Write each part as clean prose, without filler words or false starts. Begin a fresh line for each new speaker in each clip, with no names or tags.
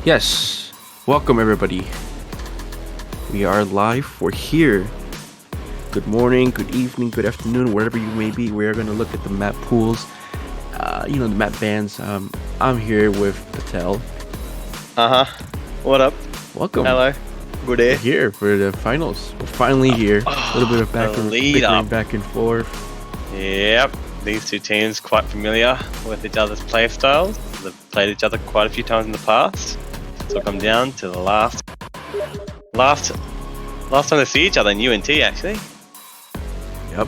Yes, welcome everybody. We are live. We're here. Good morning, good evening, good afternoon, wherever you may be. We are going to look at the map pools, the map bans. I'm here with Patel.
What up?
Welcome.
Hello. Good day.
We're here for the finals. We're finally here. A little bit of back and forth.
Yep. These two teams quite familiar with each other's play styles. They've played each other quite a few times in the past. So we'll come down to the last time they see each other in UNT actually.
Yep.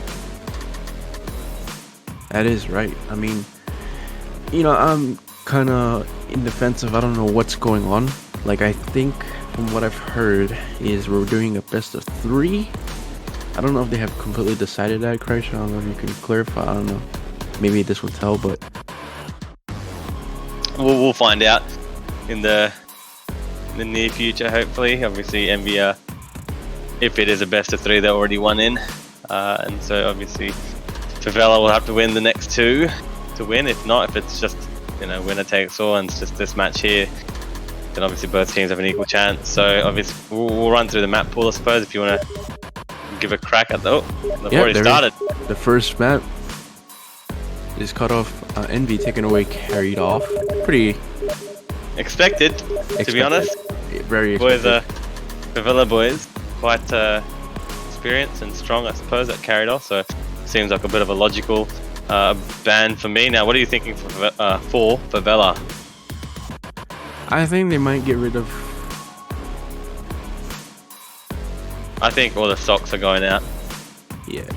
That is right. I mean, I'm kind of in defense of I don't know what's going on. Like, I think from what I've heard is we're doing a best of 3. I don't know if they have completely decided that, Crash. I don't know if you can clarify. I don't know. Maybe this will tell, but
we'll find out in the near future, hopefully. Obviously, EnVy, if it is a best of 3, they're already one in, and so obviously Favela will have to win the next 2 to win. If not, if it's just winner takes all and it's just this match here, then obviously both teams have an equal chance. So obviously we'll run through the map pool, I suppose, if you want to give a crack at they've already started.
The first map is cut off. EnVy taken away, carried off. Pretty
expected, to be honest.
Very expected.
Favela boys, quite experienced and strong, I suppose, that carried off. So seems like a bit of a logical ban for me. Now, what are you thinking for Favela?
I think they might get rid of.
I think all the socks are going out.
Yeah.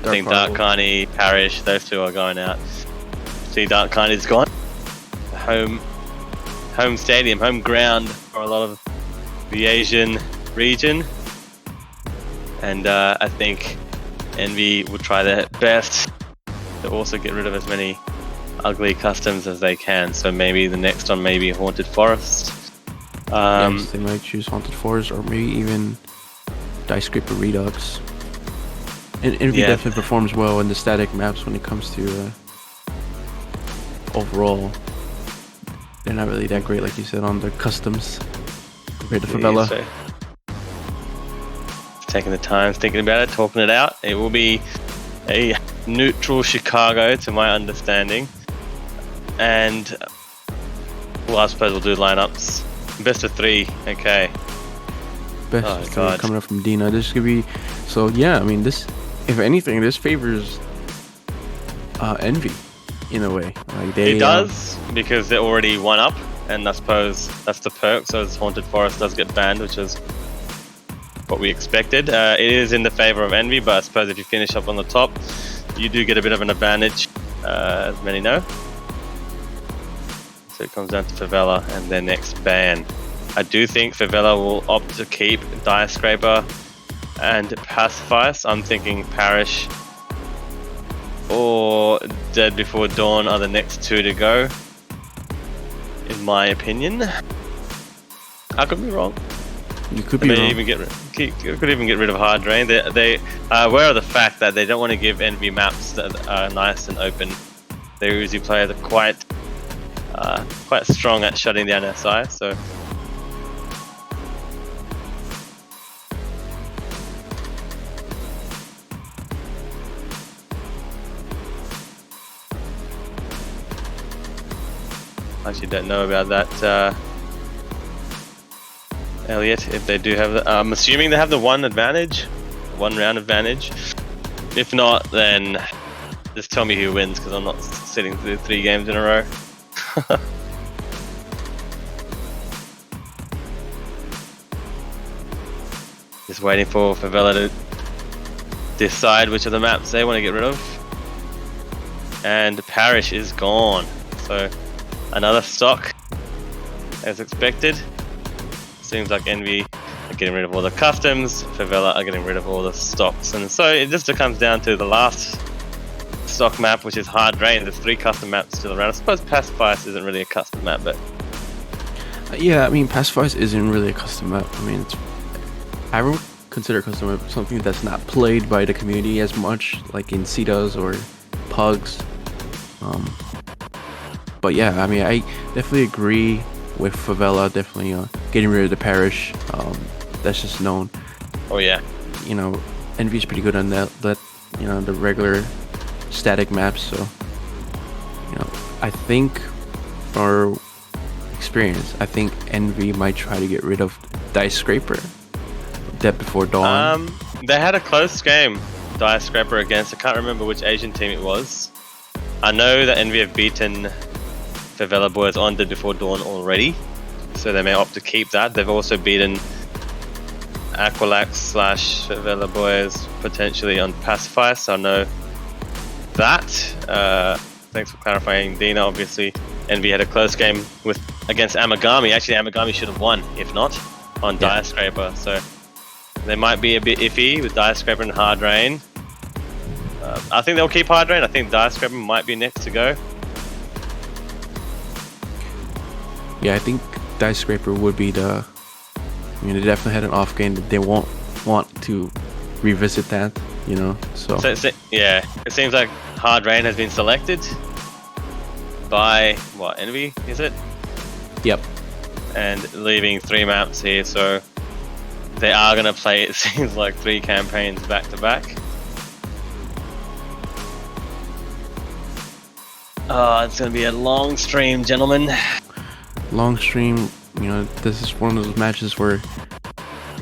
I think Dark Carney, Parish, those 2 are going out. See, Dark Carney's gone. Home stadium, home ground for a lot of the Asian region. And I think EnVy will try their best to also get rid of as many ugly customs as they can. So maybe the next one may be Haunted Forest.
Yes, they might choose Haunted Forest or maybe even Dice Scraper Redux. And EnVy definitely performs well in the static maps when it comes to overall. They're not really that great, like you said, on their customs compared to Favela.
So, taking the time, thinking about it, talking it out. It will be a neutral Chicago, to my understanding. And, well, I suppose we'll do lineups. Best of 3, okay.
Best of 3 coming up from Dina. This could be... So, yeah, I mean, this... If anything, this favors EnVy in a way. Like
it does, because they're already 1 up, and I suppose that's the perk. So Haunted Forest does get banned, which is what we expected. It is in the favor of EnVy, but I suppose if you finish up on the top, you do get a bit of an advantage, as many know. So it comes down to Favela and their next ban. I do think Favela will opt to keep Dice Scraper and Pacifice. I'm thinking Parish or Dead Before Dawn are the next 2 to go, in my opinion. I could be wrong.
You could be wrong.
Could even get rid of Hard Drain. They are aware of the fact that they don't want to give EnVy maps that are nice and open. Their Uzi players are quite strong at shutting down SI, so I actually don't know about that, Elliot. If they do have the, I'm assuming they have the one round advantage. If not, then just tell me who wins, because I'm not sitting through 3 games in a row. Just waiting for Favela to decide which of the maps they want to get rid of. And Parish is gone. So another stock as expected. Seems like EnVy are getting rid of all the customs, Favela are getting rid of all the stocks. And so it just comes down to the last stock map, which is Hard Rain. There's 3 custom maps still around. I suppose Pacifice isn't really a custom map, but...
Yeah, I mean, Pacifice isn't really a custom map. I mean, I would consider custom map something that's not played by the community as much, like in CETAs or Pugs. But yeah, I mean, I definitely agree with Favela, definitely getting rid of the Parish. That's just known.
Oh yeah.
You know, EnVy's pretty good on that, you know, the regular static maps. So, you know, I think for experience, I think EnVy might try to get rid of Dice Scraper, Dead Before Dawn.
They had a close game, Dice Scraper against, I can't remember which Asian team it was. I know that EnVy have beaten Favela Boyz on Dead Before Dawn already, so they may opt to keep that. They've also beaten Aqualax / Favela Boyz potentially on Pacifice, so I know that. Thanks for clarifying, Dina. Obviously, EnVy had a close game against Amagami. Actually, Amagami should have won, if not, on Dire Scraper. So they might be a bit iffy with Dire Scraper and Hard Rain. I think they'll keep Hard Rain. I think Dire Scraper might be next to go.
Yeah, I think Dice Scraper would be the... I mean, they definitely had an off game that they won't want to revisit that, you know, so
yeah, it seems like Hard Rain has been selected by, what, EnVy, is it?
Yep.
And leaving 3 maps here, so they are going to play, it seems like, 3 campaigns back to back. Oh, it's going to be a long stream, gentlemen.
Long stream, you know, this is one of those matches where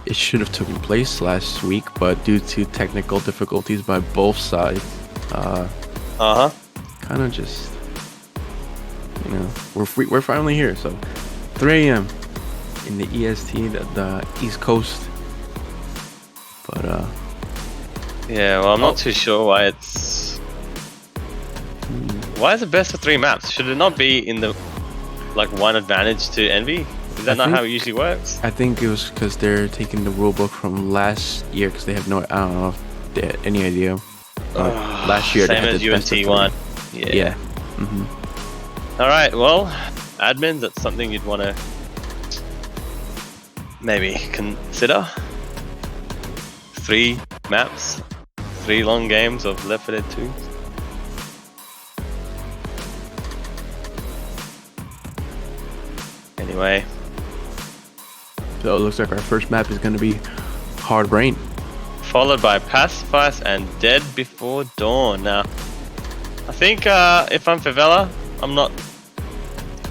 it should have taken place last week, but due to technical difficulties by both sides, kind of just, you know, we're finally here. So 3 a.m. in the EST, the East Coast. But
yeah, well, I'm not too sure why it's... Why is it best of 3 maps? Should it not be in the, like, one advantage to EnVy? Is that not how it usually works?
I think it was because they're taking the rulebook from last year, because they have no, I don't know if they had any idea. Last year they had
same as UNT1.
Yeah.
Alright, well, admins, that's something you'd want to maybe consider. 3 maps, 3 long games of Left 4 Dead 2. Anyway.
So it looks like our first map is going to be Hard Rain,
followed by Pacifice and Dead Before Dawn. Now, I think if I'm Favela, I'm not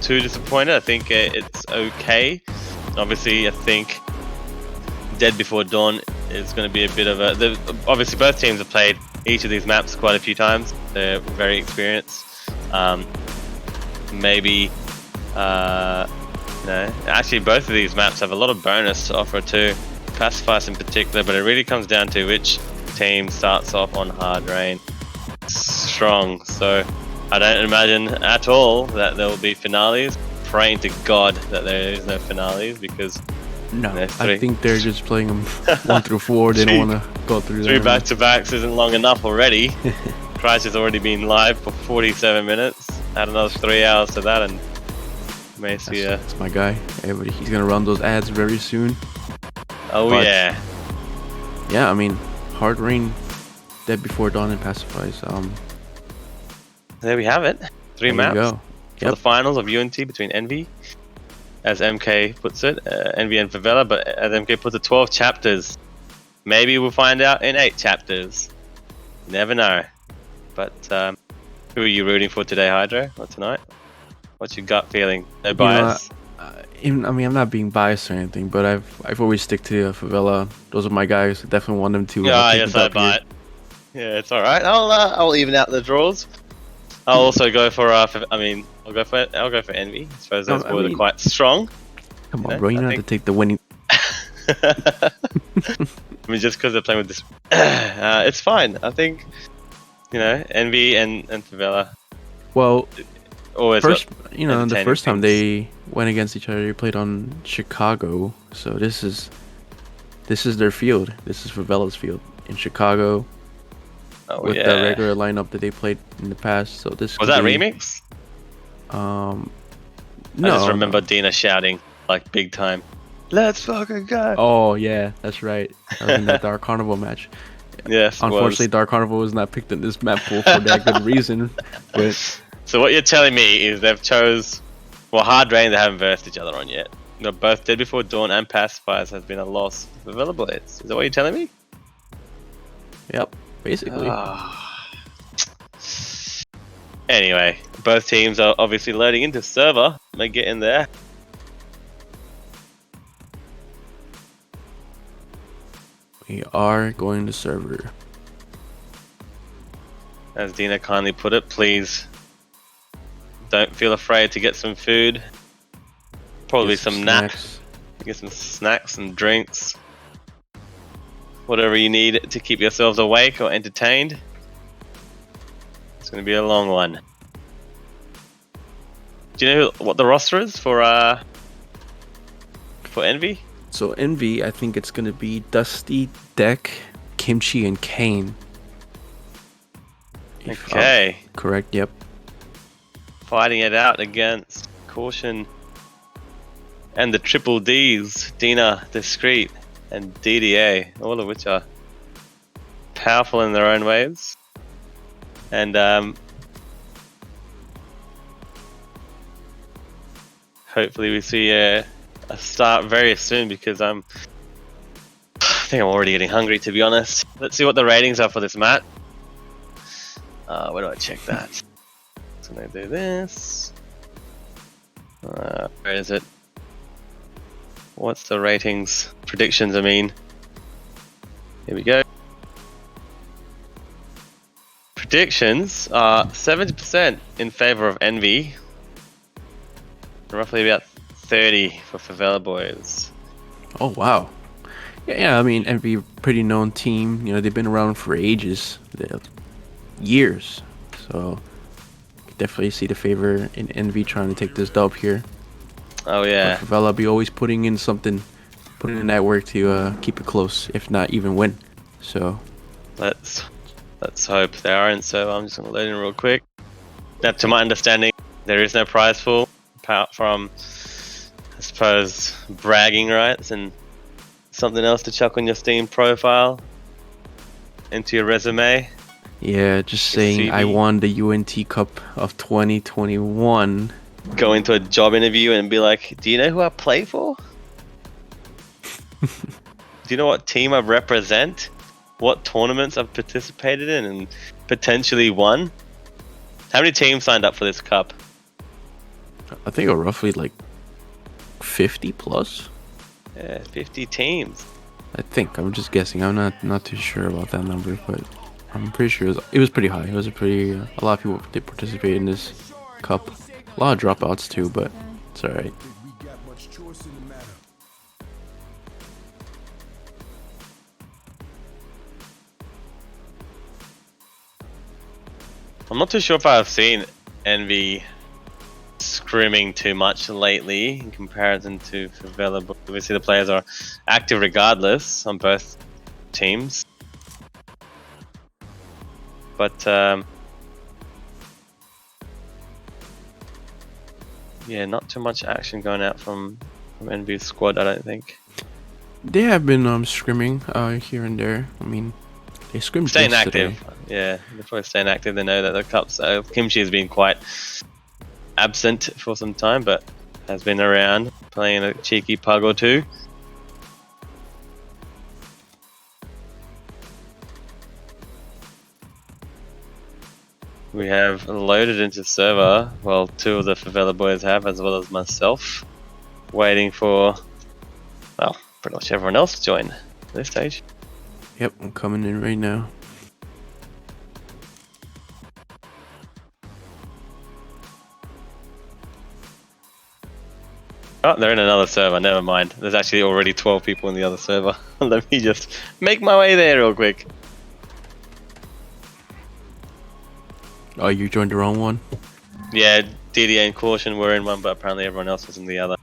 too disappointed. I think it's okay. Obviously, I think Dead Before Dawn is going to be a bit of a... Obviously, both teams have played each of these maps quite a few times. They're very experienced. Maybe... no, actually both of these maps have a lot of bonus to offer too, Pacifice in particular, but it really comes down to which team starts off on Hard Rain strong. So I don't imagine at all that there will be finales. Praying to God that there is no finales, because
I think they're just playing them 1 through 4. They don't want to go through
3 back-to-backs isn't long enough already. Christ has already been live for 47 minutes. Add another 3 hours to that and
that's my guy. Everybody, he's gonna run those ads very soon.
Oh, but, yeah.
Yeah, I mean, Hard Rain, Dead Before Dawn, and Pacifice.
There we have it. 3 maps for the finals of UNT between EnVy, as MK puts it, EnVy and Favela, but as MK puts it, 12 chapters. Maybe we'll find out in 8 chapters. You never know. But who are you rooting for today, Hydro, or tonight? What's your gut feeling? No
You know,
bias.
I mean, I'm not being biased or anything, but I've always stick to Favela. Those are my guys. Definitely want them to
Yeah,
take
yes,
the
I
dub
buy
here.
it. Yeah, it's all right. I'll even out the draws. I'll also go for I'll go for EnVy. I suppose
No,
those
I
boys are
mean,
quite strong.
come
You
on,
know,
bro. You
I
don't have to
think.
take the winning.
I mean, just because they're playing with this, it's fine. I think EnVy and Favela
Well,
always got
first, the
entertaining
first time
things.
they went against each other, they played on Chicago. So this is their field. This is Favela's field in Chicago
Oh
with the
yeah,
regular lineup that they played in the past. So this
was
could
that
be
remix?
um
I just
no,
remember
no.
Dina shouting like big time. Let's fucking go!
Oh yeah, that's right. That was in that Dark Carnival match.
Yes, it
Unfortunately,
was.
Dark Carnival was not picked in this map pool for that good reason. But
So what you're telling me is they've chose, well, Hard Rain they haven't versed each other on yet. Both Dead Before Dawn and Pacifiers has been a loss for Favela Blades. Is that what you're telling me?
yep, basically.
Ah. Anyway, both teams are obviously loading into server. May get in there.
We are going to server.
As Dina kindly put it, please don't feel afraid to get some food. Probably
Get some
some nap.
snacks.
Get some snacks and drinks. Whatever you need to keep yourselves awake or entertained. It's going to be a long one. Do you know what the roster is for EnVy?
So EnVy, I think it's gonna be Dusty, Deck, Kimchi, and Kane. If I'm
Okay.
correct. Yep.
Fighting it out against Caution and the Triple Ds, Dina, Discreet, and DDA, all of which are powerful in their own ways. And hopefully we see a start very soon, because I think I'm already getting hungry, to be honest. Let's see what the ratings are for this match. Where do I check that? So I'm gonna do this. Where is it? What's the ratings? Predictions, I mean. Here we go. Predictions are 70% in favor of EnVy. Roughly about 30 for Favela Boys.
Oh wow. Yeah. I mean, EnVy, pretty known team. They've been around for ages, years. So definitely see the favor in EnVy trying to take this dub here.
Oh yeah.
But Favela be always putting in that work to keep it close, if not even win. So
Let's hope they aren't. So I'm just gonna load in real quick. Now, to my understanding, there is no prize pool apart from, I suppose, bragging rights and something else to chuck on your Steam profile into your resume.
yeah, just saying I
CV.
won the UNT Cup of 2021.
Go into a job interview and be like, "Do you know who I play for? Do you know what team I represent? What tournaments I've participated in and potentially won?" How many teams signed up for this cup?
I think roughly like 50 plus.
Yeah, 50 teams.
I think I'm just guessing. I'm not too sure about that number, but I'm pretty sure it was pretty high. It was a lot of people did participate in this cup. A lot of dropouts too, but it's all right.
I'm not too sure if I've seen EnVy scrimming too much lately in comparison to Favela, but obviously the players are active regardless on both teams. But yeah, not too much action going out from EnVy's squad, I don't think.
They have been scrimming here and there. I mean, they scrimmed
Staying
yesterday.
active. Yeah, they're probably staying active. They know that the cups. Kimchi has been quite absent for some time, but has been around playing a cheeky pug or two. We have loaded into server. Well, 2 of the Favela boys have, as well as myself. Waiting for, well, pretty much everyone else to join at this stage.
Yep, I'm coming in right now.
Oh, they're in another server. Never mind. There's actually already 12 people in the other server. Let me just make my way there real quick.
Oh, you joined the wrong one?
Yeah, DDA and Caution were in one, but apparently everyone else was in the other.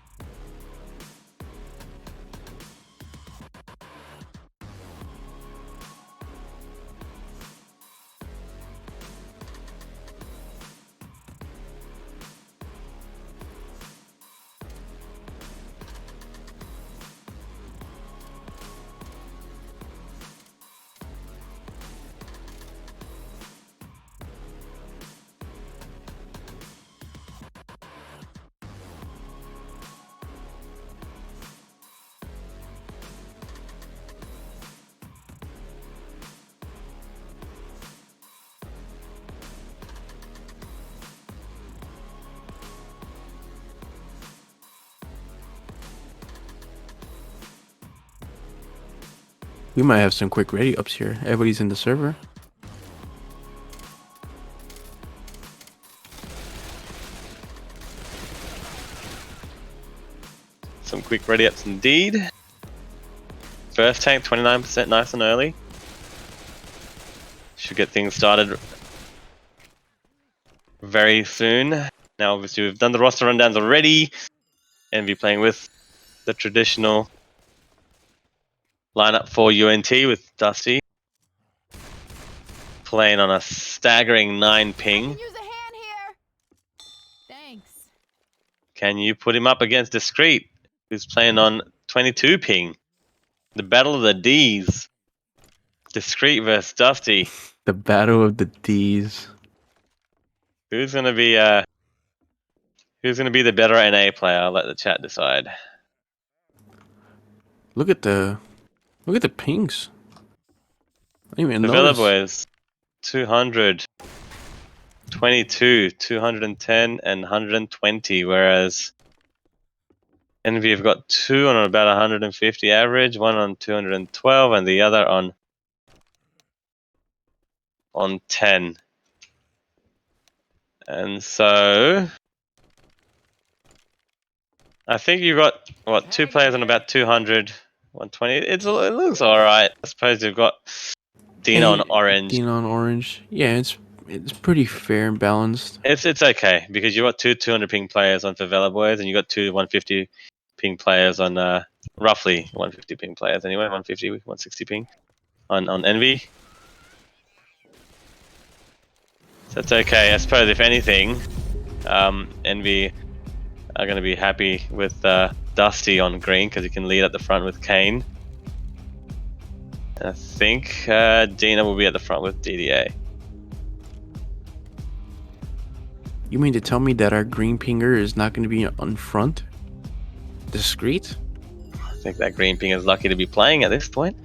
We might have some quick ready ups here. Everybody's in the server.
Some quick ready ups indeed. First tank 29%, nice and early. Should get things started very soon. Now obviously we've done the roster rundowns already. EnVy playing with the traditional lineup for UNT with Dusty. Playing on a staggering 9 ping.
I can use a hand here. Thanks.
Can you put him up against Discreet, who's playing on 22 ping? The battle of the Ds. Discreet versus Dusty.
The battle of the D's.
Who's gonna be the better NA player? I'll let the chat decide.
Look at the pings. I didn't even
The Villa
notice.
boys, 200, 22, 210, and 120, whereas EnVy have got 2 on about 150 average, one on 212, and the other on 10. And so I think you got what, 2 players on about 200, 120. It looks all right. I suppose you've got Dino on orange.
Dino on orange. Yeah, it's pretty fair and balanced.
It's okay because you got 2 200 ping players on Favela boys, and you got 2 150 ping players on roughly 150 ping players anyway, 150 160 ping on EnVy. So it's okay. I suppose if anything, EnVy are going to be happy with Dusty on green because he can lead at the front with Kane. And I think Dina will be at the front with DDA.
You mean to tell me that our green pinger is not going to be on front? Discreet?
I think that green ping is lucky to be playing at this point.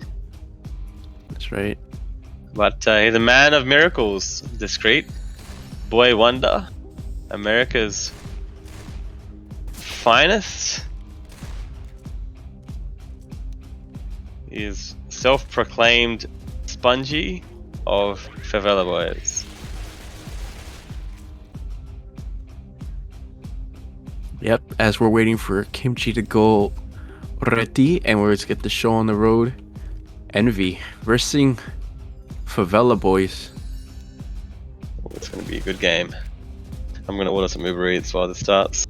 That's right.
But he's a man of miracles, Discreet. Boy wonder. America's finest. He is self-proclaimed spongy of Favela boys.
Yep, as we're waiting for Kimchi to go ready and we're to get the show on the road. EnVy versus Favela boys.
It's going to be a good game. I'm going to order some Uber Eats while this starts.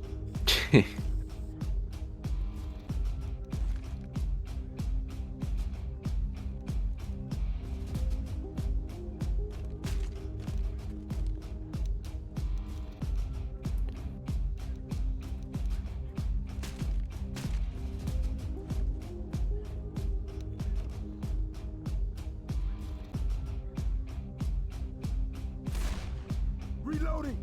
Reloading.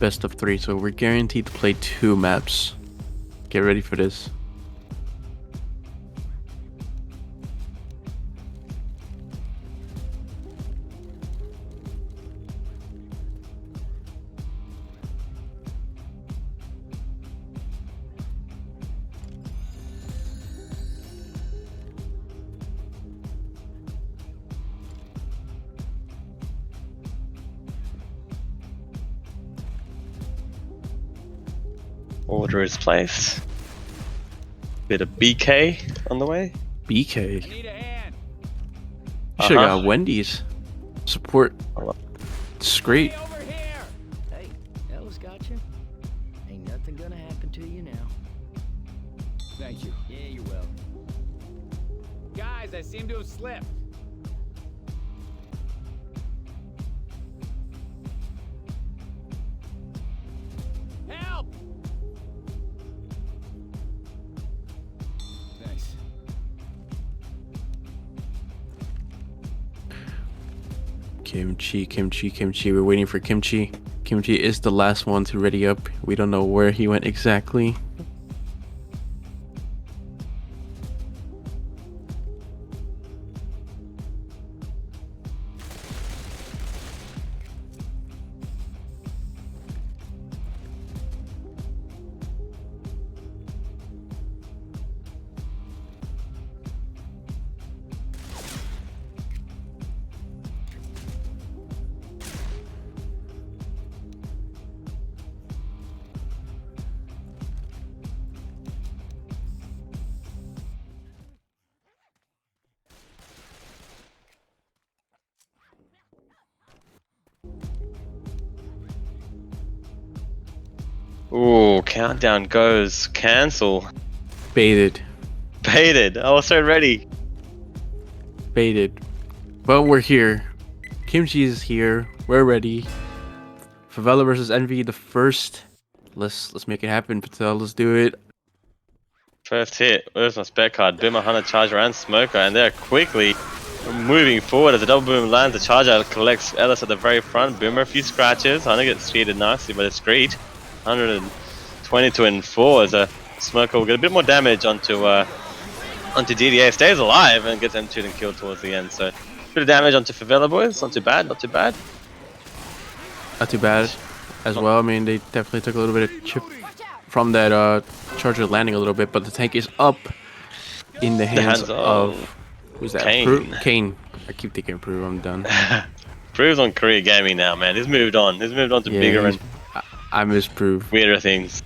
best of 3, so we're guaranteed to play 2 maps. Get ready for this.
Order is placed. Bit of BK on the way.
BK.
Need a hand.
You should have got Wendy's. Support.
Hello.
It's great.
Hey, over here.
Hey, Ella's got you. Ain't nothing gonna happen to you now.
Thank you.
Yeah, you're welcome.
Guys, I seem to have slipped. Help! Thanks.
Kimchi, kimchi, kimchi. We're waiting for Kimchi. Kimchi is the last one to ready up. We don't know where he went exactly.
Ooh, countdown goes. Cancel.
Baited.
Baited. I was so ready.
Baited. But we're here. Kimchi is here. We're ready. Favela versus EnVy, the first. Let's make it happen, Patel. Let's do it.
First hit. Where's my spec card? Boomer, Hunter, Charger, and Smoker, and they're quickly moving forward as the double boom lands. The Charger collects Ellis at the very front. Boomer a few scratches. Hunter gets treated nicely by the street. 120-4 as a Smoker will get a bit more damage onto DDA. Stays alive and gets M2'd and killed towards the end. So a bit of damage onto Favela boys. Not too bad. Not too bad.
Not too bad as well. I mean, they definitely took a little bit of chip from that Charger landing a little bit, but the tank is up in the hands of who's that?
Kane.
Kane. I keep thinking Prue. I'm done.
Prue's on Korea Gaming now, man. He's moved on. He's moved on to bigger and
I miss Prue.
weirder things.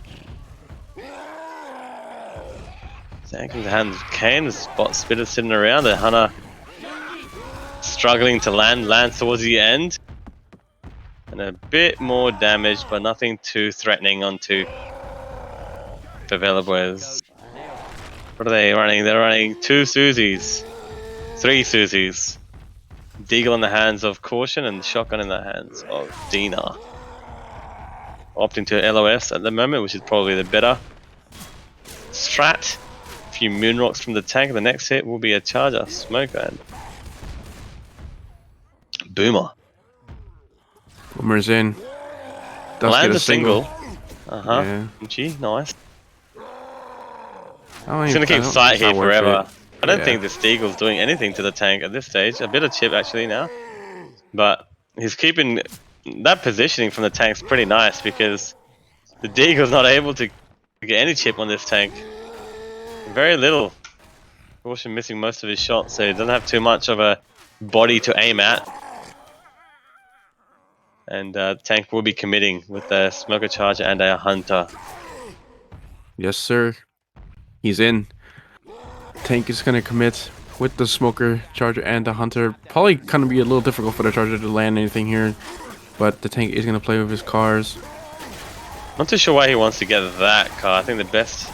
Tank in the hands of Kane. The spot spitter sitting around. The Hunter struggling to land towards the end. And a bit more damage, but nothing too threatening onto Favela boys. What are they running? They're running 2 Susies. 3 Susies. Deagle in the hands of Caution and Shotgun in the hands of Dina. Opting to LOS at the moment, which is probably the better strat. A few Moonrocks from the tank. The next hit will be a Charger, Smoker, and Boomer.
Boomer's in. Does
Lands
get
a single.
Yeah.
Gee, nice.
I
He's gonna keep sight here forever. I don't
Yeah.
think the Steagle's doing anything to the tank at this stage. A bit of chip actually now, but he's keeping that positioning from the tank's pretty nice because the Deagle's not able to get any chip on this tank. Very little. Caution missing most of his shots, so he doesn't have too much of a body to aim at. And tank will be committing with a Smoker Charger and a Hunter.
Yes, sir. He's in. Tank is gonna commit with the Smoker, Charger, and the Hunter. Probably gonna be a little difficult for the Charger to land anything here, but the tank is gonna play with his cars.
Not too sure why he wants to get that car. I think the best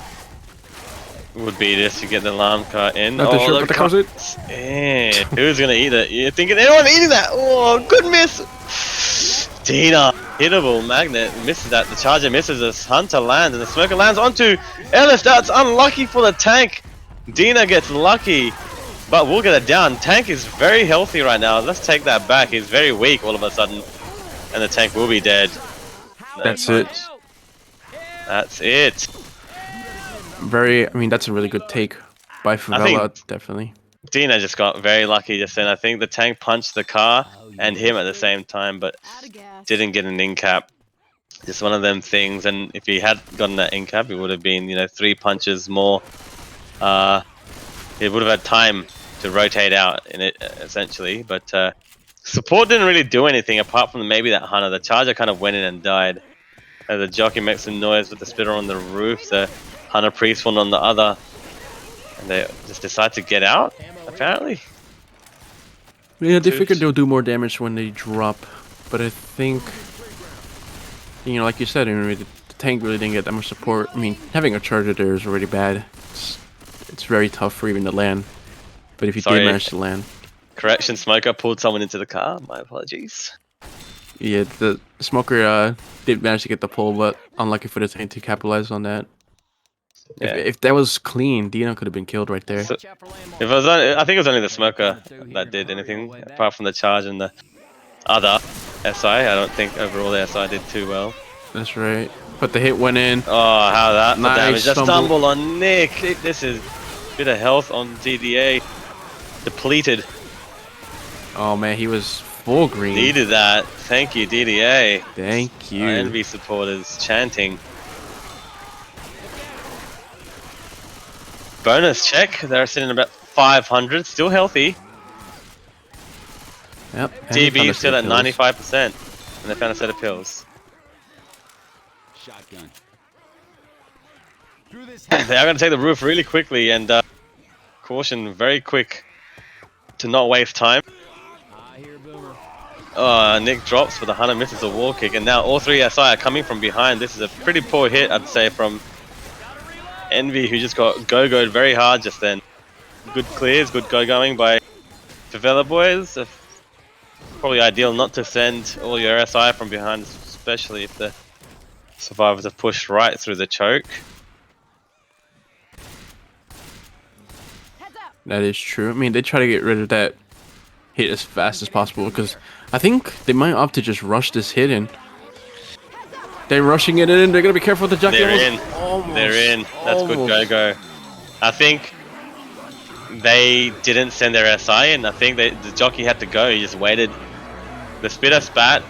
would be just to get the alarm car in.
Not too sure, but the car's it.
Yeah. Who's gonna eat it? You're thinking anyone eating that? Oh, good miss! Dina, hittable magnet, misses that. The Charger misses this. Hunter lands, and the Smoker lands onto Ellis. That's unlucky for the tank. Dina gets lucky, but we'll get it down. Tank is very healthy right now. Let's take that back. He's very weak all of a sudden, and the tank will be dead. No
That's it.
punch. That's it.
I mean, that's a really good take by Favela, definitely.
Dina just got very lucky just then. I think the tank punched the car and him at the same time, but
Out of gas.
didn't get an in cap. Just one of them things. And if he had gotten that in cap, it would have been, 3 punches more. He would have had time to rotate out in it, essentially. But support didn't really do anything apart from maybe that Hunter. The Charger kind of went in and died. The jockey makes some noise with the splitter on the roof. The Hunter Priest one on the other. And they just decide to get out, apparently.
Yeah, they figured they'll do more damage when they drop, but I think, like you said, the tank really didn't get that much support. I mean, having a charger there is already bad. It's very tough for even to land, but if you did manage to land.
Correction, Smoker pulled someone into the car. My apologies.
Yeah, the Smoker did manage to get the pull, but unlucky for the tank to capitalize on that.
Yeah.
If that was clean, Dino could have been killed right there.
So, if it was only, I think it was only the Smoker that did anything, apart from the charge and the other SI. I don't think overall the SI did too well.
That's right. But the hit went in.
Oh, how that for
Nice
damage. That
stumble.
stumble on Nick. This is a bit of health on DDA. Depleted.
Oh man, he was full green.
Needed that. Thank you, DDA.
Thank you.
Our EnVy supporters chanting. Bonus check. They're sitting about 500. Still healthy.
Yep. and he found
DB
a
still
set
at
of pills.
95%. And they found a set of pills.
Shotgun. Through this
They are going to take the roof really quickly and caution very quick to not waste time.
I hear Boomer.
Nick drops, but the Hunter misses a wall kick, and now all 3 SI are coming from behind. This is a pretty poor hit, I'd say, from EnVy, who just got go-go'd very hard just then. Good clears, good go-going by Favela boys. Probably ideal not to send all your SI from behind, especially if the survivors have pushed right through the choke.
Heads up.
That is true. I mean, they try to get rid of that hit as fast as possible because I think they might opt to just rush this hit in. They're rushing it in. They're gonna be careful with the jockey.
They're in.
Almost.
They're in. That's good go-go. I think they didn't send their SI, and I think the jockey had to go. He just waited. The spitter spat.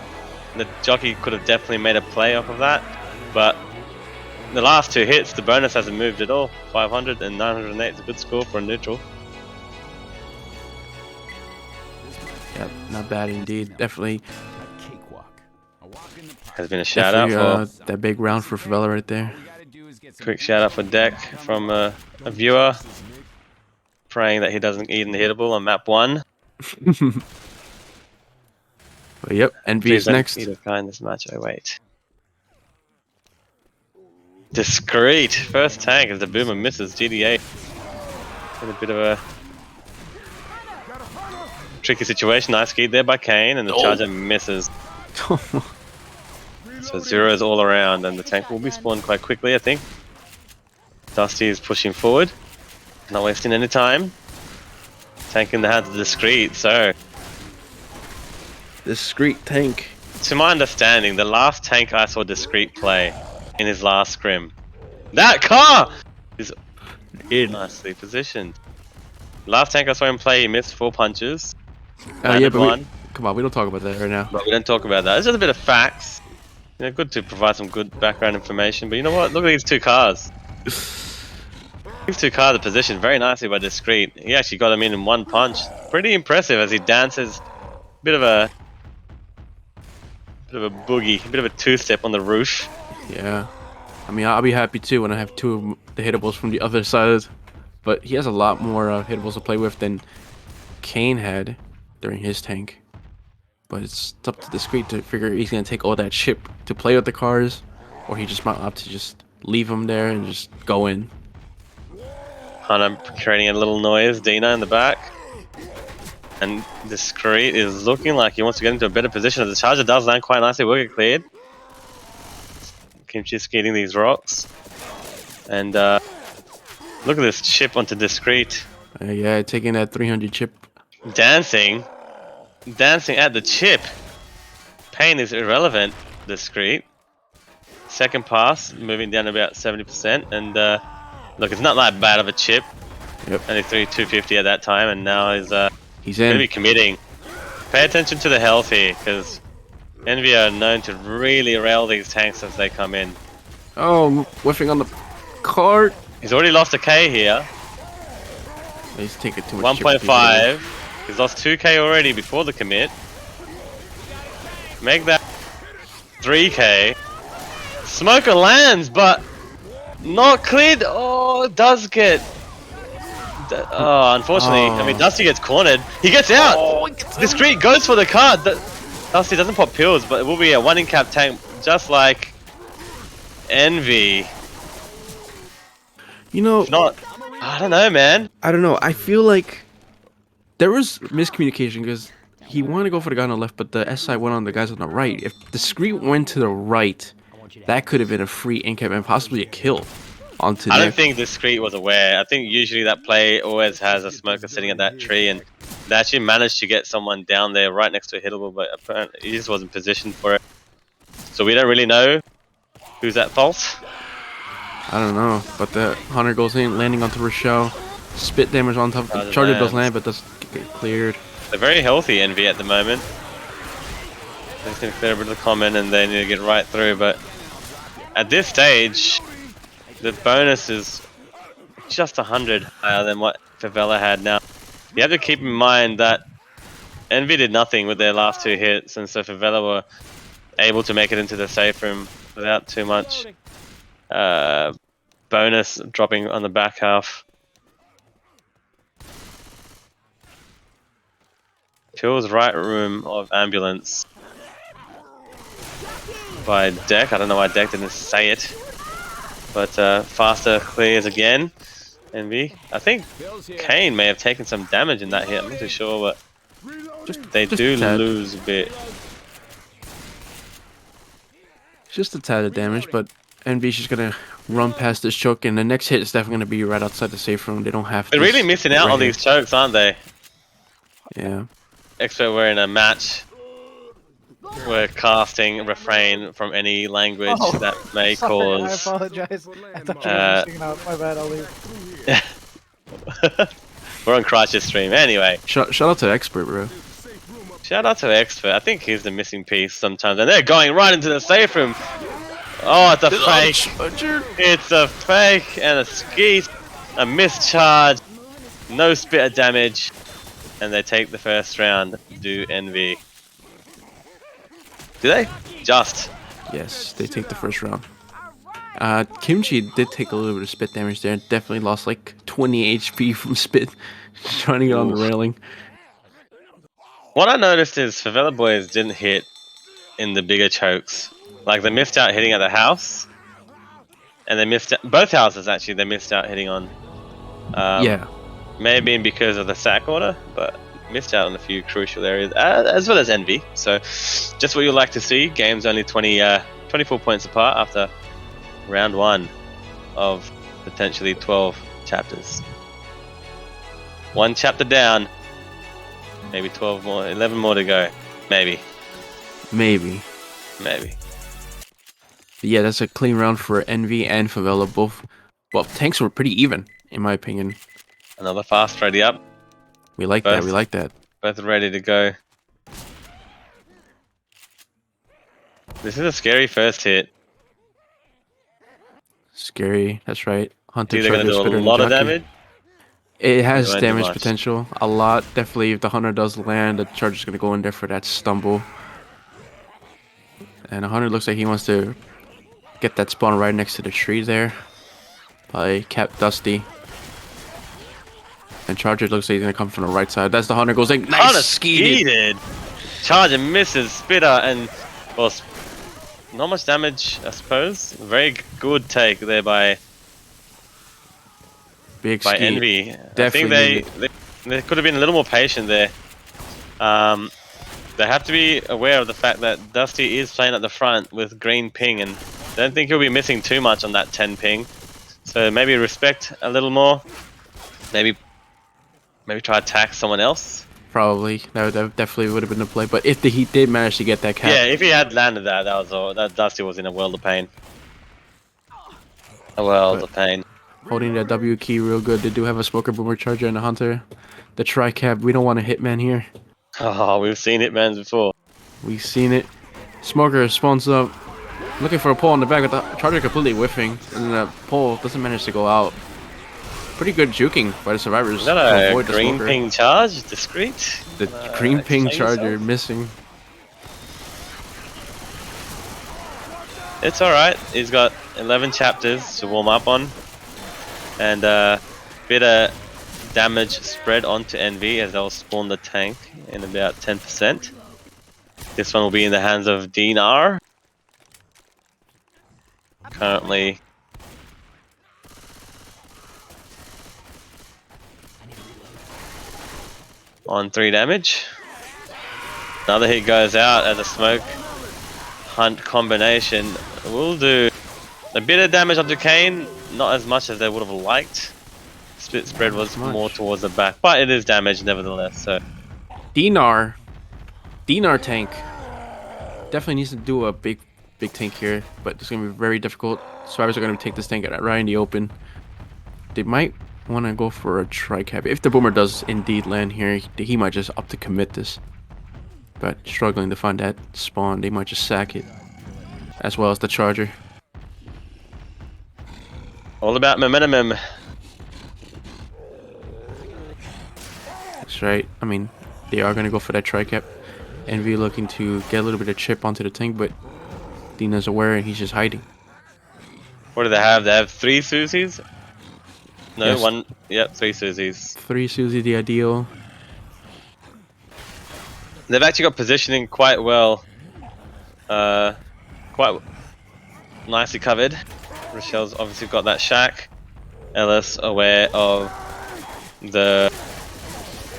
The jockey could have definitely made a play off of that, but the last 2 hits, the bonus hasn't moved at all. 500 and 908 is a good score for a neutral.
Yep, not bad indeed. Definitely
A cakewalk. A walk in the park.
Has been a shout out for
that big round for Favela right there.
All we gotta do is get some
quick shout out for Deck from a viewer praying that he doesn't eat in the hittable on map 1.
But yep, EnVy
Please
is
don't
next.
eat a guy in this match. I wait. Discreet. First tank as the Boomer misses GDA. In a bit of a tricky situation. Nice skied there by Kane, and the Charger misses. So 0s all around, and the tank will be spawned quite quickly, I think. Dusty is pushing forward, not wasting any time. Tank in the hands of Discreet, so
Discreet tank.
to my understanding, the last tank I saw Discreet play in his last scrim, that car is nicely positioned. Last tank I saw him play, he missed 4 punches.
Yeah,
Landed
but
one,
come on, we don't talk about that right now.
but we don't talk about that. It's just a bit of facts. Good to provide some good background information, but you know what? Look at these 2 cars. These 2 cars are positioned very nicely by Discreet. He actually got him in 1 punch. Pretty impressive as he dances. Bit of a boogie, a bit of a 2-step on the roof.
Yeah, I mean, I'll be happy too when I have 2 of the hittables from the other side. But he has a lot more hittables to play with than Kane had during his tank. But it's up to Discreet to figure he's gonna take all that chip to play with the cars, or he just might opt to just leave them there and just go in.
Hunter creating a little noise. Dina in the back. And Discreet is looking like he wants to get into a better position. The Charger does land quite nicely. Will get cleared. Keeps just skating these rocks. And look at this chip onto Discreet.
Yeah, taking that 300 chip.
Dancing at the chip. Pain is irrelevant, Discreet. second pass, moving down about 70%. And look, it's not that bad of a chip.
Yep.
Only 250 at that time, and now he's going
He's
to
in.
be committing. Pay attention to the health here, because EnVy are known to really rail these tanks as they come in.
Oh, whiffing on the cart.
He's already lost a K here.
He's taking too much.
1.5. He's lost 2K already before the commit. Make that 3K. Smoker lands, but not cleared. Oh, it does get. Oh, unfortunately, I mean, Dusty gets cornered. He gets out. Discreet goes for the card. Dusty doesn't pop pills, but it will be a 1 in cap tank, just like EnVy.
You know,
If not, I don't know, man.
I don't know. I feel like there was miscommunication because he wanted to go for the guy on the left, but the SI went on the guys on the right. If Discreet went to the right, that could have been a free incap and possibly a kill onto
I
there.
don't think Discreet was aware. I think usually that play always has a smoker sitting at that tree, and they actually managed to get someone down there right next to a hittable, but apparently he just wasn't positioned for it. So we don't really know who's at fault.
I don't know, but the Hunter goes in, landing onto Rochelle. Spit damage on top. The Charger does land, but does get cleared.
They're very healthy, EnVy, at the moment. They're just going to clear a bit of the common, and they need to get right through, but at this stage, the bonus is just 100 higher than what Favela had. Now, you have to keep in mind that EnVy did nothing with their last 2 hits, and so Favela were able to make it into the safe room without too much bonus dropping on the back half. Kills right room of ambulance by Deck. I don't know why Deck didn't say it. But faster clears again. EnVy. I think Kane may have taken some damage in that hit. I'm not too sure, but they do lose a bit.
Just a tad of damage, but EnVy's just gonna run past this choke, and the next hit is definitely gonna be right outside the safe room. They don't have.
They're really missing out on these chokes, aren't they?
Yeah.
Expert, we're in a match. We're casting refrain from any language that may cause.
I apologize. I thought you were singing out. My bad. I'll leave.
We're on Crutch's stream anyway.
Shout out to Expert, bro.
Shout out to Expert. I think he's the missing piece sometimes, and they're going right into the safe room. Oh, it's a fake. It's a fake and a skeet, a mischarge, no spit of damage, and they take the first round. Do EnVy? Do they? Just.
Yes, they take the first round. Kimchi did take a little bit of spit damage there. Definitely lost like 20 HP from spit trying to get on the railing.
What I noticed is Favela Boyz didn't hit in the bigger chokes. Like they missed out hitting at the house, and they missed out, both houses actually. They missed out hitting on.
Yeah. Maybe
because of the sack order, but missed out on a few crucial areas, as well as EnVy. So, just what you'd like to see. Game's only 24 points apart after round 1 of potentially 12 chapters. 1 chapter down, maybe 12 more, 11 more to go, maybe.
But yeah, that's a clean round for EnVy and Favela. Both, well, tanks were pretty even, in my opinion.
Another fast ready up.
We like that. We like that.
Both ready to go. This is a scary first hit.
Scary. That's right. Hunter
Either going to do a lot of damage.
It has
It won't do
damage
much.
potential. A lot. Definitely, if the Hunter does land, the Charger's going to go in there for that stumble. And the Hunter looks like he wants to get that spawn right next to the tree there. By Cap Dusty. And Charger looks like he's going to come from the right side. That's the Hunter goes like, nice skeeted.
Charger misses Spitter and, well, not much damage, I suppose. Very good take there by
Big
by
skeet.
EnVy.
Definitely
I think they could have been a little more patient there. They have to be aware of the fact that Dusty is playing at the front with green ping, and I don't think he'll be missing too much on that 10 ping. So maybe respect a little more. Maybe try to attack someone else.
Probably. That definitely would have been the play. But if he did manage to get that cap.
Yeah, if he had landed that, that was all. That Dusty was in a world of pain. Oh well,
But
the pain.
holding that W key real good. They do have a smoker, boomer, charger, and a hunter. The tri-cab. We don't want a hitman here.
Oh, we've seen Hitmans before.
We've seen it. Smoker spawns up, looking for a pole in the back with the charger completely whiffing, and the pole doesn't manage to go out. Pretty good juking by the survivors
Is that
to
a
avoid the
green
smoker.
ping charge? Discreet?
The green ping
explain
charger
yourself?
missing.
It's alright. He's got 11 chapters to warm up on. And a bit of damage spread onto EnVy as they'll spawn the tank in about 10%. This one will be in the hands of Dinar. Currently on 3 damage. Another hit goes out as a smoke hunt combination will do a bit of damage onto Kane, not as much as they would have liked. Split spread was more towards the back, but it is damage nevertheless. So
Dinar tank definitely needs to do a big tank here, but it's gonna be very difficult. Survivors are gonna take this tank right in the open. They might want to go for a tri-cab. If the boomer does indeed land here, he might just opt to commit this. But struggling to find that spawn, they might just sack it, as well as the charger.
all about momentum.
That's right. I mean, they are gonna go for that tri-cap. EnVy looking to get a little bit of chip onto the tank, but Dina's aware and he's just hiding.
What do they have? They have 3 Susies? No,
Yes.
1. Yep, 3 Susies.
3 Susie, the ideal.
They've actually got positioning quite well. Quite nicely covered. Rochelle's obviously got that shack. Ellis aware of the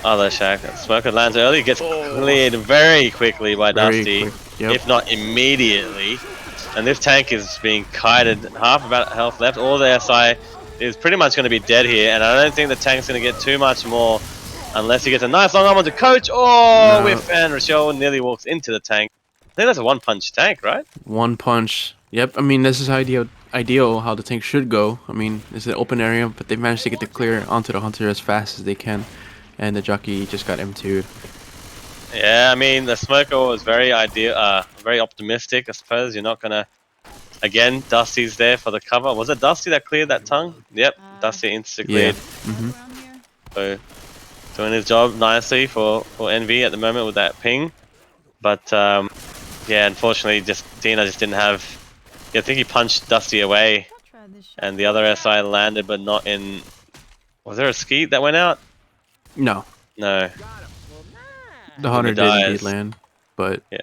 other shack. Smoker lands early, gets cleared very quickly by
Very
Dusty,
quick, yep.
if not immediately. And this tank is being kited, half about health left. All the SI is pretty much going to be dead here, and I don't think the tank's going to get too much more unless he gets a nice long arm onto Coach. Oh,
No.
whiff, and Rochelle nearly walks into the tank. I think that's a 1-punch tank, right?
One punch. Yep, I mean, this is ideal how the tank should go. I mean, it's an open area, but they managed to get the clear onto the hunter as fast as they can. And the jockey just got M2.
Yeah, I mean, the smoker was very very optimistic. I suppose you're not gonna. Again, Dusty's there for the cover. Was it Dusty that cleared that tongue? Yep, Dusty insta cleared.
Mm-hmm.
Around here?
So doing his job nicely for EnVy at the moment with that ping. But yeah, unfortunately, Dina just didn't have. Yeah, I think he punched Dusty away,
I'll try this shot.
and the other SI landed, but not in. Was there a skeet that went out?
No,
No.
the hunter did
dies.
indeed land, but
Yeah.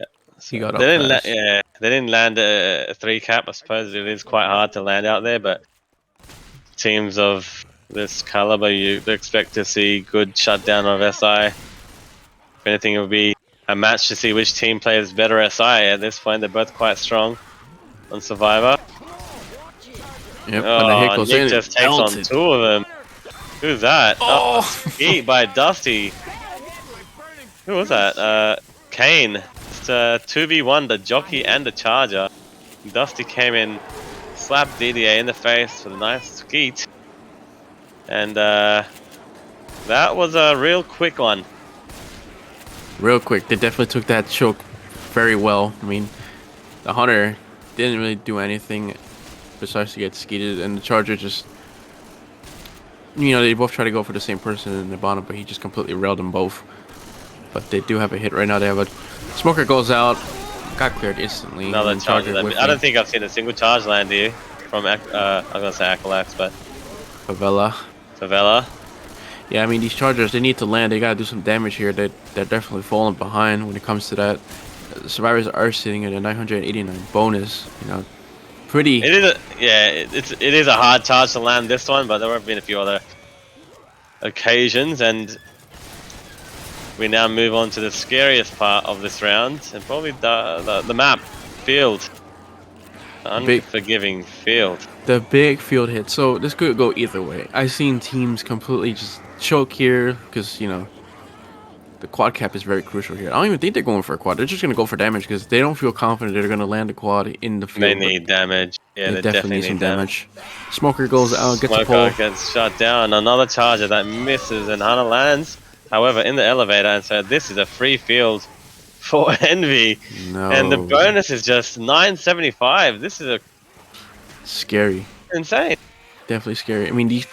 he got
They
up
didn't,
fast.
yeah, they didn't land a 3-cap. I suppose it is quite hard to land out there, but teams of this caliber, you expect to see good shutdown of SI. If anything, it would be a match to see which team plays better SI. At this point, they're both quite strong on Survivor.
Yep,
Oh,
and the hit goes
Nick
in.
just takes on
Belted.
2 of them. Who's that?
Oh!
Skeet by Dusty. Who was that? Kane. It's 2v1, the jockey and the charger. Dusty came in, slapped DDA in the face with a nice skeet. And that was a real quick one.
Real quick, they definitely took that choke very well. I mean, the hunter didn't really do anything besides to get skeeted, and the charger just, you know, they both try to go for the same person in the bottom, but he just completely railed them both. But they do have a hit right now. They have a smoker goes out, got cleared instantly.
Another
and
charger. I
whiffing.
don't think I've seen a single charge land here from, I was going to say Akalax, but
Favela.
Favela.
Yeah, I mean, these chargers, they need to land. They gotta do some damage here. They're definitely falling behind when it comes to that. Survivors are sitting at a 989 bonus. You know, pretty.
It is it is a hard charge to land this one, but there have been a few other occasions, and we now move on to the scariest part of this round, and probably the map field, the unforgiving field.
The big field hit. So this could go either way. I've seen teams completely just choke here because, you know, the quad cap is very crucial here. I don't even think they're going for a quad. They're just gonna go for damage because they don't feel confident they're gonna land a quad in the field.
They need damage. Yeah,
They
they
definitely need some
need damage.
Smoker goes out, gets a
Smoker
pull.
gets shot down. Another charger that misses and Hana lands. However, in the elevator, and so this is a free field for EnVy.
No.
And the bonus is just 975. This is
Scary.
insane.
Definitely scary. I mean, these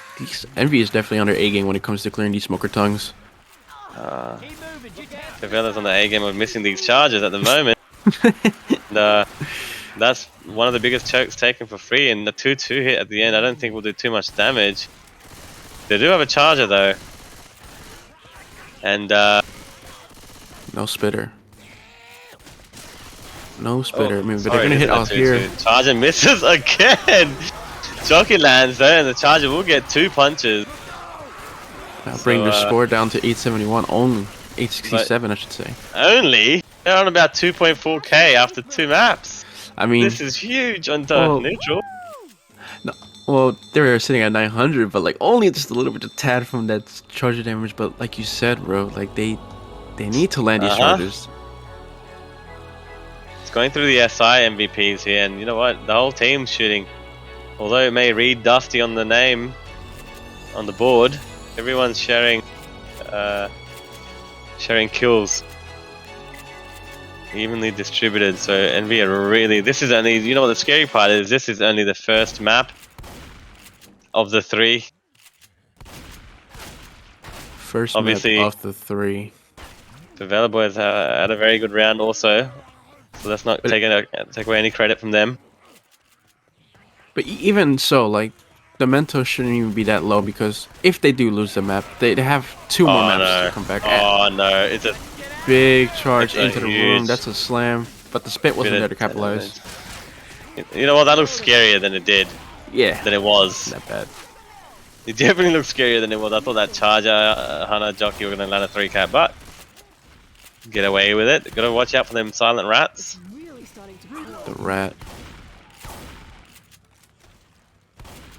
EnVy is definitely on their A game when it comes to clearing these smoker tongues.
Favela's on the A game of missing these charges at the moment. And, that's one of the biggest chokes taken for free, and the 2-2 hit at the end I don't think will do too much damage. They do have a charger though. And
No spitter. No spitter. I mean, but
sorry,
they're gonna hit off here.
Charger misses again! Jockey lands there and the charger will get 2 punches.
That'll bring their
So,
score down to 871 only. 867 I should say.
Only? They're on about 2.4k after 2 maps.
I mean,
This is huge on
well,
neutral.
well, they were sitting at 900, but like only just a little bit of tad from that charger damage. But like you said, bro, like they need to land these chargers.
It's going through the SI MVPs here, and you know what? The whole team's shooting. Although it may read Dusty on the name on the board, everyone's sharing kills. Evenly distributed, so EnVy are really. This is only. You know what the scary part is? This is only the first map of the 3.
First
Obviously,
map off the 3.
Favela Boyz had a very good round also, so let's not take away any credit from them.
But even so, like the mental shouldn't even be that low because if they do lose the map, they have 2 more maps to come back.
Oh no, it's a
Big charge
It's a
into the
huge-
room. That's a slam. But the spit wasn't there to capitalize.
You know what? That looks scarier than it did.
Yeah.
Than it was.
Not bad.
It definitely looks scarier than it was. I thought that charger, Hana jockey were gonna land a 3k, but get away with it. Gotta watch out for them silent rats.
The rat.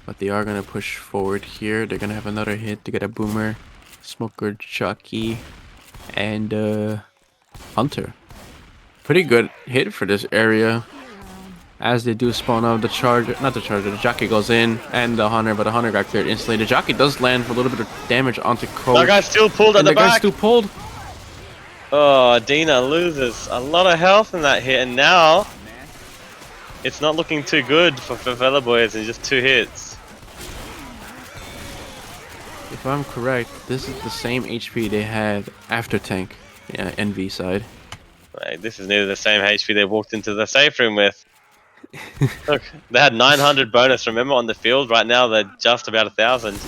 But they are gonna push forward here. They're gonna have another hit to get a boomer, smoker, jockey, and hunter. Pretty good hit for this area. As they do spawn out the charger, not the charger, the jockey goes in, and the hunter, but the hunter got cleared instantly. The jockey does land for a little bit of damage onto Coach.
That guy's still pulled at
and
the
the guy's
back.
still pulled.
Oh, Dina loses a lot of health in that hit, and now it's not looking too good for Favela Boyz in just 2 hits.
If I'm correct, this is the same HP they had after tank, yeah, EnVy side.
Right, this is nearly the same HP they walked into the safe room with. Look, they had 900 bonus, remember, on the field. Right now they're just about 1,000.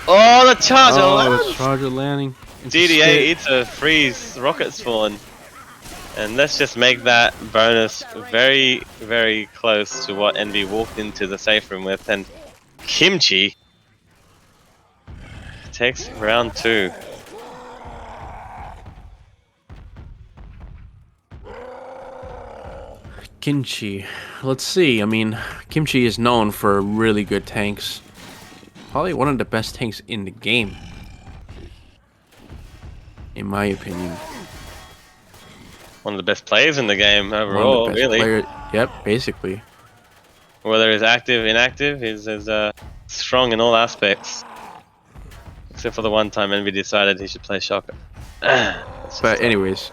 Oh, the charger lands!
The charger landing. It's a
DDA
spit.
eats a freeze rocket spawn. And let's just make that bonus very, very close to what EnVy walked into the safe room with. And Kimchi takes round 2.
Kimchi. Let's see. I mean, Kimchi is known for really good tanks. Probably one of the best tanks in the game. In my opinion.
One of the best players in the game overall,
One of the best
really.
Yep, basically.
Whether he's active, inactive, he's strong in all aspects. Except for the one time EnVy decided he should play shotgun.
But anyways.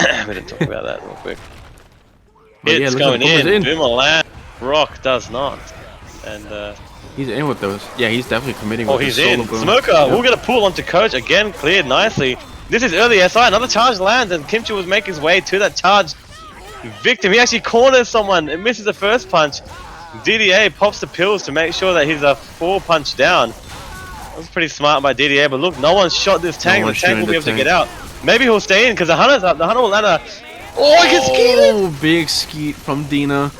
We didn't talk about that real quick.
But yeah,
Hits
listen,
going
Boomer's
in. Boomer land. Rock does not. And
he's in with those. Yeah, he's definitely committing
oh,
with
he's
the solo
in.
boom.
Smoker.
Yep.
We'll get a pull onto Coach again. Cleared nicely. This is early SI. Another charge lands, and Kimchi was making his way to that charge victim. He actually corners someone. It misses the first punch. DDA pops the pills to make sure that he's a 4 punch down. That was pretty smart by DDA. But look, no one's shot this tank.
one's
The tank
shooting
will be
the
able to
tank.
get out. Maybe he'll stay in because the hunter will land a. Oh, he gets skeeted!
Oh, big skeet from Dina.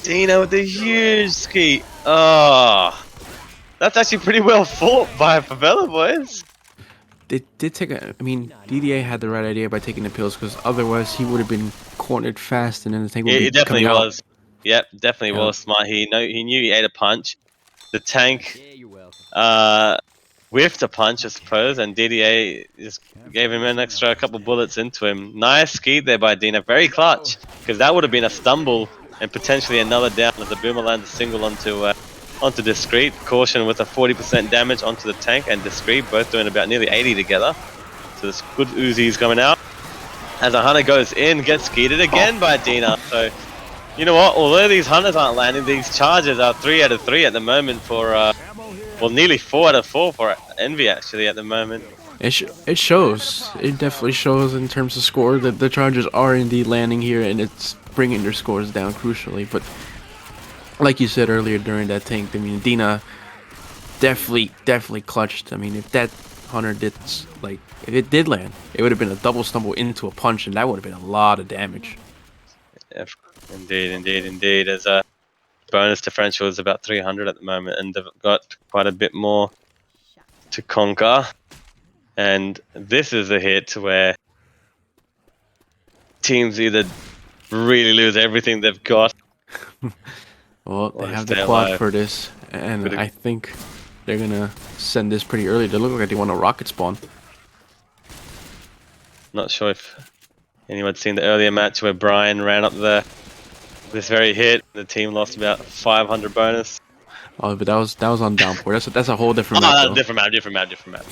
Dina with the huge skeet. Oh, that's actually pretty well fought by Favela Boyz.
They did take a. I mean, DDA had the right idea by taking the pills because otherwise he would have been cornered fast and then the tank would be
It definitely
coming out.
was. Yep, definitely
Yeah.
was smart. He knew he ate a punch. The tank
Yeah, you're welcome.
whiffed a punch, I suppose, and DDA just gave him an extra couple bullets into him. Nice skeet there by Dina, very clutch, because that would have been a stumble and potentially another down as the Boomer lands a single onto Discreet. Caution with a 40% damage onto the tank and Discreet, both doing about nearly 80 together. So there's good Uzis coming out. As a Hunter goes in, gets skeeted again by Dina. So, you know what, although these Hunters aren't landing, these charges are 3 out of 3 at the moment for, well, nearly 4 out of 4 for EnVy actually at the moment.
It shows. It definitely shows in terms of score that the Chargers are indeed landing here, and it's bringing their scores down crucially. But like you said earlier during that tank, I mean, Dina definitely clutched. I mean, if that Hunter if it did land, it would have been a double stumble into a punch, and that would have been a lot of damage.
Yeah, indeed. As a bonus differential is about 300 at the moment, and they've got quite a bit more to conquer. And this is a hit where teams either really lose everything they've got.
Well, they have the quad for this, and I think they're gonna send this pretty early. They look like they want a rocket spawn.
Not sure if anyone's seen the earlier match where Brian ran up this very hit. The team lost about 500 bonus.
Oh, but that was on downpour. That's a whole different map.
Oh, different map.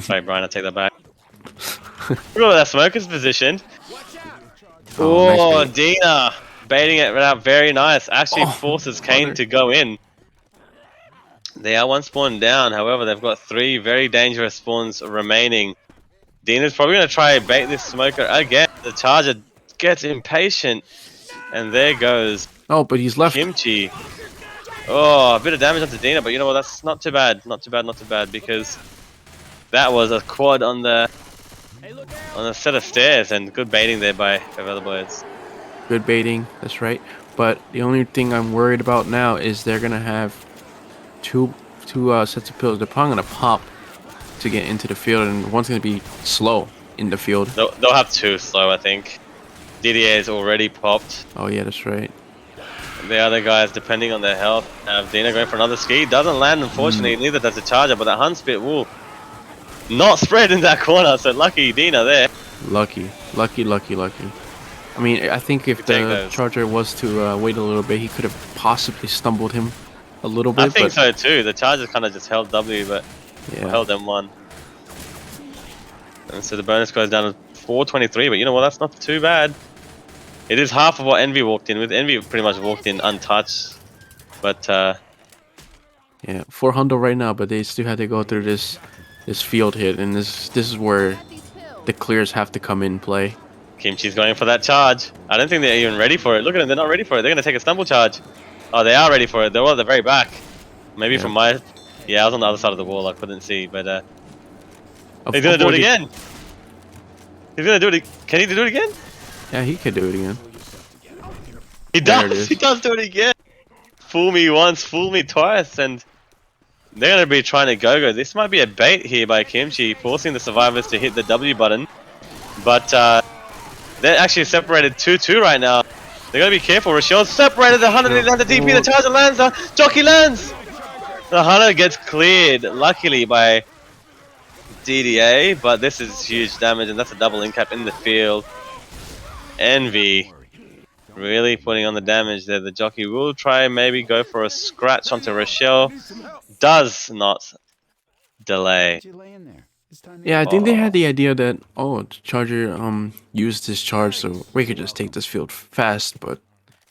Sorry, Brian, I'll take that back. Look at where that smoker's positioned. Oh, nice Dina baiting it out, very nice. Actually forces Kane to go in. They are one spawn down, however, they've got 3 very dangerous spawns remaining. Dina's probably going to try and bait this smoker again. The Charger gets impatient, and there goes.
Oh, but he's left.
Kimchi. Oh, a bit of damage onto Dina, but you know what? That's not too bad. Not too bad, because that was a quad on the set of stairs, and good baiting there by Favela Boyz.
Good baiting, that's right. But the only thing I'm worried about now is they're gonna have two sets of pills. They're probably gonna pop to get into the field, and one's gonna be slow in the field.
They'll have 2 slow, I think. DDA is already popped.
Oh yeah, that's right.
The other guys, depending on their health, have Dina going for another ski. Doesn't land, unfortunately. Neither does the Charger, but that Hunt Spit will not spread in that corner. So lucky Dina there.
Lucky. I mean, I think if the Charger was to wait a little bit, he could have possibly stumbled him a little bit.
I think so too. The Charger kind of just held W, but held M1. And so the bonus goes down to 423. But you know what? That's not too bad. It is half of what EnVy walked in with. EnVy pretty much walked in untouched, but
yeah, 400 right now, but they still had to go through this field hit, and this is where the clears have to come in play.
Kimchi's going for that charge. I don't think they're even ready for it. Look at them, they're not ready for it. They're gonna take a stumble charge. Oh, they are ready for it. They're at the very back. Maybe from my, I was on the other side of the wall. I couldn't see, but he's gonna do it again. He's gonna do it. Can he do it again?
Yeah, he could do it again.
He does. He does do it again. Fool me once, fool me twice, and they're going to be trying to go. This might be a bait here by Kimchi, forcing the survivors to hit the W button. But they're actually separated 2-2 right now. They're going to be careful. Rochelle's separated. The Hunter lands the DP. The Charger lands. The Jockey lands. The Hunter gets cleared, luckily, by DDA. But this is huge damage, and that's a double incap in the field. EnVy really putting on the damage there. The Jockey will try and maybe go for a scratch onto Rochelle. Does not delay.
Yeah, I think they had the idea that, oh, Charger used his charge, so we could just take this field fast, but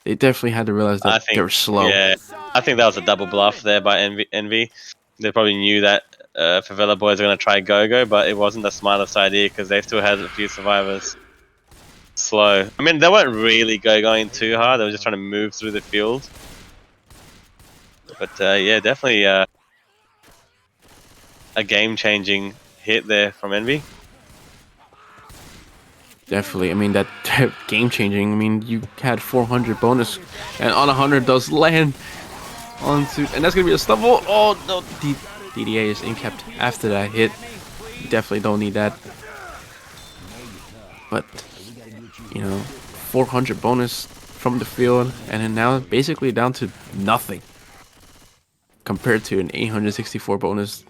they definitely had to realize that they were slow.
Yeah, I think that was a double bluff there by EnVy. They probably knew that Favela Boyz are going to try go, but it wasn't the smartest idea because they still had a few survivors. Slow. I mean, they weren't really going too hard. They were just trying to move through the field. But yeah, definitely a game-changing hit there from EnVy.
Definitely. I mean, that game-changing. I mean, you had 400 bonus, and on 100 does land onto, and that's gonna be a stumble. Oh no, DDA is incapped after that hit. You definitely don't need that. But you know, 400 bonus from the field, and then now basically down to nothing compared to an 864 bonus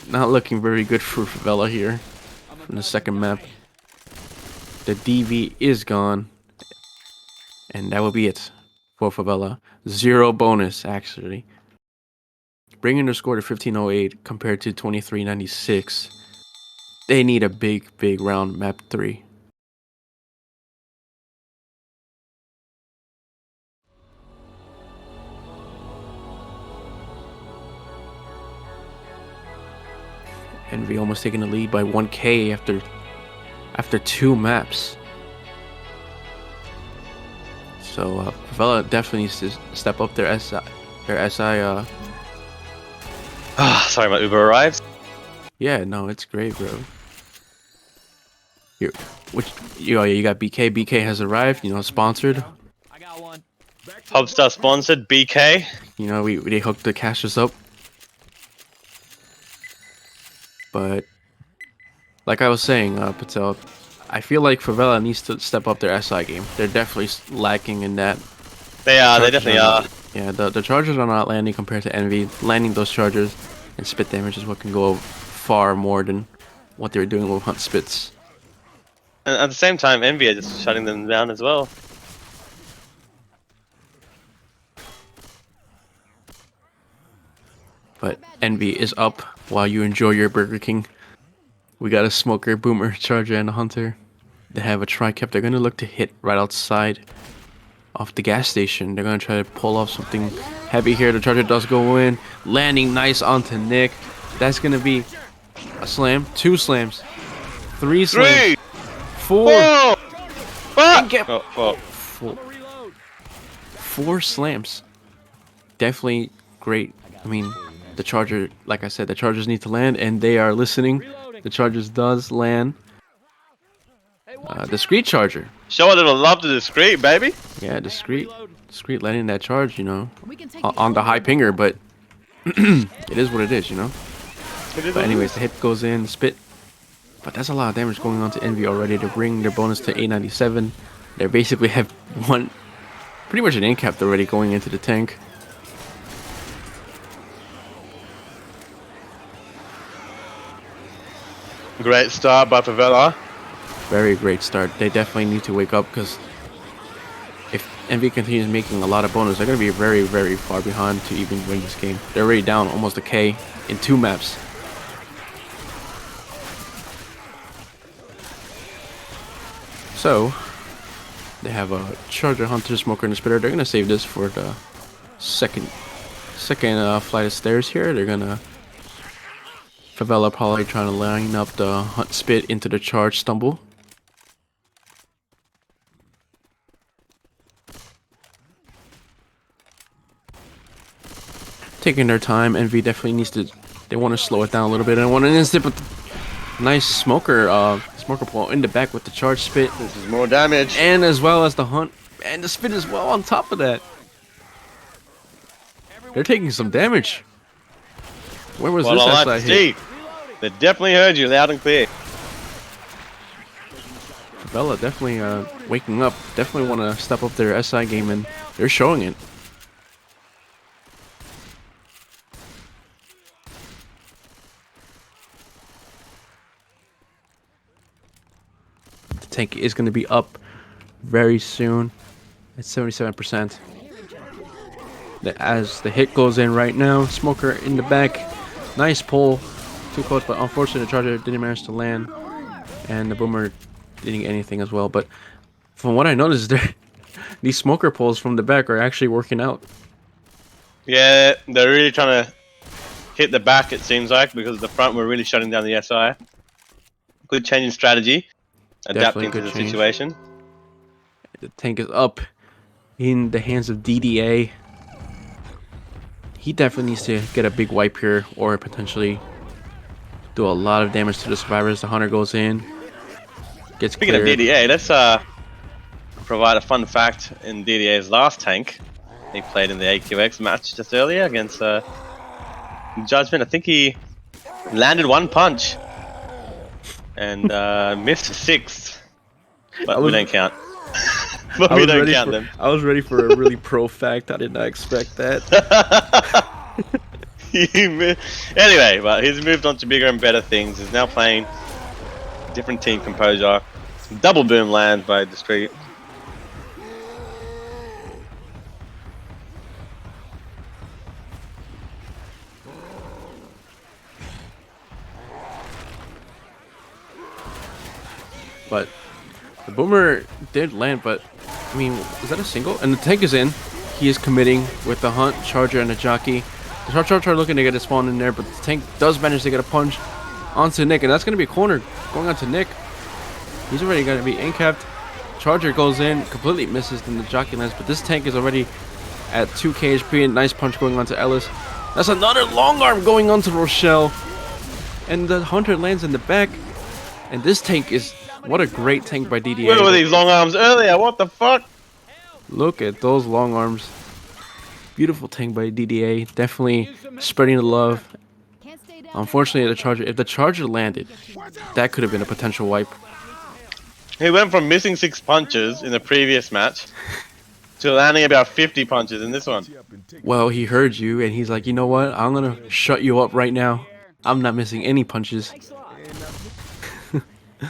not looking very good for Favela here from the second map. The DV is gone. And that will be it for Favela. 0 bonus, actually. Bringing their score to 1508 compared to 2396. They need a big round map 3. EnVy almost taking the lead by 1K after 2 maps. So Favela definitely needs to step up their SI.
Sorry, my Uber arrived.
Yeah, no, it's great, bro. You got BK. BK has arrived. You know, sponsored.
I got one.
Hubstar sponsored. BK.
You know, they hooked the cashers up. But like I was saying, Patel, I feel like Favela needs to step up their SI game. They're definitely lacking in that.
They are. They definitely are.
Yeah, the chargers are not landing compared to EnVy. Landing those chargers and spit damage is what can go far more than what they were doing with Hunt spits.
And at the same time, EnVy are just shutting them down as well.
But EnVy is up while you enjoy your Burger King. We got a Smoker, Boomer, Charger, and a Hunter. They have a Tri-Cap. They're going to look to hit right outside of the gas station. They're going to try to pull off something heavy here. The Charger does go in. Landing nice onto Nick. That's going to be a slam. 2 slams. 3 slams. 4.
Whoa!
And get-
Oh, oh.
4 slams. Definitely great. I mean, the Charger, like I said, the Chargers need to land, and they are listening. The Chargers does land. Discreet Charger.
Show a little love to Discreet, baby.
Yeah, Discreet letting that charge, you know,
We can take
on the high pinger, but it is what it is, you know. But anyways, the hit goes in, spit. But that's a lot of damage going on to EnVy already to bring their bonus to 897. They basically have pretty much an in-cap already going into the tank.
Great start by Favela.
Very great start. They definitely need to wake up because if EnVy continues making a lot of bonus, they're going to be very far behind to even win this game. They're already down almost a K in 2 maps. So they have a Charger, Hunter, Smoker, and a Spitter. They're going to save this for the second flight of stairs here. They're going to Favela probably trying to line up the Hunt Spit into the charge stumble. Taking their time. EnVy definitely needs to. They want to slow it down a little bit. And want an instant, but nice smoker pull in the back with the charge spit.
This is more damage.
And as well as the Hunt and the spit as well on top of that. They're taking some damage. Where was
Well, I
this
like
SI hit?
Steve. They definitely heard you loud and clear.
Favela definitely waking up. Definitely want to step up their SI game, and they're showing it. The tank is going to be up very soon at 77%. As the hit goes in right now, Smoker in the back. Nice pull. Too close, but unfortunately the Charger didn't manage to land. And the Boomer didn't get anything as well. But from what I noticed, these Smoker pulls from the back are actually working out.
Yeah, they're really trying to hit the back, it seems like, because the front were really shutting down the SI. Good change in strategy. Adapting to the situation.
The tank is up in the hands of DDA. He definitely needs to get a big wipe here, or potentially do a lot of damage to the survivors. The Hunter goes in, gets
Speaking
cleared.
of DDA, let's provide a fun fact in DDA's last tank. He played in the AQX match just earlier against Judgment. I think he landed 1 punch and missed 6, but we don't count. But we don't count them.
I was ready for a really pro fact. I did not expect that.
Anyway, but he's moved on to bigger and better things. He's now playing different team composure. Double boom lands by Discreet.
But the boomer did land, but I mean, is that a single? And the tank is in. He is committing with the hunt, charger, and the jockey. The charger looking to get a spawn in there, but the tank does manage to get a punch onto Nick, and that's going to be a corner going on to Nick. He's already going to be in-capped. Charger goes in, completely misses, then the jockey lands, but this tank is already at 2 KHP. Nice punch going on to Ellis. That's another long arm going on to Rochelle, and the hunter lands in the back. And this tank is, what a great tank by DDA.
Where were these long arms earlier? What the fuck?
Look at those long arms. Beautiful tank by DDA. Definitely spreading the love.
Can't stay down.
Unfortunately, if the charger landed, that could have been a potential wipe.
He went from missing 6 punches in the previous match to landing about 50 punches in this one.
Well, he heard you, and he's like, you know what? I'm going to shut you up right now. I'm not missing any punches.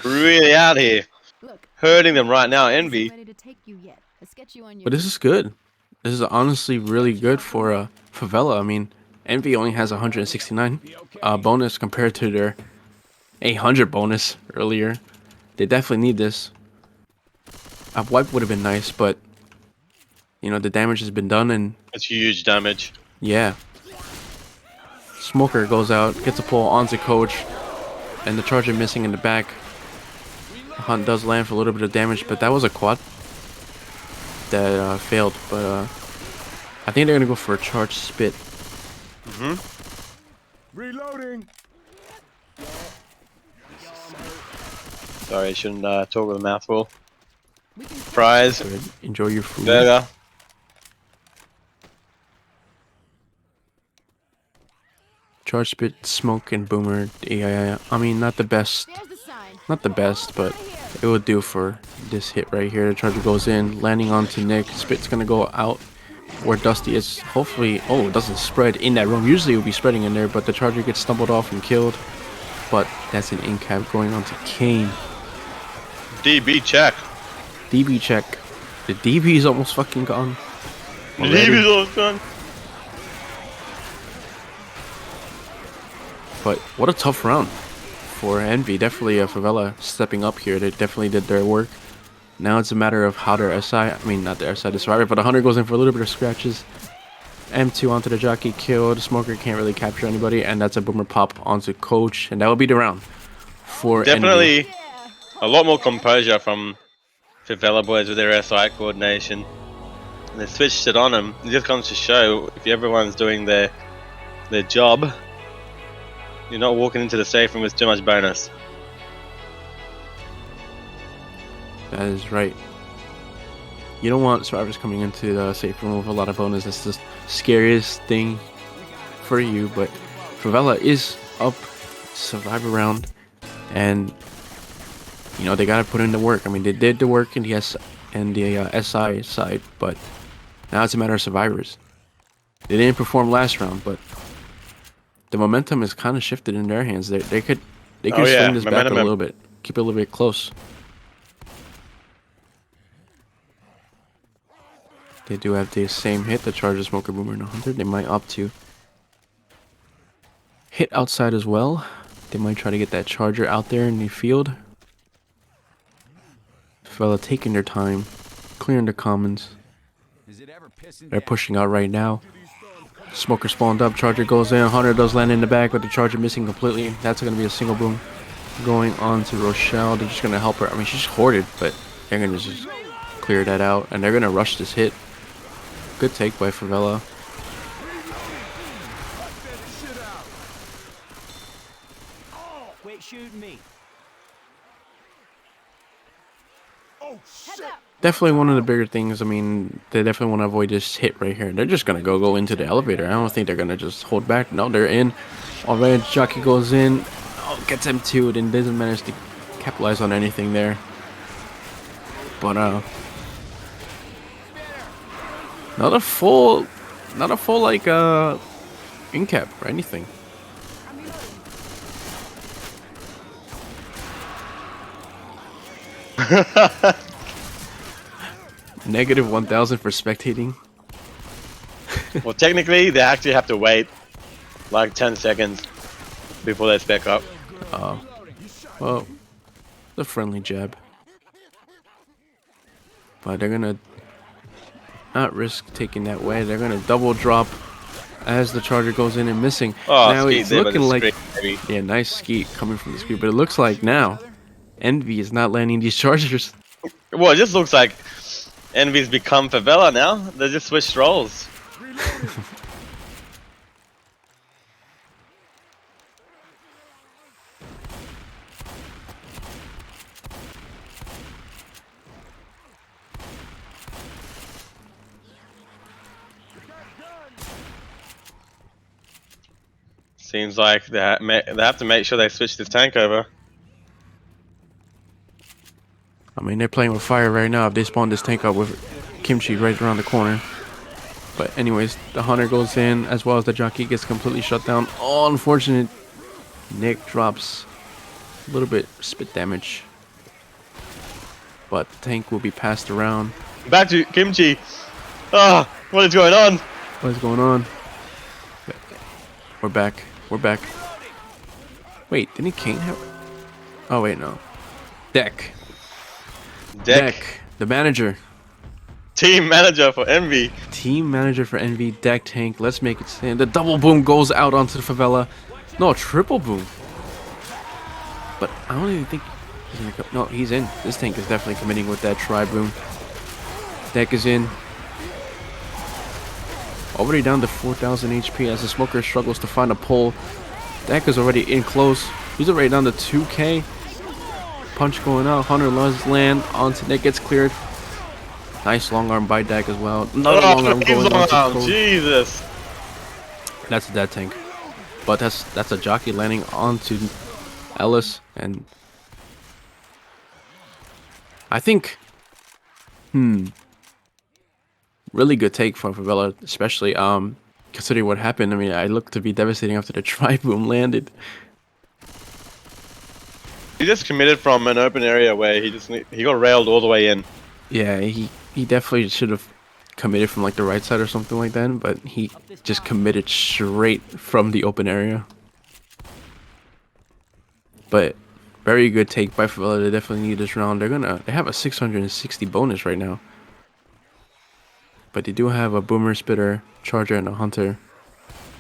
Really out here.
Look,
Hurting them right now, EnVy.
ready to take you yet. Let's get you on your
But this is good. This is honestly really good for Favela. I mean, EnVy only has 169 bonus compared to their 800 bonus earlier. They definitely need this. A wipe would have been nice, but you know, the damage has been done, and
That's huge damage.
yeah. Smoker goes out, gets a pull onto Coach, and the charger missing in the back. Hunt does land for a little bit of damage, but that was a quad that failed. But I think they're gonna go for a charge spit.
Reloading.
Sorry, I shouldn't talk with a mouthful. Fries,
Good. Enjoy your food.
burger.
Charge spit, smoke, and boomer. Yeah, I mean, not the best.
There's the sign.
Not the best, but it would do for this hit right here. The charger goes in, landing onto Nick. Spit's gonna go out where Dusty is. Hopefully, oh, it doesn't spread in that room. Usually it would be spreading in there, but the charger gets stumbled off and killed. But that's an in-cap going on to Kane.
DB check.
DB check. The DB is almost fucking gone.
DB's almost done.
But what a tough round for EnVy. Definitely Favela stepping up here. They definitely did their work. Now it's a matter of how their SI, I mean not their SI, the survivor, but the hunter goes in for a little bit of scratches. M2 onto the jockey, killed. Smoker can't really capture anybody, and that's a boomer pop onto Coach, and that will be the round for
Definitely
EnVy.
a lot more composure from Favela boys with their SI coordination. And they switched it on them. It just comes to show if everyone's doing their job, you're not walking into the safe room with too much bonus.
That is right. You don't want survivors coming into the safe room with a lot of bonus. That's the scariest thing for you. But Favela is up survivor round, and you know they gotta put in the work. I mean, they did the work in the SI side, but now it's a matter of survivors. They didn't perform last round, but the momentum is kind of shifted in their hands. They could swing this back a little bit, keep it a little bit close. They do have the same hit, the Charger, Smoker, Boomer, and 100. They might opt to hit outside as well. They might try to get that Charger out there in the field. Fella taking their time, clearing the commons. They're pushing out right now. Smoker spawned up, Charger goes in, Hunter does land in the back, but the Charger missing completely. That's going to be a single boom going on to Rochelle. They're just going to help her. I mean, she's hoarded, but they're going to just clear that out, and they're going to rush this hit. Good take by Favela.
Quit shooting me.
Definitely one of the bigger things. I mean, they definitely want to avoid this hit right here. They're just going to go into the elevator. I don't think they're going to just hold back. No, they're in. Already, Jockey goes in. Oh, gets M2, then doesn't manage to capitalize on anything there. But, not a full like, in cap or anything. Negative 1,000 for spectating.
Well, technically, they actually have to wait like 10 seconds before they spec up.
Well, the friendly jab. But they're gonna not risk taking that way. They're gonna double drop as the charger goes in and missing.
Oh,
now
skeet
it's
there by
looking
the
like
screen, maybe.
yeah, nice skeet coming from the screen. But it looks like now EnVy is not landing these chargers.
Well, it just looks like EnVy's become Favela now. They just switched roles. Seems like they have to make sure they switch this tank over.
I mean, they're playing with fire right now. If they spawn this tank up with Kimchi right around the corner. But anyways, the hunter goes in as well as the jockey gets completely shut down. Oh, unfortunate. Nick drops a little bit spit damage. But the tank will be passed around.
Back to Kimchi. Ah, what is going on?
What is going on? We're back. We're back. Wait, didn't Kane have... Oh, wait, no. Deck. The manager.
Team manager for EnVy.
Team manager for EnVy. Deck tank. Let's make it stand. The double boom goes out onto the Favela. No, triple boom. But I don't even think... He's gonna go. No, he's in. This tank is definitely committing with that tri-boom. Deck is in. Already down to 4,000 HP as the smoker struggles to find a pull. Deck is already in close. He's already down to 2k. Punch going out. Hunter loves land onto Nick, gets cleared. Nice long arm by Deck as well. Another long arm going on.
Jesus.
That's a dead tank. But that's a jockey landing onto Ellis, and I think really good take from Favela, especially considering what happened. I mean, I looked to be devastating after the tri-boom landed.
He just committed from an open area where he got railed all the way in.
Yeah, he definitely should have committed from like the right side or something like that, but he just committed straight from the open area. But very good take by Favela. They definitely need this round. They have a 660 bonus right now. But they do have a boomer, spitter, charger, and a hunter.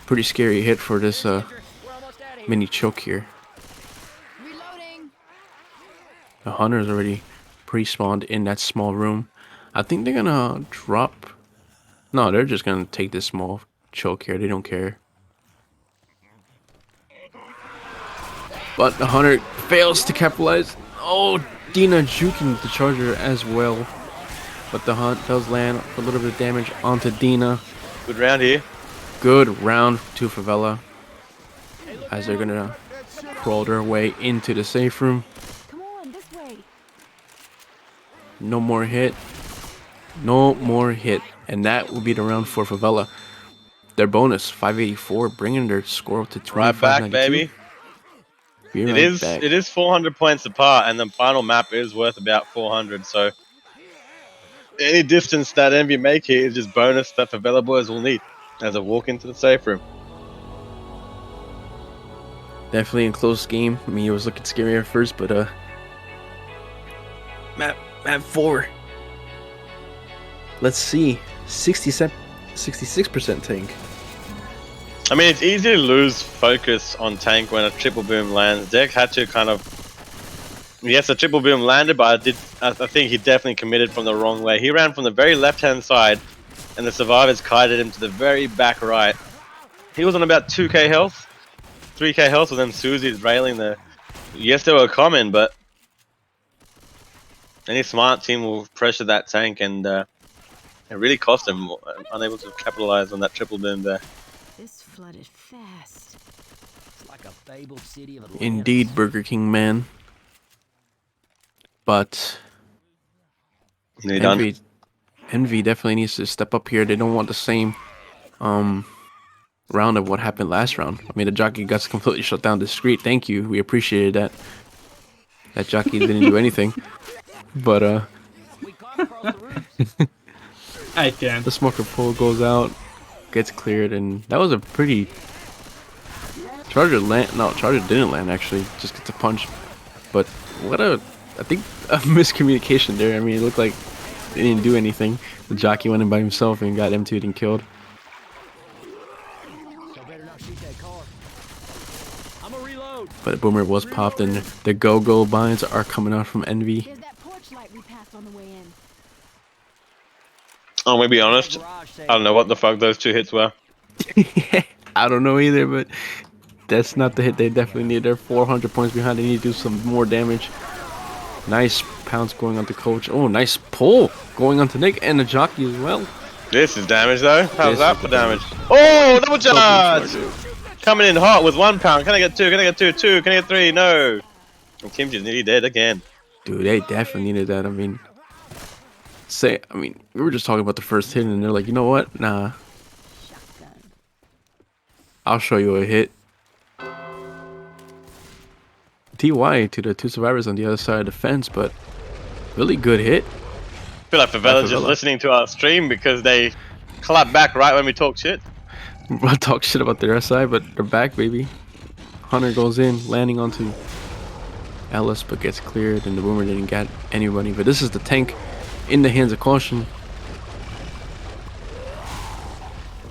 Pretty scary hit for this mini choke here.
Reloading.
The hunter is already pre-spawned in that small room. I think they're gonna drop. No, they're just gonna take this small choke here. They don't care. But the hunter fails to capitalize. Oh, Dina juking the charger as well. But the hunt does land a little bit of damage onto Dina.
Good round here.
Good round to Favela. As they're gonna crawl their way into the safe room.
Come on, this way.
No more hit. No more hit. And that will be the round for Favela. Their bonus, 584, bringing their score up to 25.
Right back, baby. It is 400 points apart, and the final map is worth about 400. So any distance that EnVy make here is just bonus that Favela boys will need as they walk into the safe room.
Definitely a close game. I mean, it was looking scary at first, but map 4. Let's see, 66% tank.
I mean, it's easy to lose focus on tank when a triple boom lands. Deck had to kind of... Yes, a triple boom landed, but I think he definitely committed from the wrong way. He ran from the very left-hand side, and the survivors kited him to the very back right. He was on about 2k health, 3k health, with them Susie's railing there. Yes, they were common, but any smart team will pressure that tank, and it really cost him, unable to capitalize on that triple boom there.
This flooded fast.
It's like a fabled city of Atlantis.
Indeed, Burger King man. But EnVy definitely needs to step up here. They don't want the same round of what happened last round. I mean, the jockey got completely shut down. Discreet, thank you. We appreciated that. That jockey didn't do anything. But
We caught across the roof.
I can.
the smoker pole goes out, gets cleared, and that was a pretty. Charger land. No, Charger didn't land actually. Just gets a punch. But what a, I think a miscommunication there. I mean, it looked like they didn't do anything. The jockey went in by himself and got M2'd and killed.
So better not shoot that car. I'ma reload.
But the boomer was popped, and the go-go binds are coming out from EnVy.
There's that porch light we passed on the way in.
I'm gonna be honest. I don't know what the fuck those two hits were.
I don't know either, but that's not the hit they definitely need. They're 400 points behind. They need to do some more damage. Nice pounce going on to Coach. Oh, nice pull going on to Nick and the jockey as well.
This is damage though. How's
This
that
is
for
the
damage? Oh, double charge!
Double
Coming in hot with 1 pound. Can I get 2? Can I get 2? 2? Can I get 3? No. And Kimchi's nearly dead again.
Dude, they definitely needed that. I mean, we were just talking about the first hit, and they're like, you know what? Nah,
Shotgun.
I'll show you a hit. TY to the two survivors on the other side of the fence, but really good hit.
I feel like Favela's just
Favela.
listening to our stream because they clap back right when we talk shit.
I talk shit about their SI, but they're back, baby. Hunter goes in, landing onto Ellis, but gets cleared, and the boomer didn't get anybody. But this is the tank in the hands of Caution.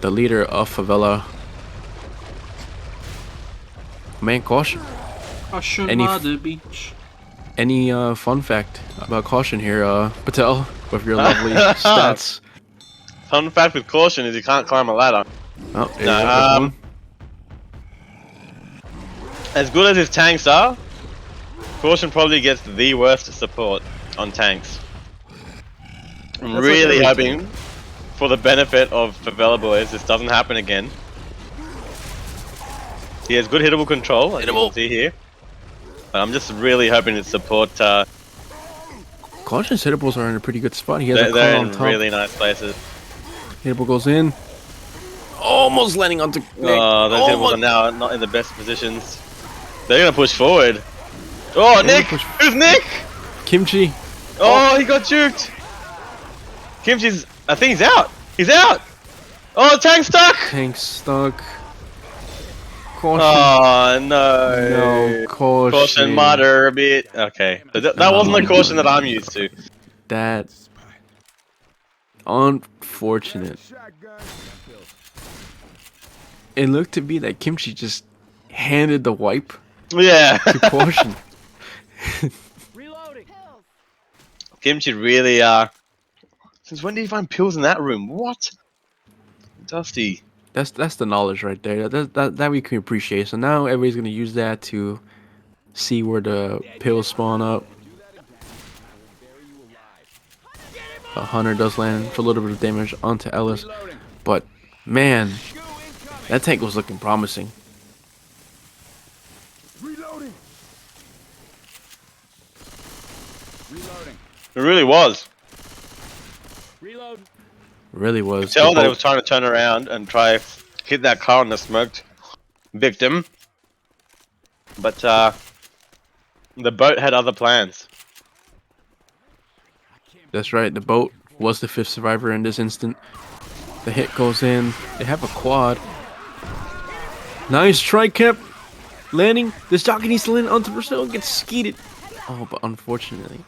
The leader of Favela. Man, Caution.
Caution
Any
on the beach.
Any fun fact about Caution here, Patel, with your lovely stats?
Fun fact with Caution is you can't climb a ladder.
Oh, there you
No,
go, there's one.
As good as his tanks are, Caution probably gets the worst support on tanks. I'm
That's
really
like every
hoping for the benefit of Favela boys this doesn't happen again. He has good hittable control, as you can see here. But I'm just really hoping his support,
Caution's hittables are in a pretty good spot. He has a
they're
call on
in
top.
really nice places.
Hittable goes in. Almost landing onto Nick.
Oh, those hittables are now not in the best positions. They're gonna push forward. Oh,
They're
Nick!
gonna push-
Who's Nick?
Kimchi.
Oh, he got juked. Kimchi's, I think he's out. He's out. Oh, tank stuck.
Tank stuck. Caution.
Oh no.
No, Caution.
Caution mutter a bit. Okay, but that wasn't the caution that I'm used to.
That. Unfortunate. It looked to be that Kimchi just handed the wipe
Yeah.
to Caution.
Reloading.
Kimchi really, since when did you find pills in that room? What? Dusty.
That's the knowledge right there. That we can appreciate. So now everybody's gonna use that to see where the pills spawn up. A Hunter does land for a little bit of damage onto Ellis, but man, that tank was looking promising.
Reloading. Reloading.
It really was.
Reload.
Really was.
Tell
The
that it
boat-
was trying to turn around and try hit that car on the smoked victim. But the boat had other plans.
That's right. The boat was the 5th survivor in this instant. The hit goes in. They have a quad. Nice try, Cap. Landing. This jockey needs to land onto Brazil and get skeeted. Oh, but unfortunately,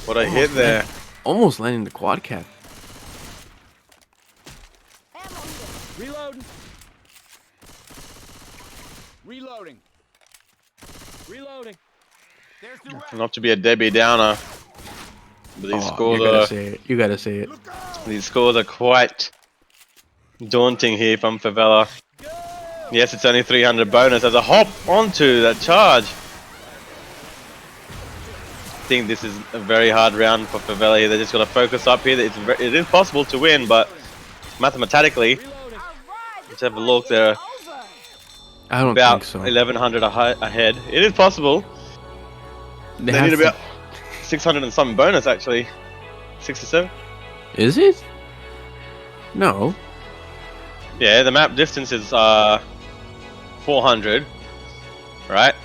What a hit there.
almost landing the quad cap.
Reloading. Reloading. Reloading. There's the rat.
Not to be a Debbie Downer, but these
Oh,
scores
you gotta
are
say it. You gotta say it.
quite daunting here from Favela. Yes, it's only 300 bonus as a hop onto that charge. I think this is a very hard round for Favela here. They just got to focus up here. It is possible to win, but mathematically, let's have a look. They're
I don't
about
think so.
1100 ahead. It is possible. They
have
need
to-
about 600 and something bonus actually. 6 or 7.
Is it? No.
Yeah, the map distance is 400, right?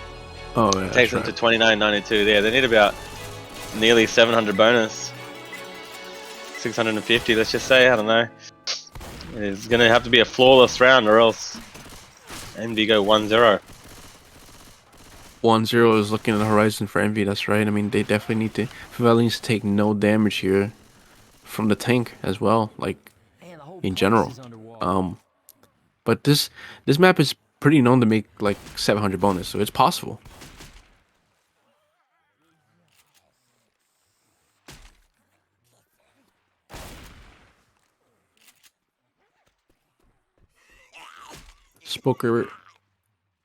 Oh yeah,
Takes
that's
them to
right.
29.92 there. They need about nearly 700 bonus. 650, let's just say. I don't know. It's going to have to be a flawless round or else EnVy go 1-0.
1-0 is looking at the horizon for EnVy. That's right. I mean, they definitely need to. Favela needs to take no damage here from the tank as well, like
Man, the whole
in
place
general.
is underwater.
But this map is pretty known to make like 700 bonus, so it's possible. Spoker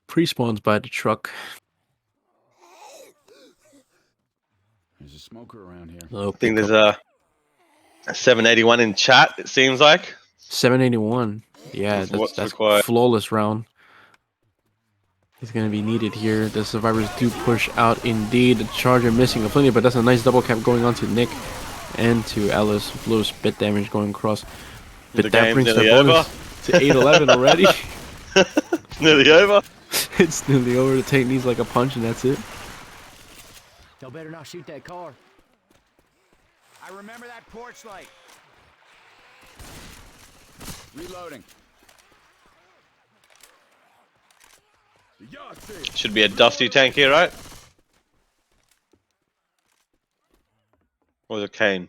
pre-spawns by the truck.
There's a smoker around here.
Low
I think there's
pickup.
a 781 in chat, it seems like.
781. Yeah,
That's what's
that's
required.
flawless round. He's gonna be needed here. The survivors do push out indeed. The charger missing a plenty, but that's a nice double cap going on to Nick and to Alice. Low bit damage going across. But
The
that
game's
brings the
nearly
bonus to 811 already.
Nearly over.
It's nearly over. The tank needs like a punch and that's it.
Y'all better not shoot that car.
I remember that porch light. Reloading. The yard's safe.
Should be a dusty tank here, right? Or the cane?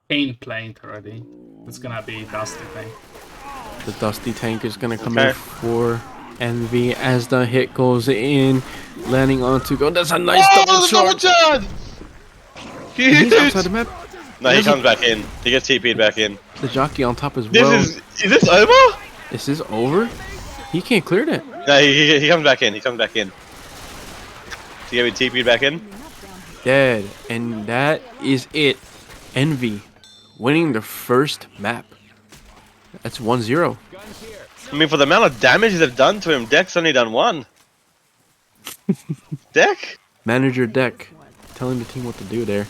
Paint planed already. It's gonna be dusty thing.
The dusty tank is gonna come
Okay.
in for EnVy as the hit goes in, landing onto go. That's a nice double charge. He's outside the map.
No, he comes back in. He gets TP'd back in.
The jockey on top as well.
Is this over?
Is this over? He can't clear that.
No, he comes back in. He comes back in. He get me TP'd back in.
Dead. And that is it. EnVy winning the first map. That's 1-0.
I mean, for the amount of damage they've done to him, Deck's only done one. Deck?
Manager Deck telling the team what to do there.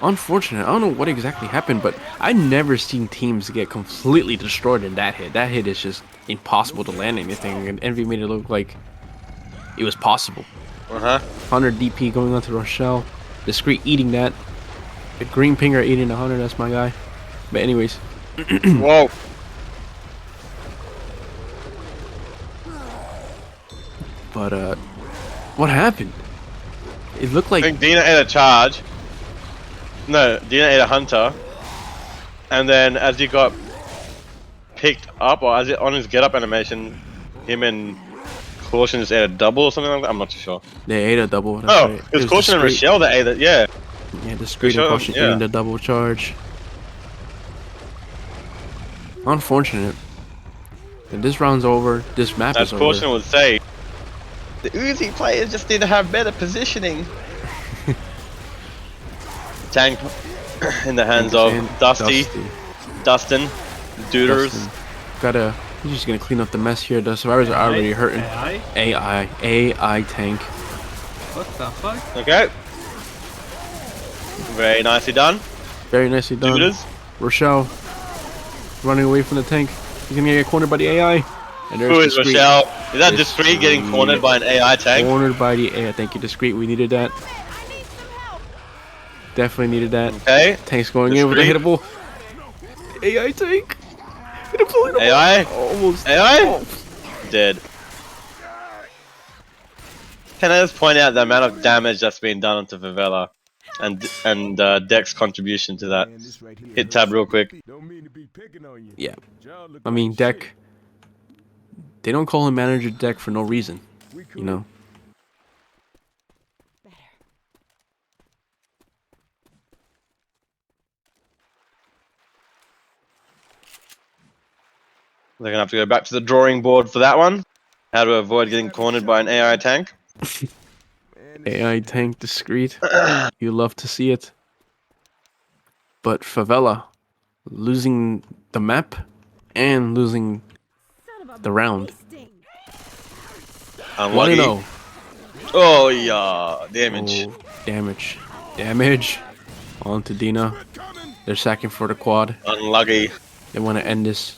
Unfortunate. I don't know what exactly happened, but I've never seen teams get completely destroyed in that hit. That hit is just impossible to land anything, and EnVy made it look like it was possible. 100 DP going on to Rochelle. Discreet eating that. The green pinger eating 100. That's my guy. But anyways.
Whoa.
But what happened? It looked
I
like
think Dina ate a charge. No, Dina ate a hunter. And then as he got picked up, or as it on his get up animation, him and Caution just ate a double or something like that. I'm not too sure.
they ate a double. That's
Oh,
right.
it was Caution and
Discreet.
Rochelle that ate it, yeah.
Yeah, Discreet and
Sure,
Caution
yeah.
eating the double charge. Unfortunate. And this round's over. This map
As
is
Caution
over.
would say, the Uzi players just need to have better positioning. Tank in the hands of
And
Dusty, Dustin, Dooders.
Dustin. He's just gonna clean up the mess here. The survivors are already hurting.
AI?
AI tank.
What the fuck?
Okay. Very nicely done.
Very nicely done.
Dooders.
Rochelle running away from the tank. He's gonna get cornered by the AI. And there's
Who is
Discreet.
Rochelle? Is that Discreet getting cornered by an AI tank?
Cornered by the AI. Thank you, Discreet. We needed that. Definitely needed that.
Okay.
Tank's going in with a hittable. AI tank. Deployed
AI?
Almost.
AI?
Oh.
Dead. Can I just point out the amount of damage that's been done onto Favela and Deck's contribution to that? Hit tab real quick.
Yeah. I mean, Deck. They don't call him Manager Deck for no reason. You know?
They're gonna have to go back to the drawing board for that one. How to avoid getting cornered by an AI tank.
AI tank Discreet. You love to see it. But Favela losing the map and losing the round.
Unlucky.
1-0.
Oh yeah, damage.
Oh, damage. Damage. On to Dina. They're sacking for the quad.
Unlucky.
They want to end this.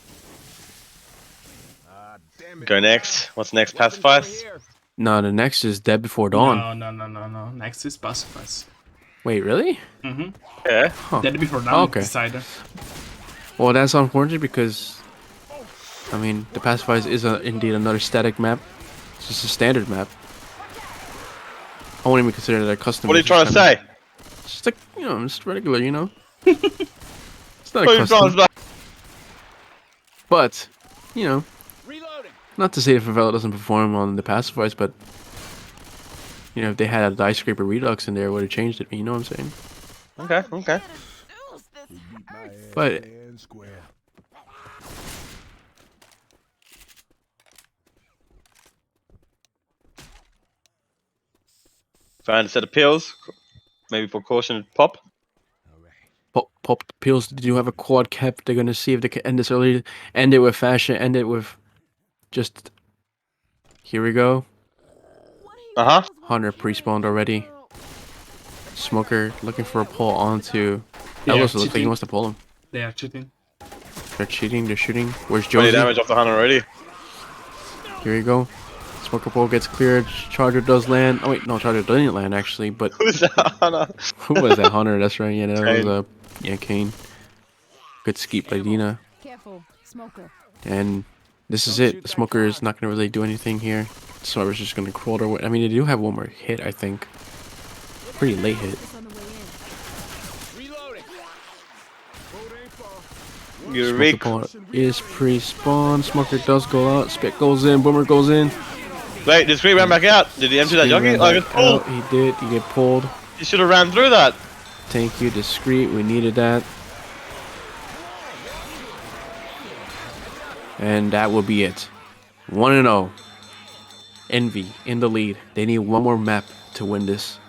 Go next. What's next? Pacifice?
No, the next is Dead Before Dawn.
No. Next is Pacifice.
Wait, really?
Yeah.
Dead Before Dawn
Okay.
decider.
Well, that's unfortunate because, I mean, the Pacifice is indeed another static map. It's just a standard map. I won't even consider that a custom.
What are you trying to say?
It's just like, just regular, It's not
What
a
are you trying
custom.
to say?
But,
Reloading.
not to say that Favela doesn't perform on the Pacifice, but, if they had a Die Scraper Redux in there, it would have changed it. You know what I'm saying?
Okay.
But
Found a set of pills. Maybe for caution pop.
Pop Pills do have a quad cap. They're gonna see if they can end this early. End it with fashion. End it with just. Here we go.
Uh-huh.
Hunter pre-spawned already. Smoker looking for a pull onto.
They are
Ellis looks like he
cheating.
wants to pull him.
They are cheating.
They're cheating. They're shooting. Where's
20
Josie?
damage off the hunter already.
Here you go. Smoker pull gets cleared. Charger does land. Oh wait, no, Charger doesn't land actually. But
Who's that hunter?
who was that Hunter? That's right. Yeah, that
Kane.
was Kane. Good skeep by Dina.
Careful, smoker.
And this is it. The Smoker is not going to really do anything here. Smoker's just going to crawl their way. I mean, they do have one more hit, I think. Pretty late hit.
It's on the way in.
Reloading.
You
Smoker
Rick.
pull is pre-spawn. Smoker does go out. Spit goes in. Boomer goes in.
Wait, did Scree ran back out? Did he empty that
He
jockey?
ran
Oh, he
back
got pulled.
out. He did. He get pulled.
You should have ran through that.
Thank you, Discreet. We needed that. And that will be it. 1-0. EnVy in the lead. They need one more map to win this.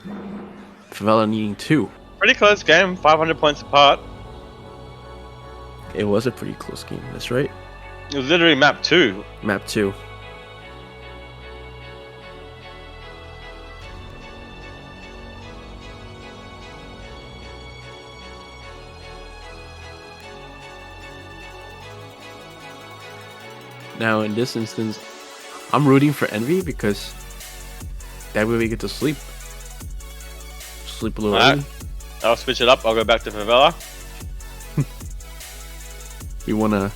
Favela needing 2.
Pretty close game. 500 points apart.
It was a pretty close game. That's right.
It was literally map 2.
Map 2. Now, in this instance, I'm rooting for EnVy because that way we get to sleep. Sleep a little
Alright.
early.
I'll switch it up. I'll go back to Favela.
You want a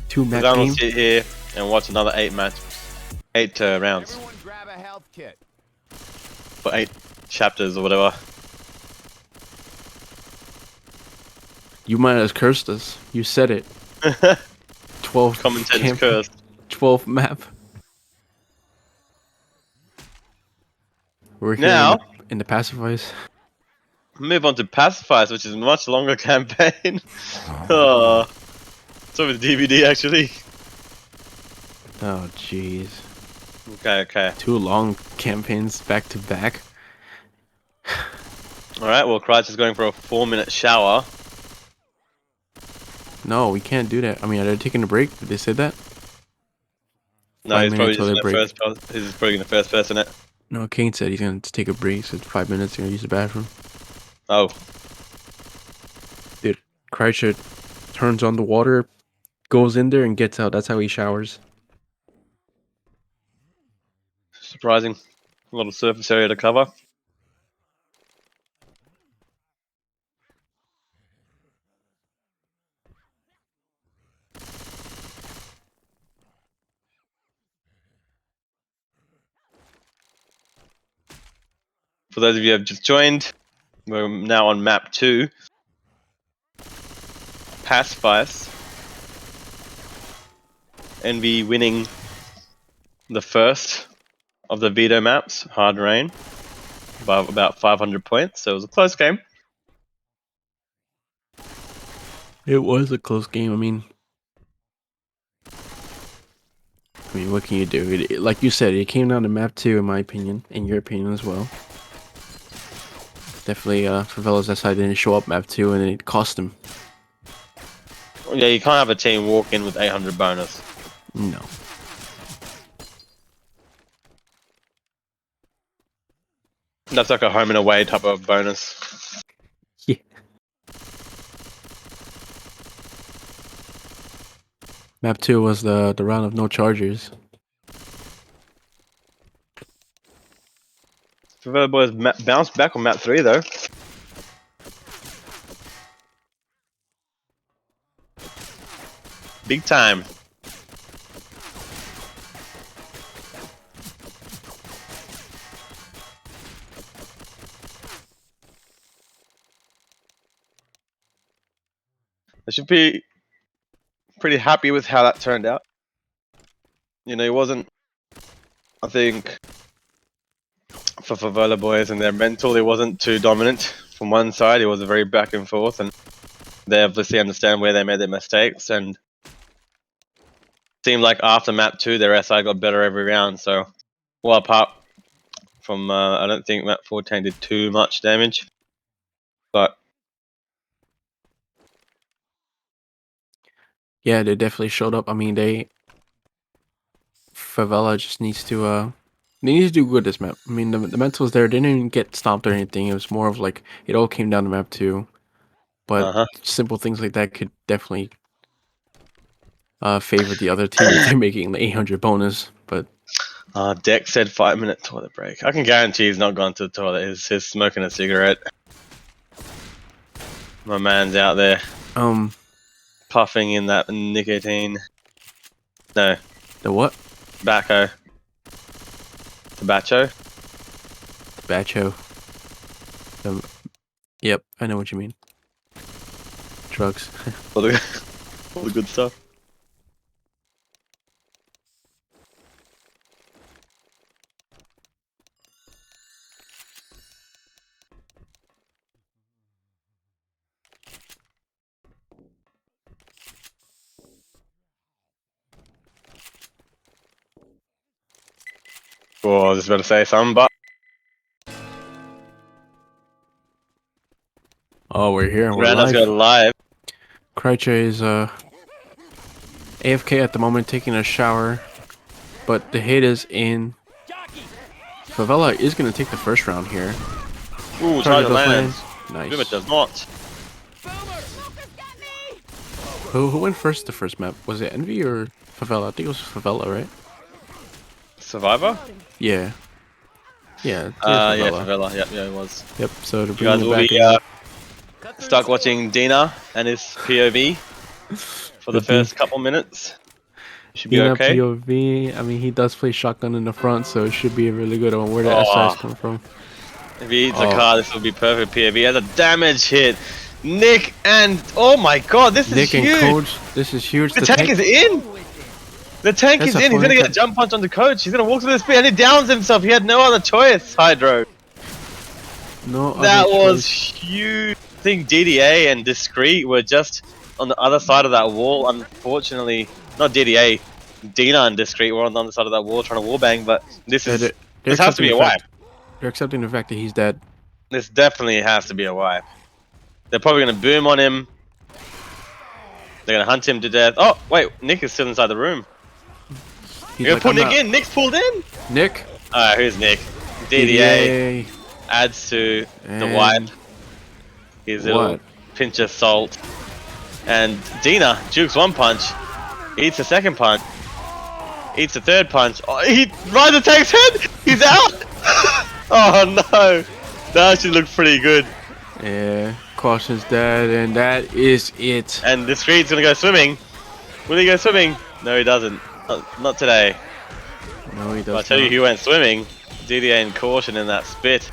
2-map
Then we'll
game?
sit here and watch another 8 rounds.
Everyone grab a health kit.
For 8 chapters or whatever.
You might have cursed us. You said it. 12
Commentator's
camp-
cursed.
12 map. We're here
Now-
in the Pacifice.
Move on to Pacifice, which is a much longer campaign. Oh. So with DVD actually.
Oh, jeez.
Okay.
2 long campaigns back to back.
Alright, well Crouch is going for a 4-minute shower.
No, we can't do that. I mean, are they taking a break? Did they say that?
No,
5
he's probably
minutes
just
till
in
they
the
break.
first person. He's probably in the first person it.
No, Kane said he's going to take a break. He said 5 minutes. He's going to use the bathroom.
Oh.
Dude, Kreischer turns on the water, goes in there, and gets out. That's how he showers.
Surprising. A lot of surface area to cover. For those of you who have just joined, we're now on map 2. Pacifice. EnVy winning the first of the VETO maps, Hard Rain, by about 500 points, so it was a close game.
It was a close game. I mean, what can you do? Like you said, it came down to map 2, in my opinion, in your opinion as well. Definitely, Favela's that side didn't show up map 2, and it cost him.
Yeah, you can't have a team walk in with 800 bonus.
No.
That's like a home and away type of bonus.
Map 2 was the round of no chargers.
Favela Boys bounced back on map 3 though. Big time. I should be pretty happy with how that turned out. You know, it wasn't, I think, for Favela Boys and their mental, it wasn't too dominant from one side. It was a very back and forth, and they obviously understand where they made their mistakes. And seemed like after map 2, their SI got better every round. So, well, apart from, I don't think map 14 did too much damage, but
Yeah, they definitely showed up. I mean, Favela just needs to they need to do good this map. I mean, the mentals there, they didn't even get stomped or anything. It was more of like it all came down to map 2. But simple things like that could definitely favor the other team if they're making the 800 bonus. But
Dex said 5-minute toilet break. I can guarantee he's not gone to the toilet. He's smoking a cigarette. My man's out there puffing in that nicotine. No,
the what?
tobacco. Tobacco.
Bacho. Yep, I know what you mean. Drugs.
All the good stuff. Oh, I was just about to say something, but
Oh, we're here. We're
Randall's
live.
got live.
Kryche is AFK at the moment, taking a shower, but the hit is in. Favela is going to take the first round here.
Ooh, Charger lands.
Nice.
Boomer does not.
Who went first the first map? Was it EnVy or Favela? I think it was Favela, right?
Survivor?
Yeah. Yeah.
Yeah, Favela. Yep, yeah, it was.
Yep. So to
You
bring
guys
it
will
back
be
in,
stuck watching Dina and his POV for the first couple minutes. Should be
Dina
okay.
POV. I mean, he does play shotgun in the front, so it should be a really good one. Where the SIs come from?
If he hits a car, this will be perfect POV. Has a damage hit. Nick and oh my god, this is huge.
Nick and Coach, this is huge.
The tank is in. The tank is in. He's gonna get a jump punch on the coach. He's gonna walk to the speed and he downs himself. He had no other choice. Hydro.
No.
That was huge. I think DDA and Discreet were just on the other side of that wall. Unfortunately, not DDA. Dina and Discreet were on the other side of that wall trying to wallbang, but this has to be a wipe.
They're accepting the fact that he's dead.
This definitely has to be a wipe. They're probably gonna boom on him. They're gonna hunt him to death. Oh wait, Nick is still inside the room. You're gonna put Nick in. Nick's pulled in.
Nick.
Alright, who's Nick? DDA adds to the wipe. His little pinch of salt. And Dina jukes one punch, eats a second punch, eats a third punch. Oh, he rides the tank's head. He's out. Oh no, that actually looked pretty good.
Yeah, Caution's dead, and that is it.
And Discreet's gonna go swimming. Will he go swimming? No, he doesn't. Not today.
No, he doesn't.
I'll tell you who went swimming. DDA and Caution in that spit.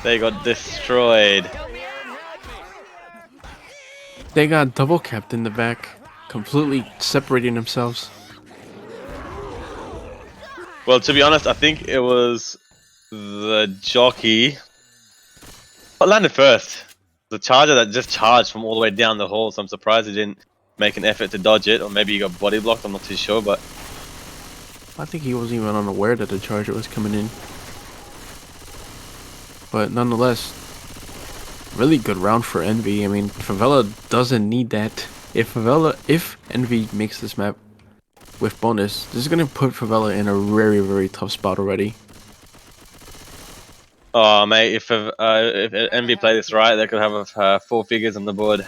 They got destroyed.
They got double capped in the back, completely separating themselves.
Well, to be honest, I think it was the jockey. What landed first? The charger that just charged from all the way down the hall, so I'm surprised he didn't make an effort to dodge it, or maybe he got body blocked, I'm not too sure, but
I think he wasn't even unaware that the charger was coming in. But nonetheless, really good round for EnVy. I mean, Favela doesn't need that. If EnVy makes this map with bonus, this is gonna put Favela in a very, very tough spot already.
oh mate, if EnVy play this right, they could have 4 figures on the board.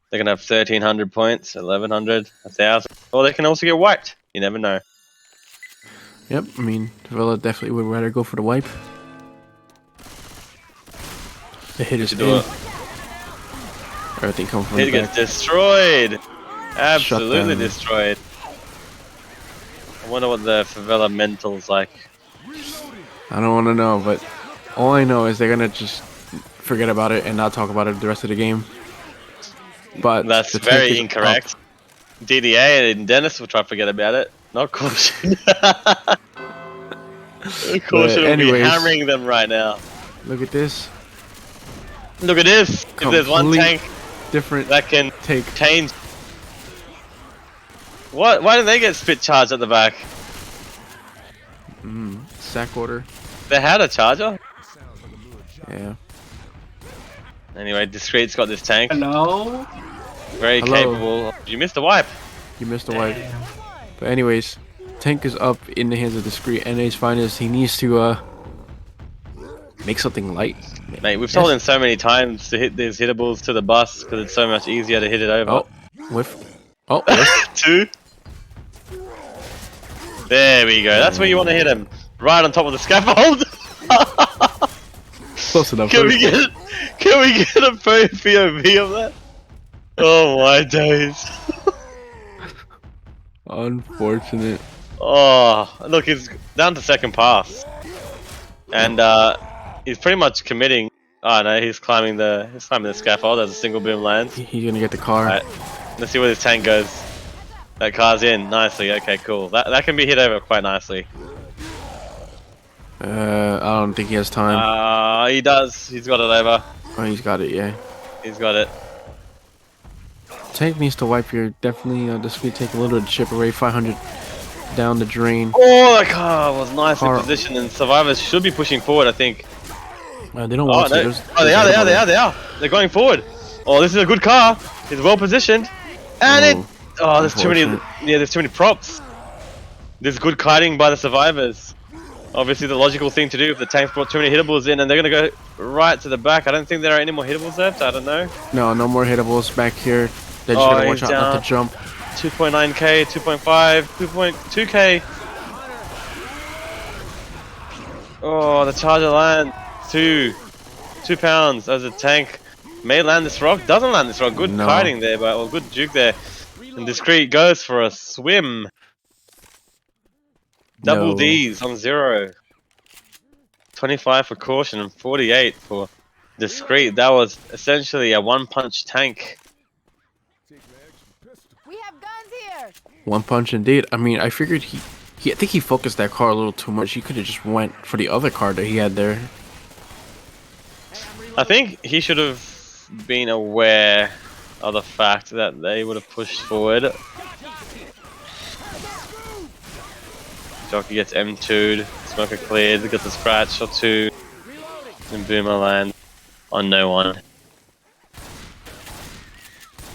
They're gonna have 1,300 points, 1,100, 1,000, or they can also get wiped. You never know.
Yep, I mean, Favela definitely would rather go for the wipe. The hit is
Should
in.
do it.
Everything comes from
Hit
the
gets
back.
destroyed. Absolutely
down.
destroyed. I wonder what the Favela mental's like.
I don't want to know, but all I know is they're gonna just forget about it and not talk about it the rest of the game. But
That's
the tank is
very incorrect.
up.
DDA and Dennis will try to forget about it. Not Caution. Caution will be
anyways.
hammering them right now.
Look at this.
Look at this. If there's one
Complete
tank
different
that can
take.
change. What? Why did they get spit charged at the back?
Sack order.
They had a charger.
Yeah.
Anyway, Discreet's got this tank.
Hello?
Very
Hello.
capable. You missed the wipe.
You missed the wipe. But anyways, tank is up in the hands of Discreet, and his finest. He needs to make something light.
Mate, we've told him so many times to hit these hittables to the bus because it's so much easier to hit it over.
Oh, whiff. Oh, whiff.
2. There we go. That's where you want to hit him. Right on top of the scaffold.
Close enough.
Can we get a POV of that? Oh my days.
Unfortunate.
Oh, look, he's down to second pass. And he's pretty much committing. Oh no, he's climbing the scaffold as a single boom lands.
He's gonna get the car.
Alright, let's see where this tank goes. That car's in nicely. Okay, cool. That can be hit over quite nicely.
I don't think he has time.
He does. He's got it over.
Oh, he's got it. Yeah.
He's got it.
Tank needs to wipe here. Definitely, Discreet take a little bit of chip away. 500 down the drain.
Oh, that car was nicely
Car-
positioned, and survivors should be pushing forward. I think.
They don't
Oh,
want
no.
to. There's
They are. They're going forward. Oh, this is a good car. He's well positioned, and there's too many. Yeah, there's too many props. There's good kiting by the survivors. Obviously, the logical thing to do if the tank's brought too many hittables in, and they're gonna go right to the back. I don't think there are any more hittables left. I don't know.
No more hittables back here. They're just gonna watch out not to jump.
2.9k, 2.5, 2.2k. Oh, the charger land. 2 pounds as a tank. May land this rock, doesn't land this rock. Good kiting there, but good juke there. And Discreet goes for a swim. Double D's on 0. 25 for Caution and 48 for Discreet. That was essentially a one-punch tank.
We have guns here.
One punch indeed. I mean, I figured I think he focused that car a little too much. He could have just went for the other car that he had there.
I think he should have been aware of the fact that they would have pushed forward. Jockey gets M2'd, Smoker cleared, gets a scratch or 2, and Boomer land on no one.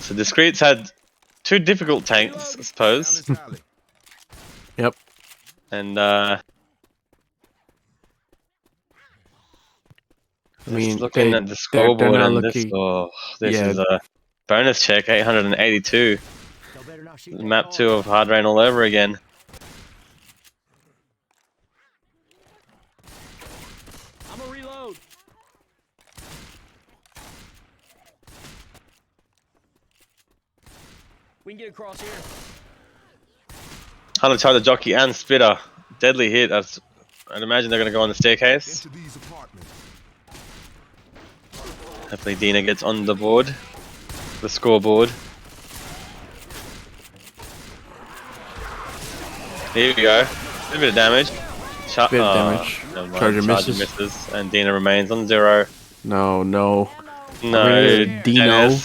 So Discreet's had 2 difficult tanks, I suppose.
Yep.
And
I mean,
looking at the scoreboard and this is a bonus check, 882. Map 2 of Hard Rain all over again.
I'm a reload. We can get across here.
Hunter tried the jockey and spitter. Deadly hit. I'd imagine they're going to go on the staircase. Hopefully Dina gets on the board. The scoreboard. Here we go. A bit of damage.
Bit of damage.
Never mind.
Charger
Charger
misses.
and Dina remains on 0.
No.
No.
Dino.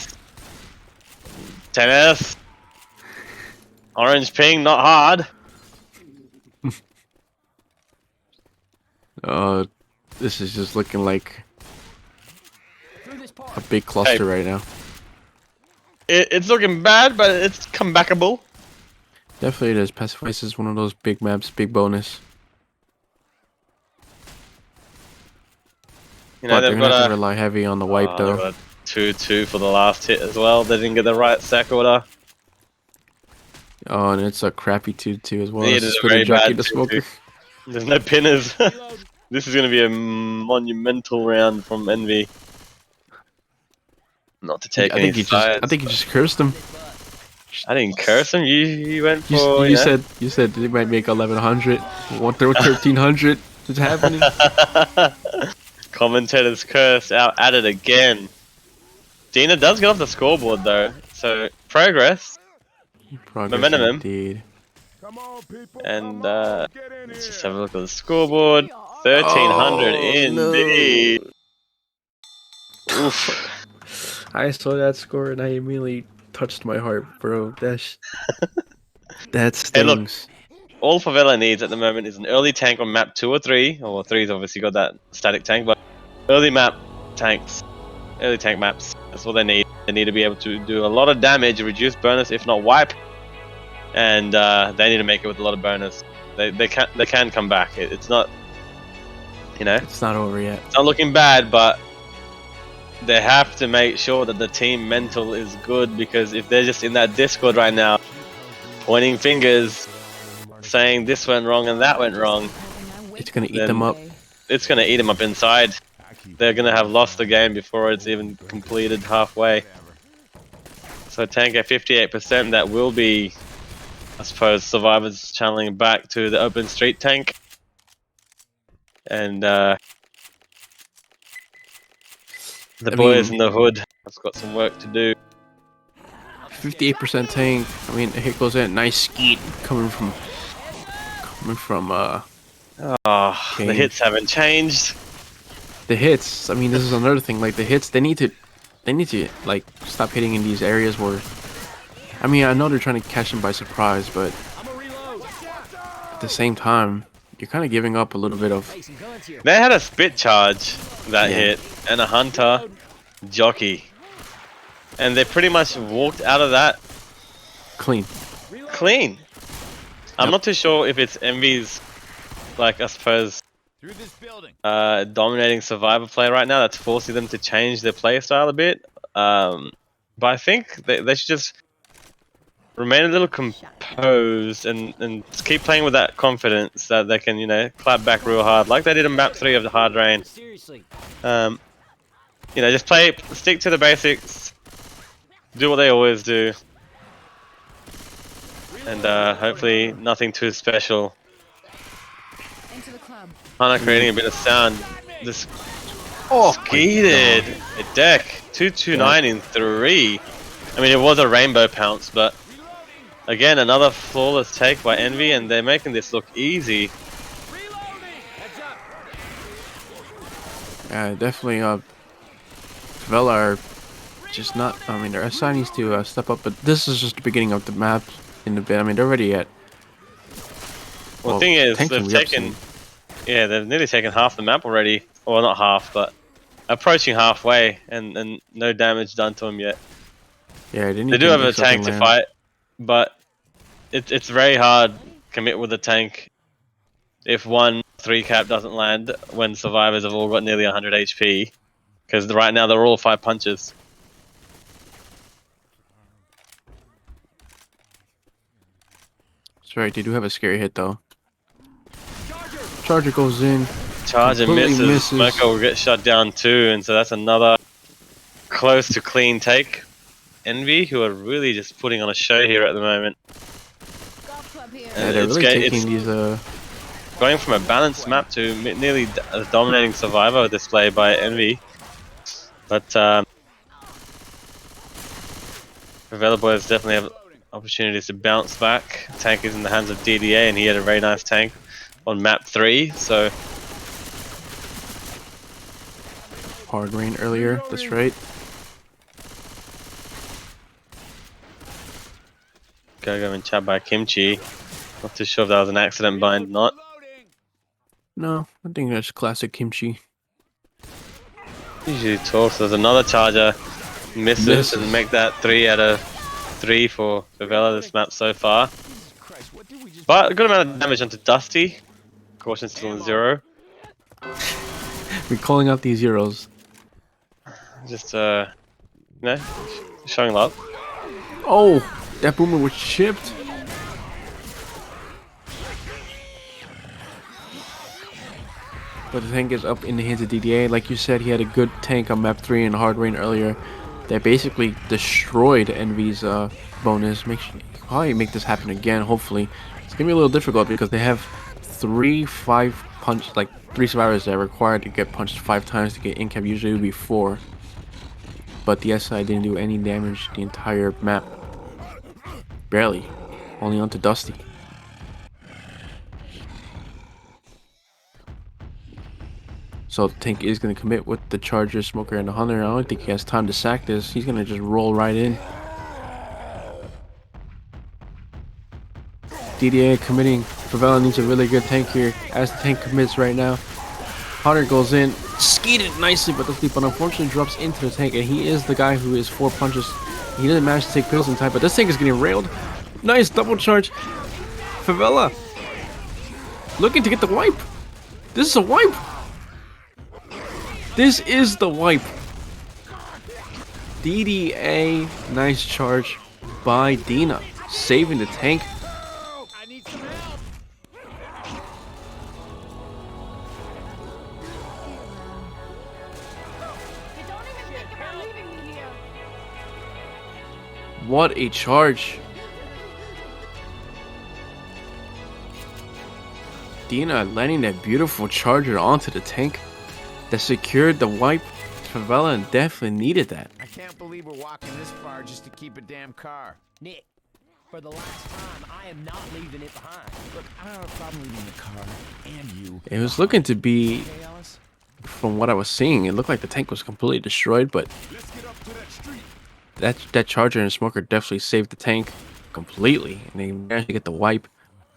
Tennis. Orange ping, not hard.
This is just looking like a big cluster right now.
It's looking bad, but it's comebackable.
Definitely it is. Pacifice is one of those big maps, big bonus.
You know,
But they're
they've
gonna have
got
to rely heavy on the wipe though.
2-2 for the last hit as well. They didn't get the right sack order.
Oh, and it's a crappy 2-2 as well.
Yeah,
It's
it is
a
a
spinner
very
jockey
bad
to
2-2.
smoker.
There's no pinners. This is going to be a monumental round from EnVy. Not to take any sides.
I think you just cursed him.
I didn't curse him. You went for
You said they might make 1100. Want throw 1300. It's happening.
Commentator's curse out at it again. Dina does get off the scoreboard though, so progress. Momentum.
Indeed.
And let's just have a look at the scoreboard. 1300 indeed. Oof.
I saw that score and I immediately touched my heart, bro. That stings.
Hey, look. All Favela needs at the moment is an early tank on map 2 or 3. Or 3's obviously got that static tank, but early map tanks, early tank maps. That's what they need. They need to be able to do a lot of damage, reduce bonus, if not wipe. And they need to make it with a lot of bonus. They can come back. It's not, you know,
It's not over yet.
it's not looking bad, but they have to make sure that the team mental is good, because if they're just in that Discord right now, pointing fingers, saying this went wrong and that went wrong,
It's gonna eat them up.
it's gonna eat them up inside. They're gonna have lost the game before it's even completed halfway. So tank at 58%, that will be, I suppose, survivors channeling back to the open street tank. And the boys in the hood have got some work to do.
58% tank. I mean, here goes that nice skeet coming from
Oh, the hits haven't changed.
the hits. I mean, this is another thing. Like the hits, they need to like stop hitting in these areas where. I mean, I know they're trying to catch them by surprise, but at the same time, you're kind of giving up a little bit of.
They had a spit charge that hit and a hunter jockey, and they pretty much walked out of that
Clean.
I'm not too sure if it's EnVy's, like, I suppose, dominating survivor play right now that's forcing them to change their play style a bit. But I think they should just remain a little composed and just keep playing with that confidence that they can, you know, clap back real hard, like they did in map 3 of the hard rain. You know, just stick to the basics, do what they always do, and hopefully nothing too special.
Into the club.
Hana creating a bit of sound. This skeeted a deck 229 in 3. I mean, it was a rainbow pounce, but again, another flawless take by EnVy, and they're making this look easy.
Yeah, definitely. Favela are just not. I mean, their SI needs to step up, but this is just the beginning of the map. In the bit, I mean, they're already at.
Well, the thing is,
tanks
they've
will be up
taken,
soon.
yeah, they've nearly taken half the map already. Well, not half, but approaching halfway, and no damage done to them yet.
Yeah,
They do have a tank to fight, but it's very hard to commit with a tank if one 3-cap doesn't land when survivors have all got nearly 100 HP, because right now they're all 5 punches.
That's right. They do have a scary hit though. Charger goes in.
Charge and
completely
misses. Smoker will get shut down too, and so that's another close to clean take. EnVy, who are really just putting on a show here at the moment.
Golf club here.
Yeah, they're really taking these.
Going from a balanced map to nearly a dominating survivor display by EnVy. But Favela Boyz definitely have opportunities to bounce back. Tank is in the hands of DDA, and he had a very nice tank on map 3. So
Hard rain earlier. That's right.
Go and chat by Kimchi. Not too sure if that was an accident bind, not.
No, I think that's classic kimchi.
Usually talks. There's another charger. Misses and make that 3 out of 3 for Favela this map so far. But a good amount of damage onto Dusty. Caution still on 0.
We're calling out these zeros.
Just You know, showing love.
Oh, that boomer was chipped. But the tank is up in the hands of DDA. Like you said, he had a good tank on map 3 in Hard Rain earlier. That basically destroyed EnVy's bonus. Probably make this happen again, hopefully. It's gonna be a little difficult because they have 3 survivors that are required to get punched 5 times to get in cap. Usually it would be 4. But the SI didn't do any damage the entire map. Barely. Only onto Dusty. So the tank is going to commit with the Charger, Smoker, and the Hunter. I don't think he has time to sack this. He's going to just roll right in. DDA committing. Favela needs a really good tank here. As the tank commits right now. Hunter goes in. Skeet it nicely, but the sleep, but unfortunately drops into the tank. And he is the guy who is 4 punches. He doesn't manage to take pills in time, but this tank is getting railed. Nice double charge. Favela looking to get the wipe. This is a wipe. This is the wipe. DDA, nice charge by Dina, saving the tank.
I need some help.
You don't even think about leaving me here.
What a charge. Dina landing that beautiful charger onto the tank that secured the wipe. Favela definitely needed that.
I can't believe we're walking this far just to keep a damn car.
Nick, for the last time, I am not leaving it behind.
Look, I don't have a problem leaving the car and you.
It was looking to be,
Okay, Alice?
from what I was seeing, it looked like the tank was completely destroyed, but
Let's get up to that street.
that charger and smoker definitely saved the tank completely, and they managed to get the wipe.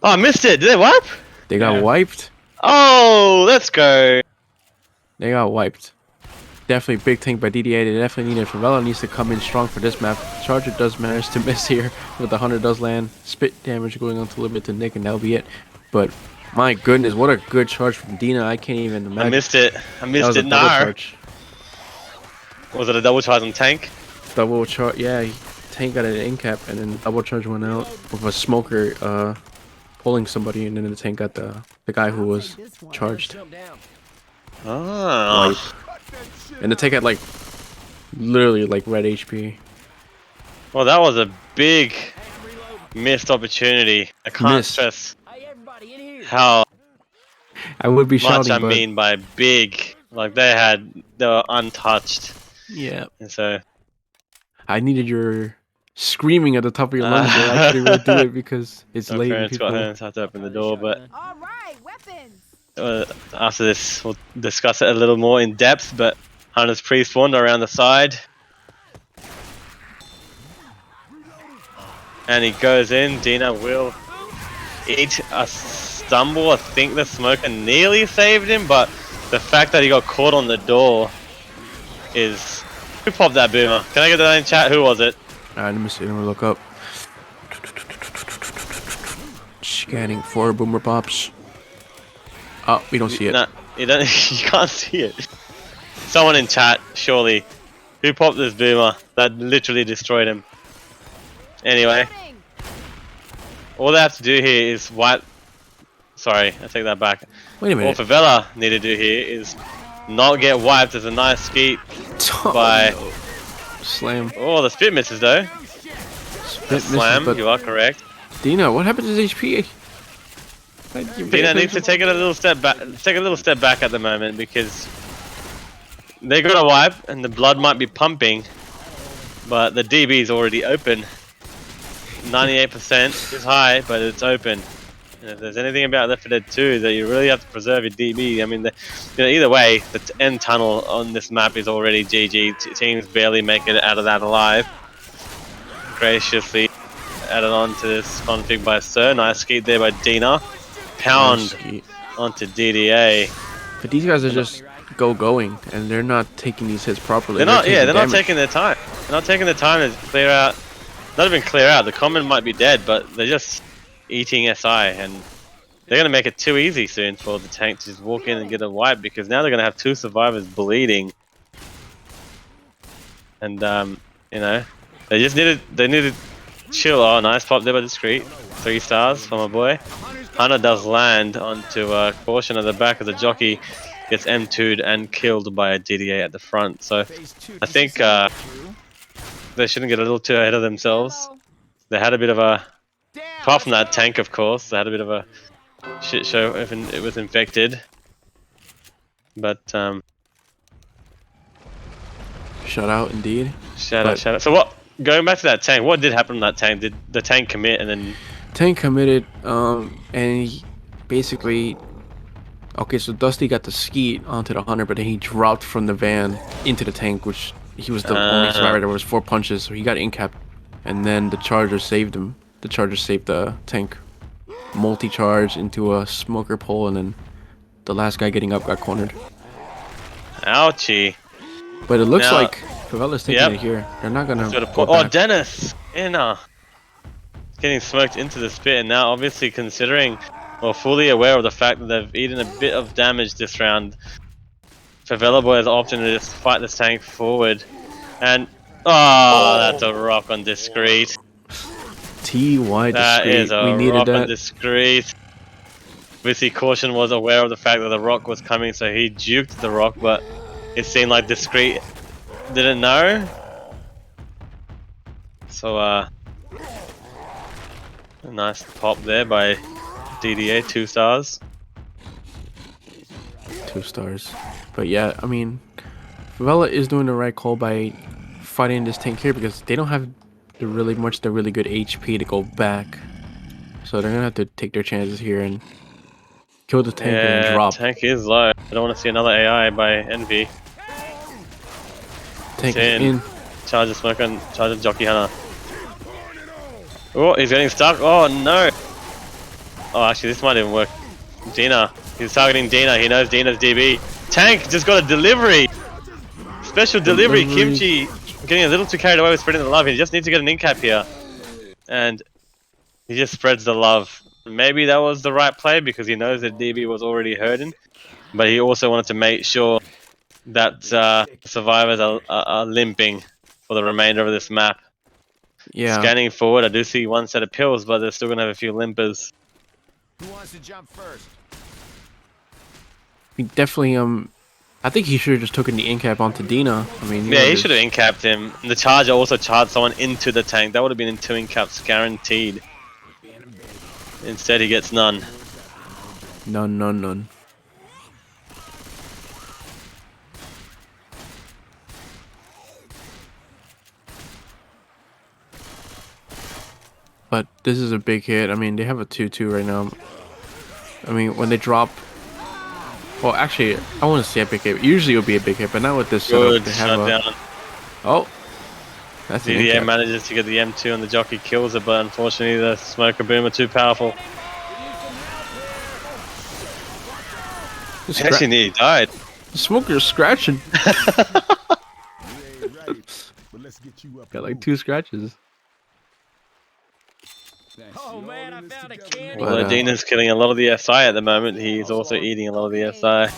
Oh, I missed it. Did they wipe?
They got wiped.
Oh, let's go.
They got wiped. Definitely big tank by DDA. They definitely needed. Favela needs to come in strong for this map. Charger does manage to miss here, but the Hunter does land. Spit damage going on to a little bit to Nick, and that'll be it. But my goodness, what a good charge from Dina. I can't even imagine.
I missed it. I missed
That was
it.
a double
No.
charge.
Was it a double charge on tank?
Double charge. Yeah, tank got an in cap, and then double charge went out with a smoker pulling somebody, and then the tank got the guy who was charged.
Jump down.
Oh.
And the tank had like literally like red HP.
Well, that was a big missed opportunity. I can't
Missed.
stress
Hey, everybody in here.
how
I would be
much
shouting,
I
but
mean by big. Like they were untouched.
yeah,
And so
I needed your screaming at the top of your lungs. But I couldn't really do it because it's
my
late. And
parents got
people...
home, so I had to open the door. But
All right, weapons.
after this, we'll discuss it a little more in depth. But Hunter's pre-spawned around the side. And he goes in. Dina will eat a stumble. I think the smoker nearly saved him, but the fact that he got caught on the door is... Who popped that boomer? Can I get that in chat? Who was it?
Alright, let me see. Let me look up. Scanning for boomer pops. Oh, we don't see it.
Nah, you don't. You can't see it. Someone in chat, surely. Who popped this boomer? That literally destroyed him. Anyway, all they have to do here is wipe. Sorry, I take that back.
Wait a
All
minute.
Favela need to do here is not get wiped. There's a nice skeet by.
no. Slam.
Oh, the spit misses though.
Spit
The
misses,
slam,
but
you are correct.
Dina, what happened to his HP?
Dina needs to take it a little step back. Take a little step back at the moment because they got a wipe and the blood might be pumping, but the DB is already open. 98% is high, but it's open. And if there's anything about Left 4 Dead 2 that you really have to preserve your DB, I mean, either way, the end tunnel on this map is already GG. Teams barely make it out of that alive. Graciously added on to this config by Sir. Nice skeet there by Dina. Pound onto DDA.
But these guys are just going, and they're not taking these hits properly.
They're not. Yeah, they're not
damage.
taking their time. They're not taking the time to clear out. Not even clear out. The common might be dead, but they're just eating SI, and they're gonna make it too easy soon for the tank to just walk in and get a wipe because now they're gonna have 2 survivors bleeding. And You know, they needed chill. Oh, nice pop there by Discreet. 3 stars for my boy. Hunter does land onto a caution at the back of the jockey, gets M2'd and killed by a DDA at the front. So I think they shouldn't get a little too ahead of themselves. They had a bit of a, apart from that tank, of course, they had a bit of a shit show if it was infected. But
Shut out indeed.
shout out. So what? Going back to that tank, what did happen to that tank? Did the tank commit and then?
Tank committed, and he basically. Okay, so Dusty got the skeet onto the Hunter, but then he dropped from the van into the tank, which he was the only survivor. There was 4 punches, so he got incapped, and then the Charger saved him. The Charger saved the tank. Multi-charge into a smoker pole, and then the last guy getting up got cornered.
Ouchie.
But it looks
Now,
like Favela's taking it here. They're not gonna. Go
Oh,
back.
Dennis! Getting smoked into the spit, and now obviously considering, or fully aware of the fact that they've eaten a bit of damage this round, Favela boys opting to just fight this tank forward. And, oh, that's a rock on Discreet.
TY
That
Discreet.
is a
We needed
rock on
that.
Discreet. Obviously, Caution was aware of the fact that the rock was coming, so he juked the rock, but it seemed like Discreet didn't know. So, a nice pop there by DDA, 2 stars.
2 stars. But yeah, I mean, Favela is doing the right call by fighting this tank here because they don't have the really good HP to go back. So they're gonna have to take their chances here and kill the tank and then drop.
Tank is low. I don't want to see another AI by EnVy.
Tank is in.
Charger smoke on Charger Jockey Hunter. Oh, he's getting stuck. Oh no. Oh, actually, this might even work. Dina. He's targeting Dina. He knows Dina's DB. Tank just got a delivery. Special delivery. Kimchi getting a little too carried away with spreading the love. He just needs to get an incap here. And he just spreads the love. Maybe that was the right play because he knows that DB was already hurting. But he also wanted to make sure that survivors are limping for the remainder of this map.
Yeah.
Scanning forward, I do see 1 set of pills, but they're still going to have a few limpers.
Who wants to jump first?
He definitely I think he should have just taken the incap onto Dina. I mean,
Yeah, he should have incapped him. The Charger also charged someone into the tank. That would have been in 2 incaps guaranteed. Instead, he gets none.
None. But this is a big hit. I mean, they have a 2-2 right now. I mean, when they drop... Well, actually, I want to see a big hit. Usually it would be a big hit, but not with this setup.
Good
They have a...
shutdown.
Oh! That's an
DDA
incap.
manages to get the M2 and the jockey kills it, but unfortunately the smoker boom are too powerful. He actually nearly died.
The smoker's scratching. Got like 2 scratches.
Oh man, I found a candy.
But,
Although Dina's killing a lot of the SI at the moment, he's also eating a lot of the SI.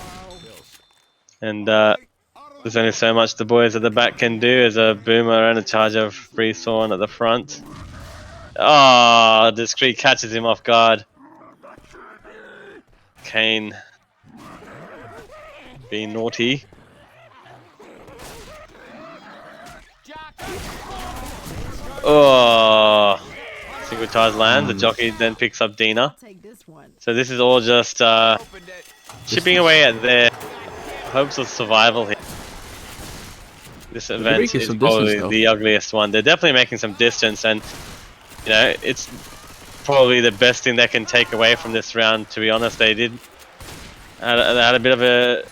And there's only so much the boys at the back can do as a boomer and a Charger free thorn at the front. Oh, Discreet catches him off guard. Kane being naughty. Oh, single charge land. The jockey then picks up Dina.
Take this one.
So this is all just chipping away at their hopes of survival here. This event
making
is
some
probably
distance, though.
the ugliest one. They're definitely making some distance, and you know it's probably the best thing they can take away from this round. To be honest, they had a bit of a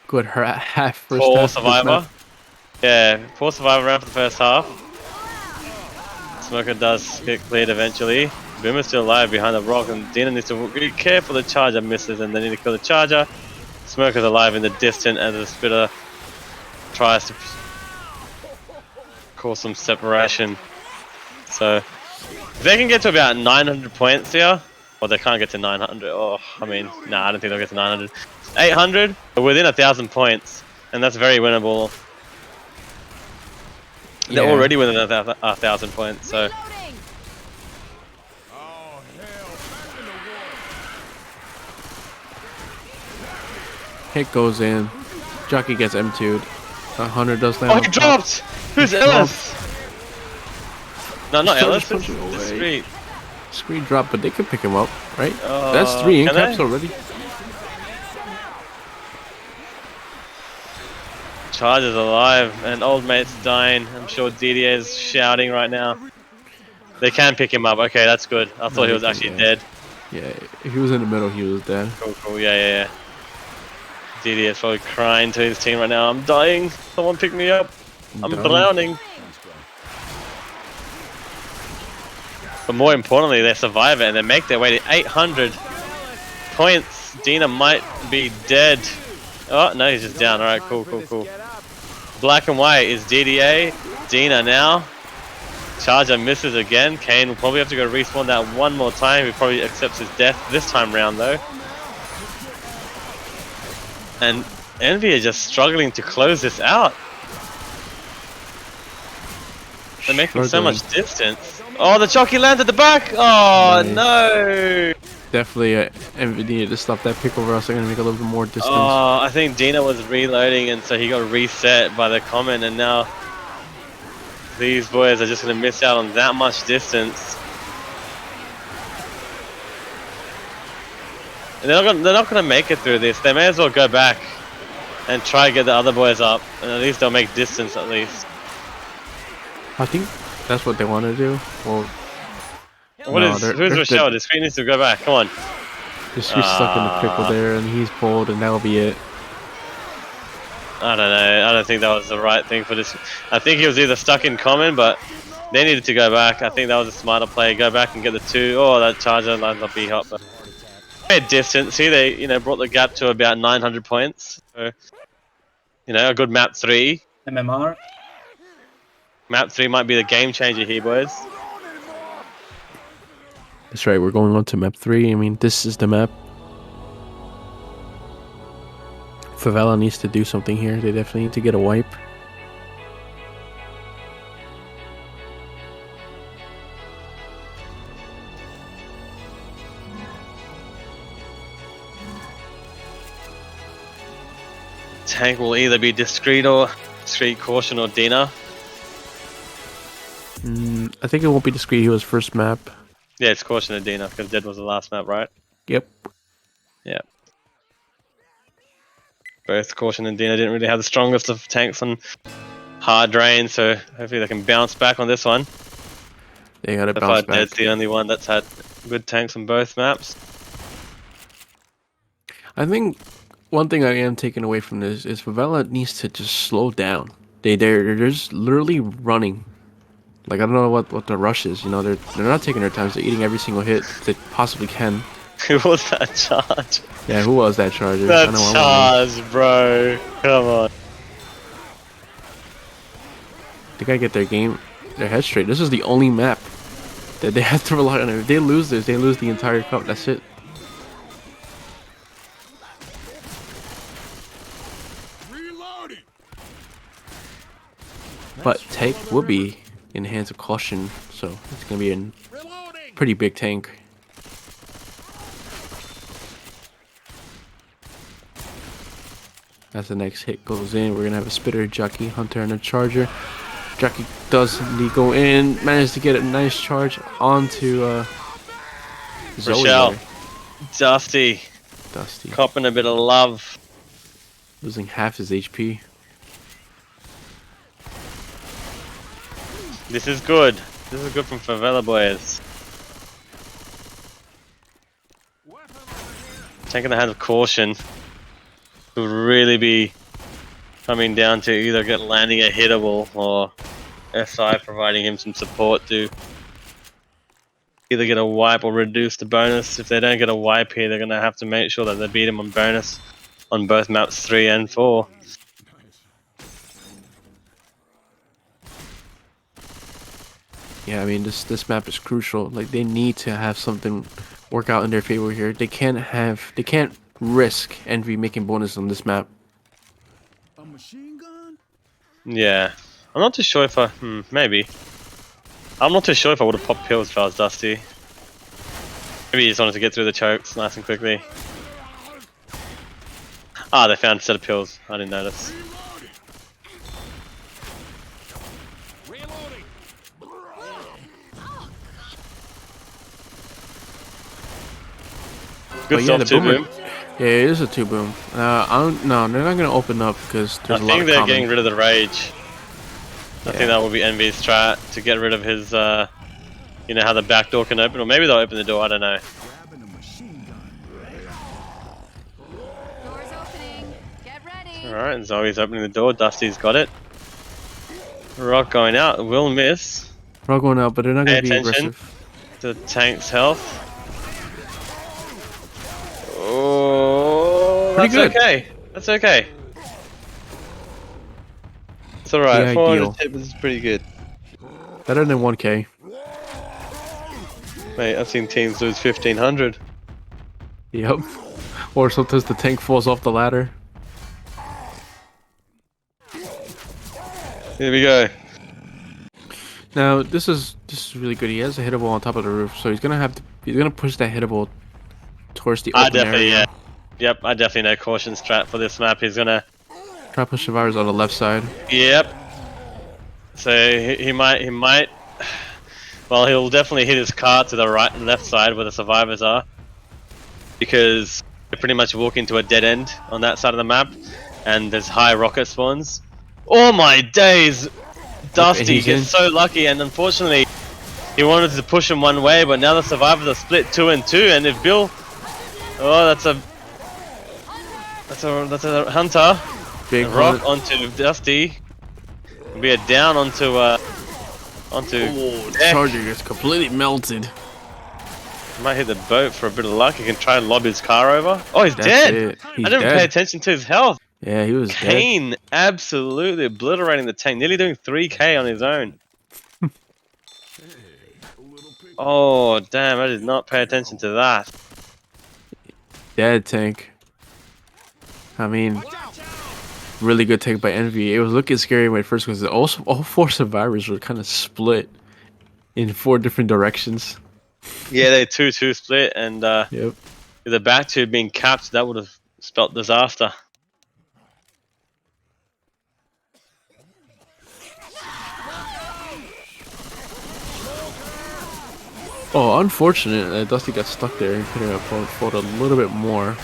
Good half first
poor
half.
survivor. Yeah, poor survivor round for the first half. Smoker does get cleared eventually. Boomer's still alive behind the rock, and Dina needs to be careful. The Charger misses, and they need to kill the Charger. Smoker's alive in the distance, and the Spitter tries to cause some separation. So, if they can get to about 900 points here, well, they can't get to 900. Oh, I mean, nah, I don't think they'll get to 900. 800, within 1,000 points, and that's very winnable. They're
Yeah.
already within 1,000 points, so
Reloading.
Oh, hell. Back in the war.
Hit goes in. Jockey gets M2'd. Hunter does that.
oh, he dropped. Who's Ellis? No, not
Still
Ellis.
just punching
It's
away.
Discreet.
Screen drop, but they could pick him up, right? That's 3 in
can
caps
they?
already.
Charger's alive and old mate's dying. I'm sure DDA is shouting right now. They can pick him up. Okay, that's good. I thought he was actually dead.
Yeah, if he was in the middle, he was dead.
Cool. Yeah. DDA is probably crying to his team right now. I'm dying. Someone pick me up. I'm
Dying.
drowning. But more importantly, they survive it and they make their way to 800 points. Dina might be dead. Oh, no, he's just down. Alright, cool. Black and white is DDA. Dina now. Charger misses again. Kane will probably have to go respawn that one more time. He probably accepts his death this time round, though. And EnVy are just struggling to close this out. They're making so much distance. Oh, the jockey lands at the back. Oh,
Nice.
no.
Definitely, EnVy needed to stop that pick over, else they're gonna make a little bit more distance.
Oh, I think Dina was reloading, and so he got reset by the comment, and now these boys are just going to miss out on that much distance. And they're not going to make it through this. They may as well go back and try to get the other boys up, and at least they'll make distance at least.
I think that's what they want to do. Well,
Who's Rochelle? Discreet needs to go back. Come on.
just he's stuck in the pickle there, and he's pulled, and that'll be it.
I don't know. I don't think that was the right thing for this. I think he was either stuck in common, but they needed to go back. I think that was a smarter play. Go back and get the 2. Oh, that Charger lines up B-hop. But distance. See, they brought the gap to about 900 points. So, a good map 3.
MMR.
Map 3 might be the game changer here, boys.
That's right. We're going on to map 3. I mean, this is the map. Favela needs to do something here. They definitely need to get a wipe.
Tank will either be Discreet Caution or Dina.
I think it won't be Discreet. He was first map.
Yeah, it's Caution or Dina because Dead was the last map, right?
Yep.
Yeah. Both Caution and Dina didn't really have the strongest of tanks on hard drain, so hopefully they can bounce back on this one.
They gotta
So
bounce
far,
back.
Dead's the only one that's had good tanks on both maps.
I think one thing I am taking away from this is Favela needs to just slow down. They're just literally running. Like, I don't know what the rush is. They're not taking their time. They're eating every single hit they possibly can.
Who was that charge?
Yeah, who was that Charger?
That
I know, I
charge, bro. Come on.
They gotta get their head straight. This is the only map that they have to rely on. If they lose this, they lose the entire cup. That's it.
Reloading.
But tank will be in the hands of Caution, so it's gonna be a
Reloading.
pretty big tank. As the next hit goes in, we're gonna have a spitter, Jockey, Hunter, and a Charger. Jockey does indeed go in, managed to get a nice charge onto Zoe.
Rochelle.
there.
Dusty.
Dusty
Copping a bit of love.
losing half his HP.
This is good. This is good from Favela boys. Taking the hand of Caution will really be coming down to either get landing a hittable or SI providing him some support to either get a wipe or reduce the bonus. If they don't get a wipe here, they're going to have to make sure that they beat him on bonus on both maps 3 and 4.
Yeah, I mean this map is crucial. Like, they need to have something work out in their favor here. They can't risk EnVy making bonus on this map.
A machine gun?
Yeah, I'm not too sure if I... maybe. I'm not too sure if I would have popped pills if I was Dusty. Maybe he just wanted to get through the chokes nice and quickly. Ah, they found a set of pills. I didn't notice. Good
yeah,
stuff,
the
too,
boomer.
Boom.
Yeah, it is a 2-boom. No, they're not gonna open up because
I
there's a lot
think
of
they're
common.
getting rid of the rage. I
Yeah.
think that will be EnVy's strat to get rid of his, you know how the back door can open, or maybe they'll open the door, I don't know.
Door's opening. Get ready.
Alright, Zoe's opening the door, Dusty's got it. Rock going out, will miss.
We're all going out, but they're not
Pay
gonna be
attention
aggressive.
to the tank's health. Oh,
Pretty
that's
good.
okay. That's okay. It's alright,
The
400
ideal.
tip is pretty good.
Better than 1K.
Mate, I've seen teams lose 1500.
Yep. Or sometimes the tank falls off the ladder.
Here we go.
Now this is really good. He has a hittable on top of the roof, so he's gonna push that hittable towards the
I
open
definitely,
area.
Yep, I definitely know caution strat for this map. He's gonna...
Try to push survivors on the left side.
Yep. So he might... Well, he'll definitely hit his car to the right and left side where the survivors are. Because they pretty much walk into a dead end on that side of the map. And there's high rocket spawns. Oh my days! Dusty
he's in.
gets so lucky, and unfortunately he wanted to push him one way, but now the survivors are split 2 and 2, and if Bill... Oh, that's a hunter.
Big
Rock
hole.
onto Dusty. Be a down onto deck.
Charger gets completely melted.
Might hit the boat for a bit of luck. He can try and lob his car over. Oh, he's
That's
dead.
it. He's
I didn't
dead.
pay attention to his health.
Yeah, he was dead.
Kane absolutely obliterating the tank, nearly doing 3k on his own. Oh damn! I did not pay attention to that.
Dead tank. I mean, really good take by EnVy. It was looking scary when it first because all 4 survivors were kind of split in 4 different directions.
Yeah, they 2-2 split, and
Yep.
with the back tube being capped, that would have spelt disaster.
Oh, unfortunate that Dusty got stuck there and could have fought a little bit more.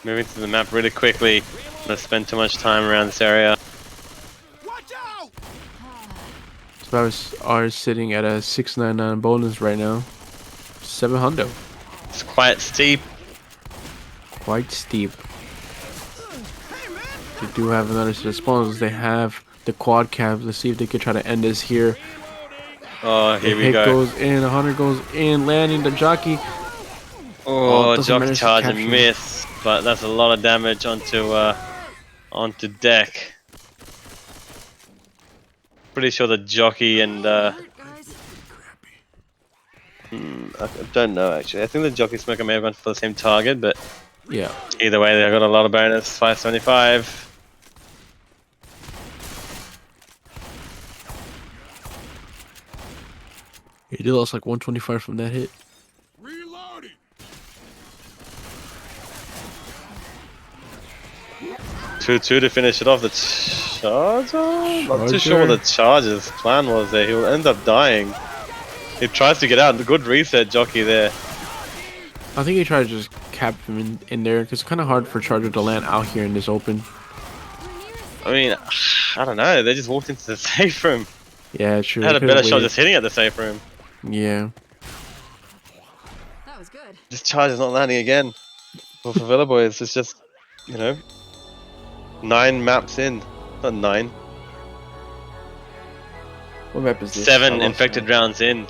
Moving to the map really quickly. Not spend too much time around this area.
Watch out!
Survivors are sitting at a 699 bonus right now. 700.
It's quite steep.
Quite steep. They do have another set of spawns. They have the quad cabs. Let's see if they can try to end this here.
Oh, here we
hit
go.
goes in, 100 goes in, landing the jockey.
Oh,
doesn't
jockey
manage to
charge
capture
and
him.
miss, but that's a lot of damage onto deck. Pretty sure the jockey and I don't know actually. I think the jockey smoker may have gone for the same target, but
Yeah.
either way, they got a lot of bonus. 575.
He did lost like 125 from that hit.
Reloading!
2-2 to finish it off. The charger? Not too sure what the charger's plan was there. He'll end up dying. He tries to get out. Good reset, jockey there.
I think he tried to just cap him in there because it's kind of hard for Charger to land out here in this open.
I mean, I don't know. They just walked into the safe room.
Yeah, true.
They had
They
a
could've
better shot
waited.
just hitting at the safe room.
Yeah.
That was good.
This charge is not landing again. For Favela Boyz, it's just, you know, 9 maps in. Not 9.
What map is this?
7 infected rounds in.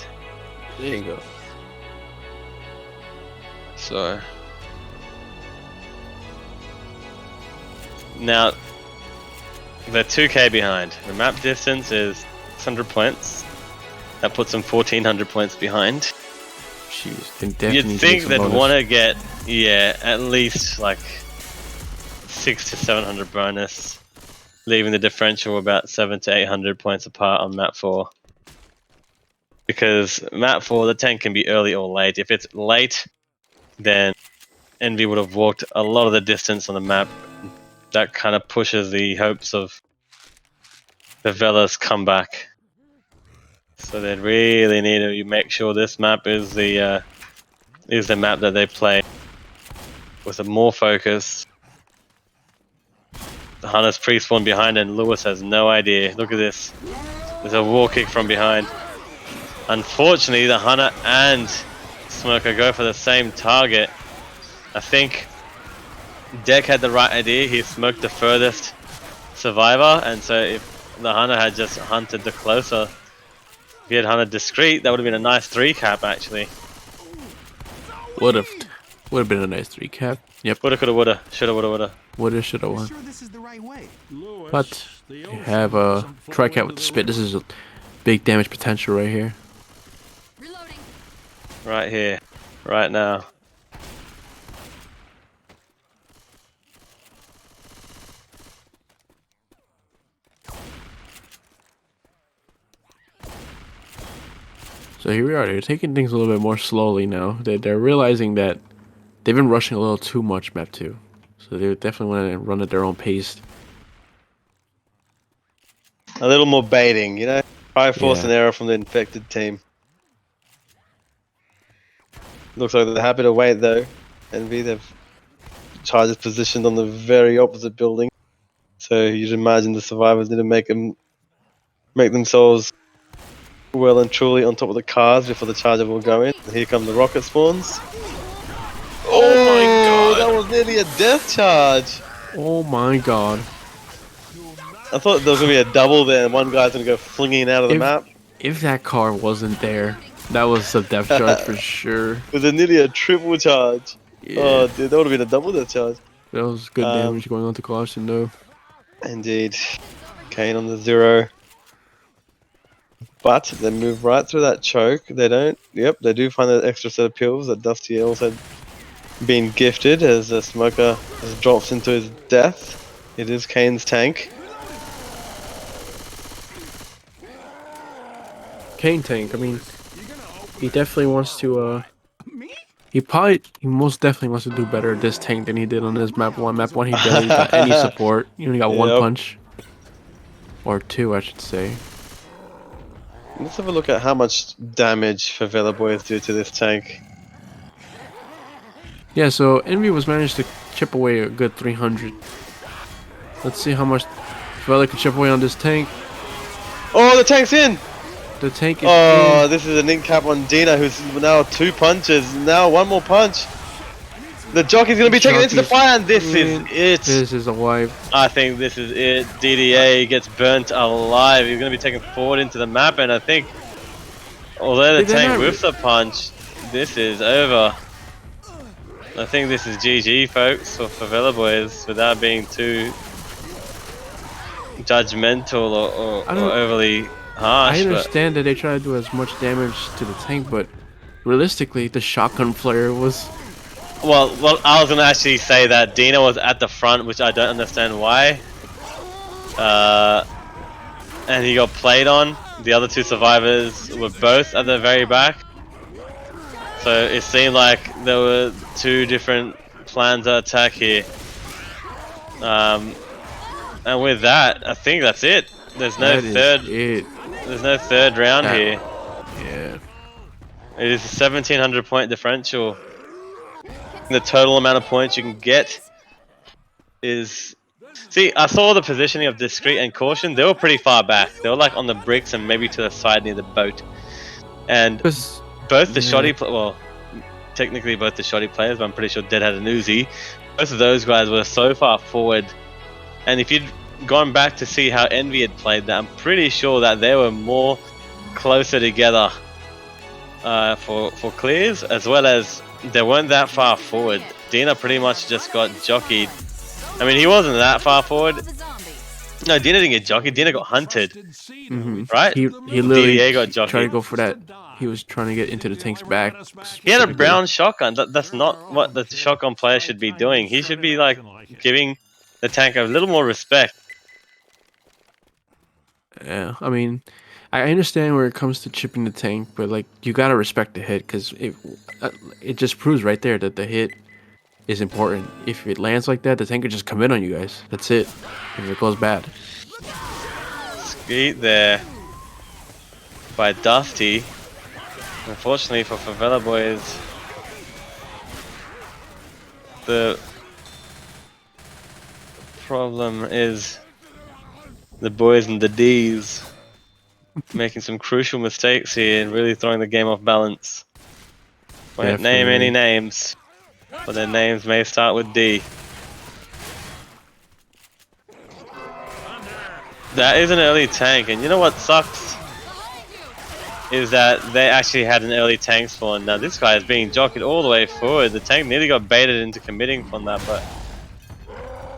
There you go.
So now they're 2k behind. The map distance is 600 points. That puts them 1400 points behind.
Jeez, they definitely
You'd
need to
think
get
they'd
some bonus.
want to get, yeah, at least like 600 to 700 bonus, leaving the differential about 700 to 800 points apart on map 4. Because map 4, the tank can be early or late. If it's late, then EnVy would have walked a lot of the distance on the map. That kind of pushes the hopes of Favela's comeback. So they really need to make sure this map is the map that they play with a more focus. The Hunter's pre-spawn behind and Lewis has no idea. Look at this. There's a wall kick from behind. Unfortunately, the Hunter and Smoker go for the same target. I think Deck had the right idea. He smoked the furthest survivor, and so if the Hunter had just hunted the closer, if he had hunted discreet, that would have been a nice 3 cap actually.
Would have been a nice 3 cap. Yep.
Woulda, coulda, woulda, shoulda, woulda, woulda.
Woulda, shoulda, won.
Sure this is the right way.
But you have a Tri-Cat with the spit. This is a big damage potential right here.
Reloading.
Right here, right now.
So here we are. They're taking things a little bit more slowly now. They're realizing that they've been rushing a little too much map 2. So they definitely want to run at their own pace.
A little more baiting, you know? Try force an
Yeah.
error from the infected team. Looks like they're happy to wait though. EnVy, they've charges positioned on the very opposite building. So you'd imagine the survivors need to make themselves well and truly on top of the cars before the charger will go in. And here come the rocket spawns. Oh my god! That was nearly a death charge!
Oh my god.
I thought there was going to be a double there and one guy's going to go flinging out of the map.
If that car wasn't there, that was a death charge for sure.
It was nearly a triple charge.
Yeah.
Oh dude, that would have been a double death charge.
That was good damage going on to Caution though.
Indeed. Kane on the 0. But they move right through that choke. They don't. Yep, they do find that extra set of pills that Dusty also been gifted as the Smoker drops into his death. It is Kane's tank.
Kane tank, I mean, he definitely wants to, he most definitely wants to do better at this tank than he did on his map 1. Map 1, he barely got any support. He only got 1 punch. Or 2, I should say.
Let's have a look at how much damage Favela Boyz do to this tank.
Yeah, so EnVy was managed to chip away a good 300. Let's see how much Favela can chip away on this tank.
Oh, the tank's in!
The tank is
Oh, this is an in cap on Dina, who's now 2 punches. Now 1 more punch. The jockey's going to be taken into the fire, and this is it.
This is a wipe.
I think this is it. DDA gets burnt alive. He's going to be taken forward into the map, and I think, although the tank whiffs a punch, this is over. I think this is GG, folks, for Favela Boyz, without being too judgmental or overly harsh.
I understand that they try to do as much damage to the tank, but realistically, the shotgun flare was...
Well, I was going to actually say that Dina was at the front, which I don't understand why. And he got played on. The other 2 survivors were both at the very back. So it seemed like there were 2 different plans of attack here. And with that, I think that's it. There's no There's no third round here.
Yeah.
It is a 1700 point differential. The total amount of points you can get is... See, I saw the positioning of Discreet and Caution. They were pretty far back. They were like on the bricks and maybe to the side near the boat. And both the shoddy... Well, technically both the shoddy players, but I'm pretty sure Dead had an Uzi. Both of those guys were so far forward. And if you'd gone back to see how EnVy had played that, I'm pretty sure that they were more closer together for clears, as well as they weren't that far forward. Dina pretty much just got jockeyed. I mean, he wasn't that far forward. No, Dina didn't get jockeyed. Dina got hunted. Right?
He literally
DDA got jockeyed.
tried to go for that. He was trying to get into the tank's back.
He had a brown shotgun. That's not what the shotgun player should be doing. He should be like giving the tank a little more respect.
Yeah, I mean, I understand where it comes to chipping the tank, but like you gotta respect the hit because it just proves right there that the hit is important. If it lands like that, the tank could just come in on you guys. That's it. If it goes bad.
Skeet there by Dusty. Unfortunately for Favela Boyz, the problem is the boys and the D's making some crucial mistakes here and really throwing the game off balance. Won't name any names, but their names may start with D. That is an early tank, and you know what sucks? Is that they actually had an early tank spawn. Now this guy is being jockeyed all the way forward. The tank nearly got baited into committing from that, but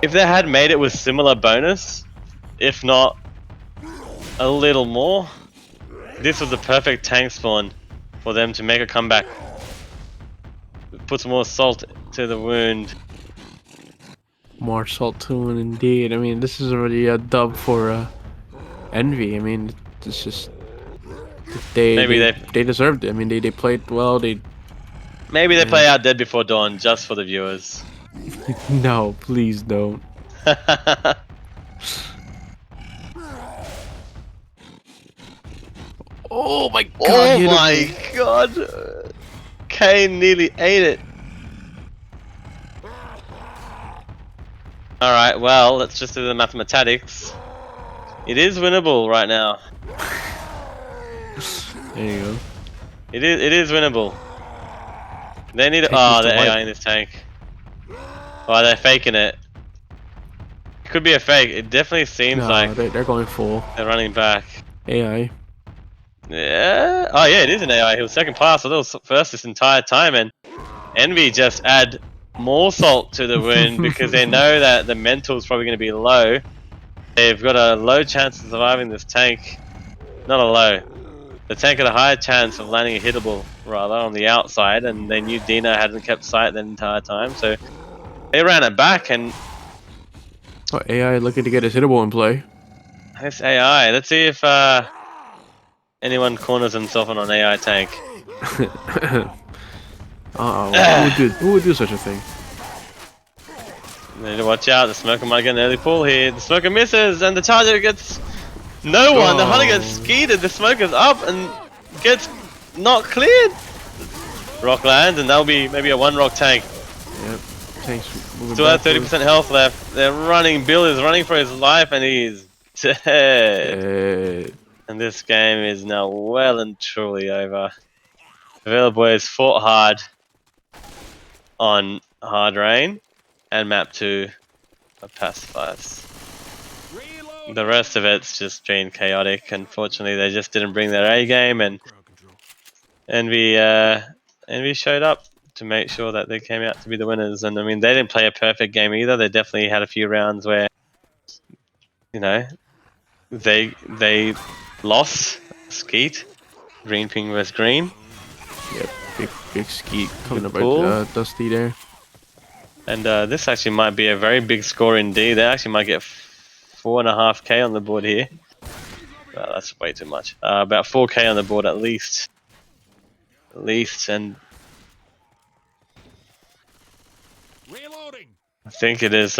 if they had made it with similar bonus, if not a little more, this was the perfect tank spawn for them to make a comeback. Put some more salt to the wound.
More salt to it, indeed. I mean, this is already a dub for EnVy. I mean, it's just they deserved it. I mean, they played well.
Maybe they play out Dead Before Dawn just for the viewers.
No, please don't. Oh my god!
Oh my god! Kane nearly ate it. Alright, well, let's just do the mathematics. It is winnable right now.
There you go.
It is winnable. They need the AI in this tank. Oh, they're faking it. It could be a fake. It definitely seems like
they're going full.
They're running back.
AI.
Yeah. Oh yeah, it is an AI. He was second class, so that was first this entire time, and EnVy just add more salt to the wound because they know that the mental is probably going to be low. They've got a low chance of surviving this tank. Not a low. The tank had a higher chance of landing a hittable rather on the outside, and they knew Dino hadn't kept sight the entire time, so they ran it back. And
AI looking to get his hittable in play.
this AI. Let's see if anyone corners himself on an AI tank.
Who would do such a thing?
Need to watch out. The smoker might get an early pull here. The smoker misses, and the charger gets no one. The hunter gets skeeted. The smoker's up and gets not cleared. Rock lands, and that'll be maybe a one rock tank.
Yep. Tanks
Still have 30% health left. They're running. Bill is running for his life, and he's dead. And this game is now well and truly over. Favela Boyz fought hard on Hard Rain and map 2 of pacifiers. The rest of it's just been chaotic. Unfortunately, they just didn't bring their A game, and EnVy showed up to make sure that they came out to be the winners. And I mean, they didn't play a perfect game either. They definitely had a few rounds where, you know, they lost. Skeet, green ping versus green.
Yep, big skeet coming up right Dusty there.
And this actually might be a very big score indeed. They actually might get 4.5k on the board here. Well, that's way too much. About 4k on the board at least. And I think it is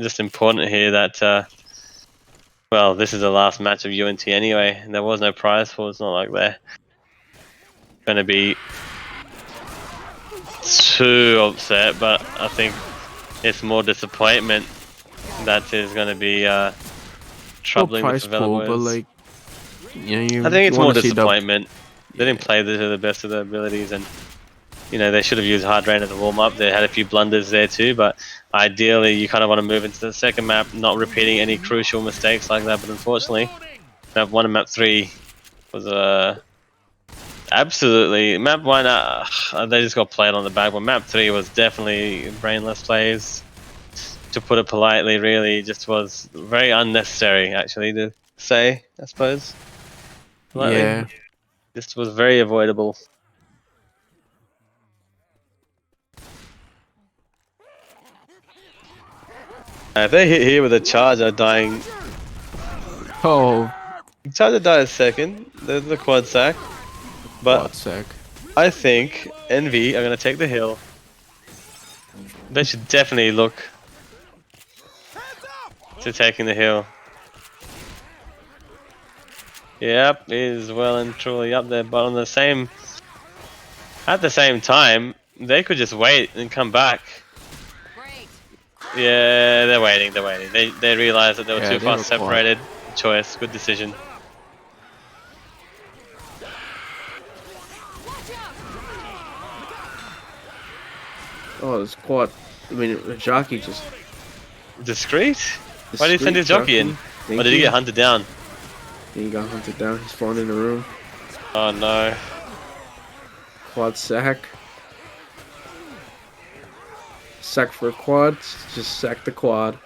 just important here that well, this is the last match of UNT anyway, and there was no prize for. It's not like they're going to be too upset, but I think it's more disappointment that is going to be troubling with Favela Boyz.
But like, I
think it's more disappointment. They didn't play to the best of their abilities, and you know, they should have used Hard Rain as a warm-up. They had a few blunders there too, but ideally you kind of want to move into the second map, not repeating any crucial mistakes like that. But unfortunately, map 1 and map 3 was absolutely map 1. They just got played on the back, but map 3 was definitely brainless plays, to put it politely. Really, just was very unnecessary, actually, to say, I suppose. Politely.
Yeah,
This was very avoidable. If they hit here with a charger dying,
Oh,
charger dies second. There's the quad sack. But
quad sack.
I think EnVy are gonna take the hill. They should definitely look to taking the hill. Yep, is well and truly up there, but at the same time, they could just wait and come back.
Great.
Yeah, they're waiting. They realized that they were
Yeah,
too
they
far
were
separated. Choice, good decision.
Oh, this quad. I mean, the jockey just.
Discreet? Why did he send his jockey in? Or did he get hunted down?
He got hunted down. He's falling in the room.
Oh no.
Quad sack. Sack for a quad. Just sack the quad.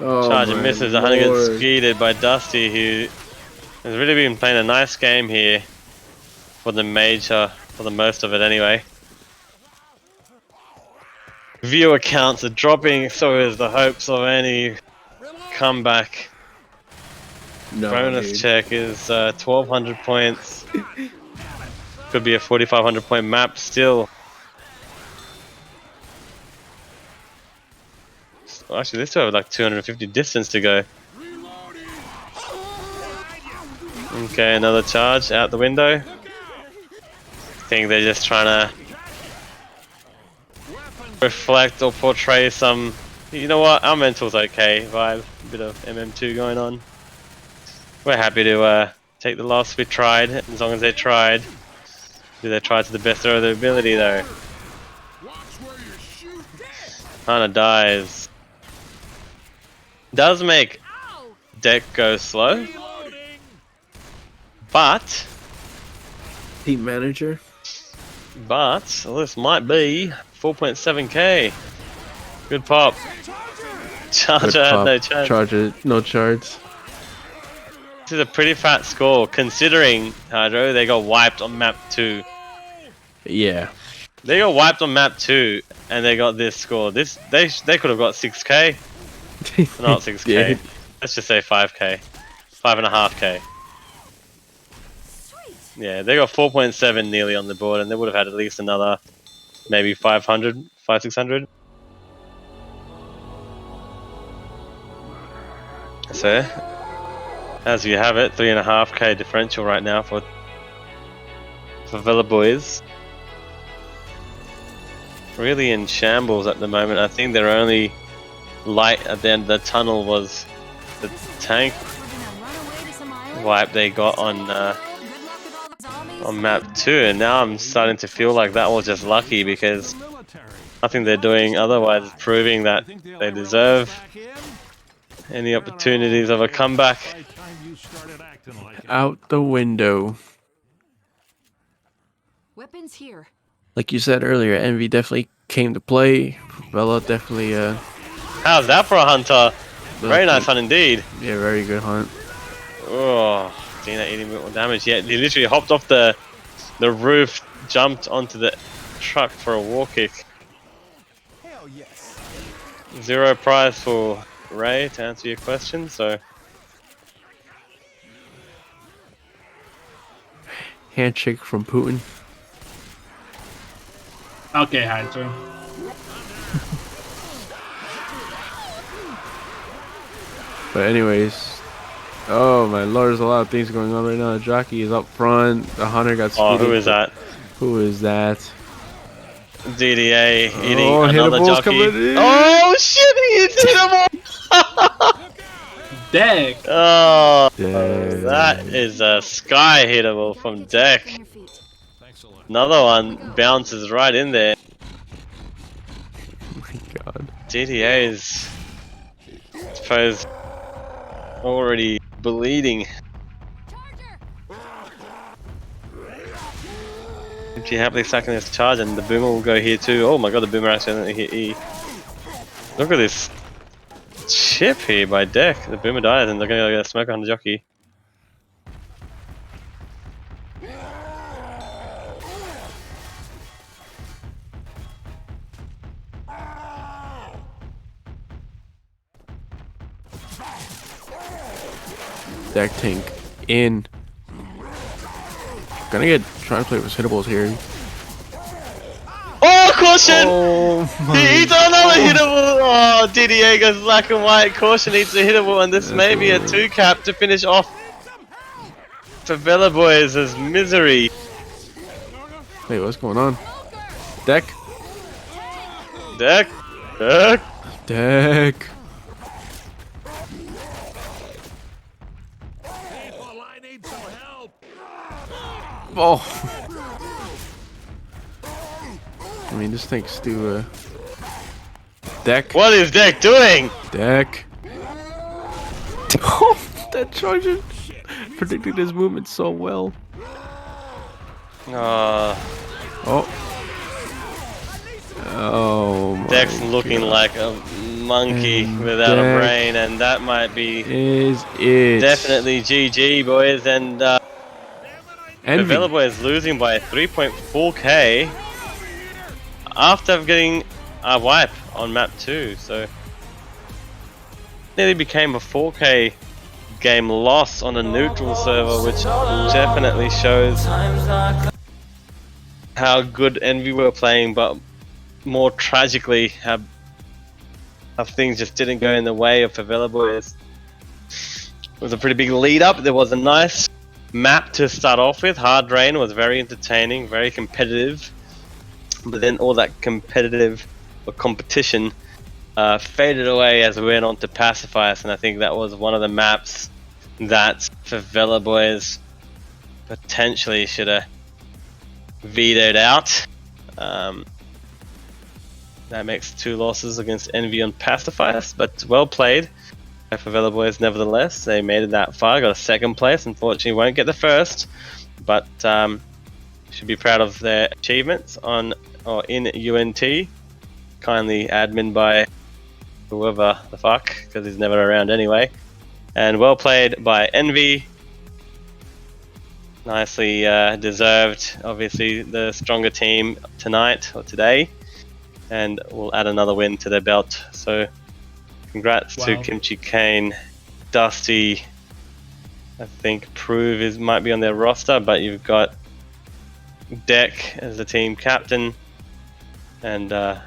Oh,
Charger
my
misses. 100 gets
lord.
skeeted by Dusty, who has really been playing a nice game here for the major, for the most of it anyway. Viewer counts are dropping, so is the hopes of any comeback.
No,
Bonus
dude.
check is 1200 points. Could be a 4500 point map still. Actually, they still have like 250 distance to go. Okay, another charge out the window. I think they're just trying to reflect or portray some, you know what, our mental's okay vibe. A bit of MM2 going on. We're happy to take the loss. We tried, as long as they tried. Do they try to the best of their ability though? Kinda dies. Does make deck go slow, but
Team manager.
this might be 4.7k. Good pop. Charger had no chance.
Charger, no charge.
This is a pretty fat score considering, Hydro, they got wiped on map 2.
Yeah.
They got wiped on map 2 and they got this score. They could have got 6k. Not 6k.
Yeah.
Let's just say 5k. 5.5k. Yeah, they got 4.7 nearly on the board and they would have had at least another maybe 500, 600. So, as you have it, 3.5k differential right now for Favela Boyz. Really in shambles at the moment. I think their only light at the end of the tunnel was the tank wipe they got on map 2, and now I'm starting to feel like that was just lucky because nothing they're doing otherwise is proving that they deserve any opportunities of a comeback.
Out the window.
Weapons here.
Like you said earlier, EnVy definitely came to play. Bella definitely,
How's that for a hunter? Very nice hunt indeed.
yeah, very good hunt.
Oh, Dina 80 more damage. Yeah, he literally hopped off the roof, jumped onto the truck for a wall kick.
Hell yes.
0 prize for Ray to answer your question, so
Handshake from Putin.
Okay, Hydro.
But anyways, oh my lord, there's a lot of things going on right now. The jockey is up front. The hunter got
oh,
speeded.
who is that?
Who is that?
DDA eating
Oh,
another
Hittable's
jockey.
coming in.
Oh shit, he is hittable!
Deck!
Oh,
Damn.
that is a sky hittable from deck.
On your feet.
Another one bounces right in there.
Oh my god.
DDA is, I suppose, already bleeding. If you happily stacking this charge, and the boomer will go here too. Oh my god, the boomer accidentally hit E. Look at this chip here by deck. The boomer dies and they're gonna go get a smoker on the jockey.
Deck tank in. Gonna get trying to play with hittables here.
Oh, caution!
Oh
He eats another hittable. Oh, DDA goes black and white. Caution eats a hittable, and this may be a 2-cap to finish off Favela Boyz' misery.
Wait, what's going on? Deck?
Deck. Deck.
Deck. Oh. I mean, this thing's too, Deck.
What is Deck doing?
Deck. Oh, that charger predicted his movement so well.
Oh,
Oh my
Deck's looking
God.
like a monkey
And
without a
Deck
brain, and that might be
Is it
definitely GG, boys. And
EnVy?
Favela Boyz losing by 3.4k after getting a wipe on map 2, so nearly became a 4k game loss on a neutral server, which definitely shows how good EnVy were playing, but more tragically how things just didn't go in the way of Favela Boyz. It was a pretty big lead up. There was a nice map to start off with. Hard Rain was very entertaining, very competitive, but then all that competitive or competition faded away as we went on to Pacify Us, and I think that was one of the maps that Favela Boyz potentially should have vetoed out. That makes 2 losses against EnVy on Pacify Us, but well played by Favela Boyz nevertheless. They made it that far, got a 2nd place. Unfortunately won't get the 1st, but should be proud of their achievements on or in UNT. Kindly admin by whoever the fuck, because he's never around anyway. And well played by EnVy. Nicely deserved, obviously the stronger team tonight or today, and we'll add another win to their belt. So congrats to Kimchi Kane. Dusty, I think Prove might be on their roster, but you've got Deck as the team captain, and I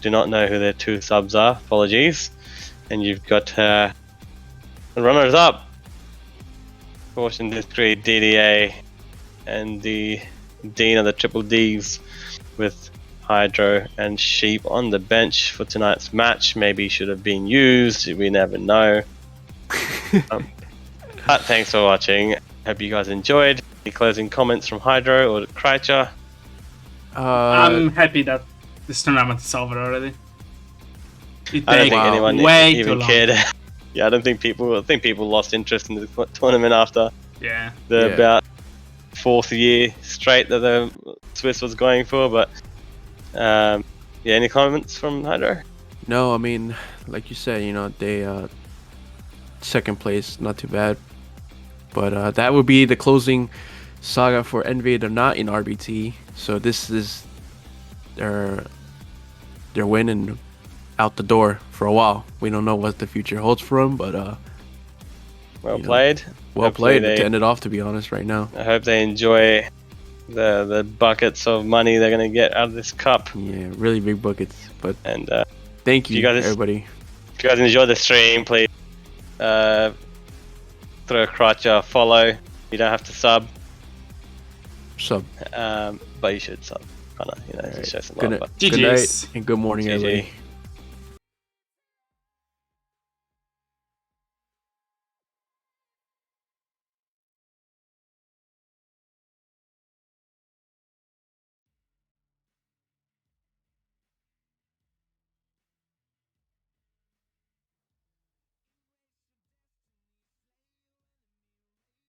do not know who their 2 subs are, apologies. And you've got runners up, Caution Discreet, DDA, and the Dean of the Triple Ds with Hydro and Sheep on the bench for tonight's match. Maybe should have been used, we never know. But thanks for watching. Hope you guys enjoyed. Any closing comments from Hydro or Kreitzer?
I'm happy that this tournament is over already. It
I don't
takes
think anyone
way too
even
long.
cared. Yeah, I think people lost interest in the tournament after
Yeah.
the about 4th year straight that the Swiss was going for. But yeah, any comments from Hydro?
No, I mean, like you said, you know, they 2nd place, not too bad. But that would be the closing saga for EnVy. They're not in RBT, so this is their win and out the door for a while. We don't know what the future holds for them, but
Well played.
Well played to end it off, to be honest, right now.
I hope they enjoy the buckets of money they're gonna get out of this cup.
Yeah, really big buckets. But
and
thank you,
guys,
everybody.
If you guys enjoyed the stream, please throw a crotch follow. You don't have to sub,
Sub.
but you should sub. Kinda, you know, to show some
Good
love.
night,
But
good night
GG's.
and good morning,
GG.
everybody.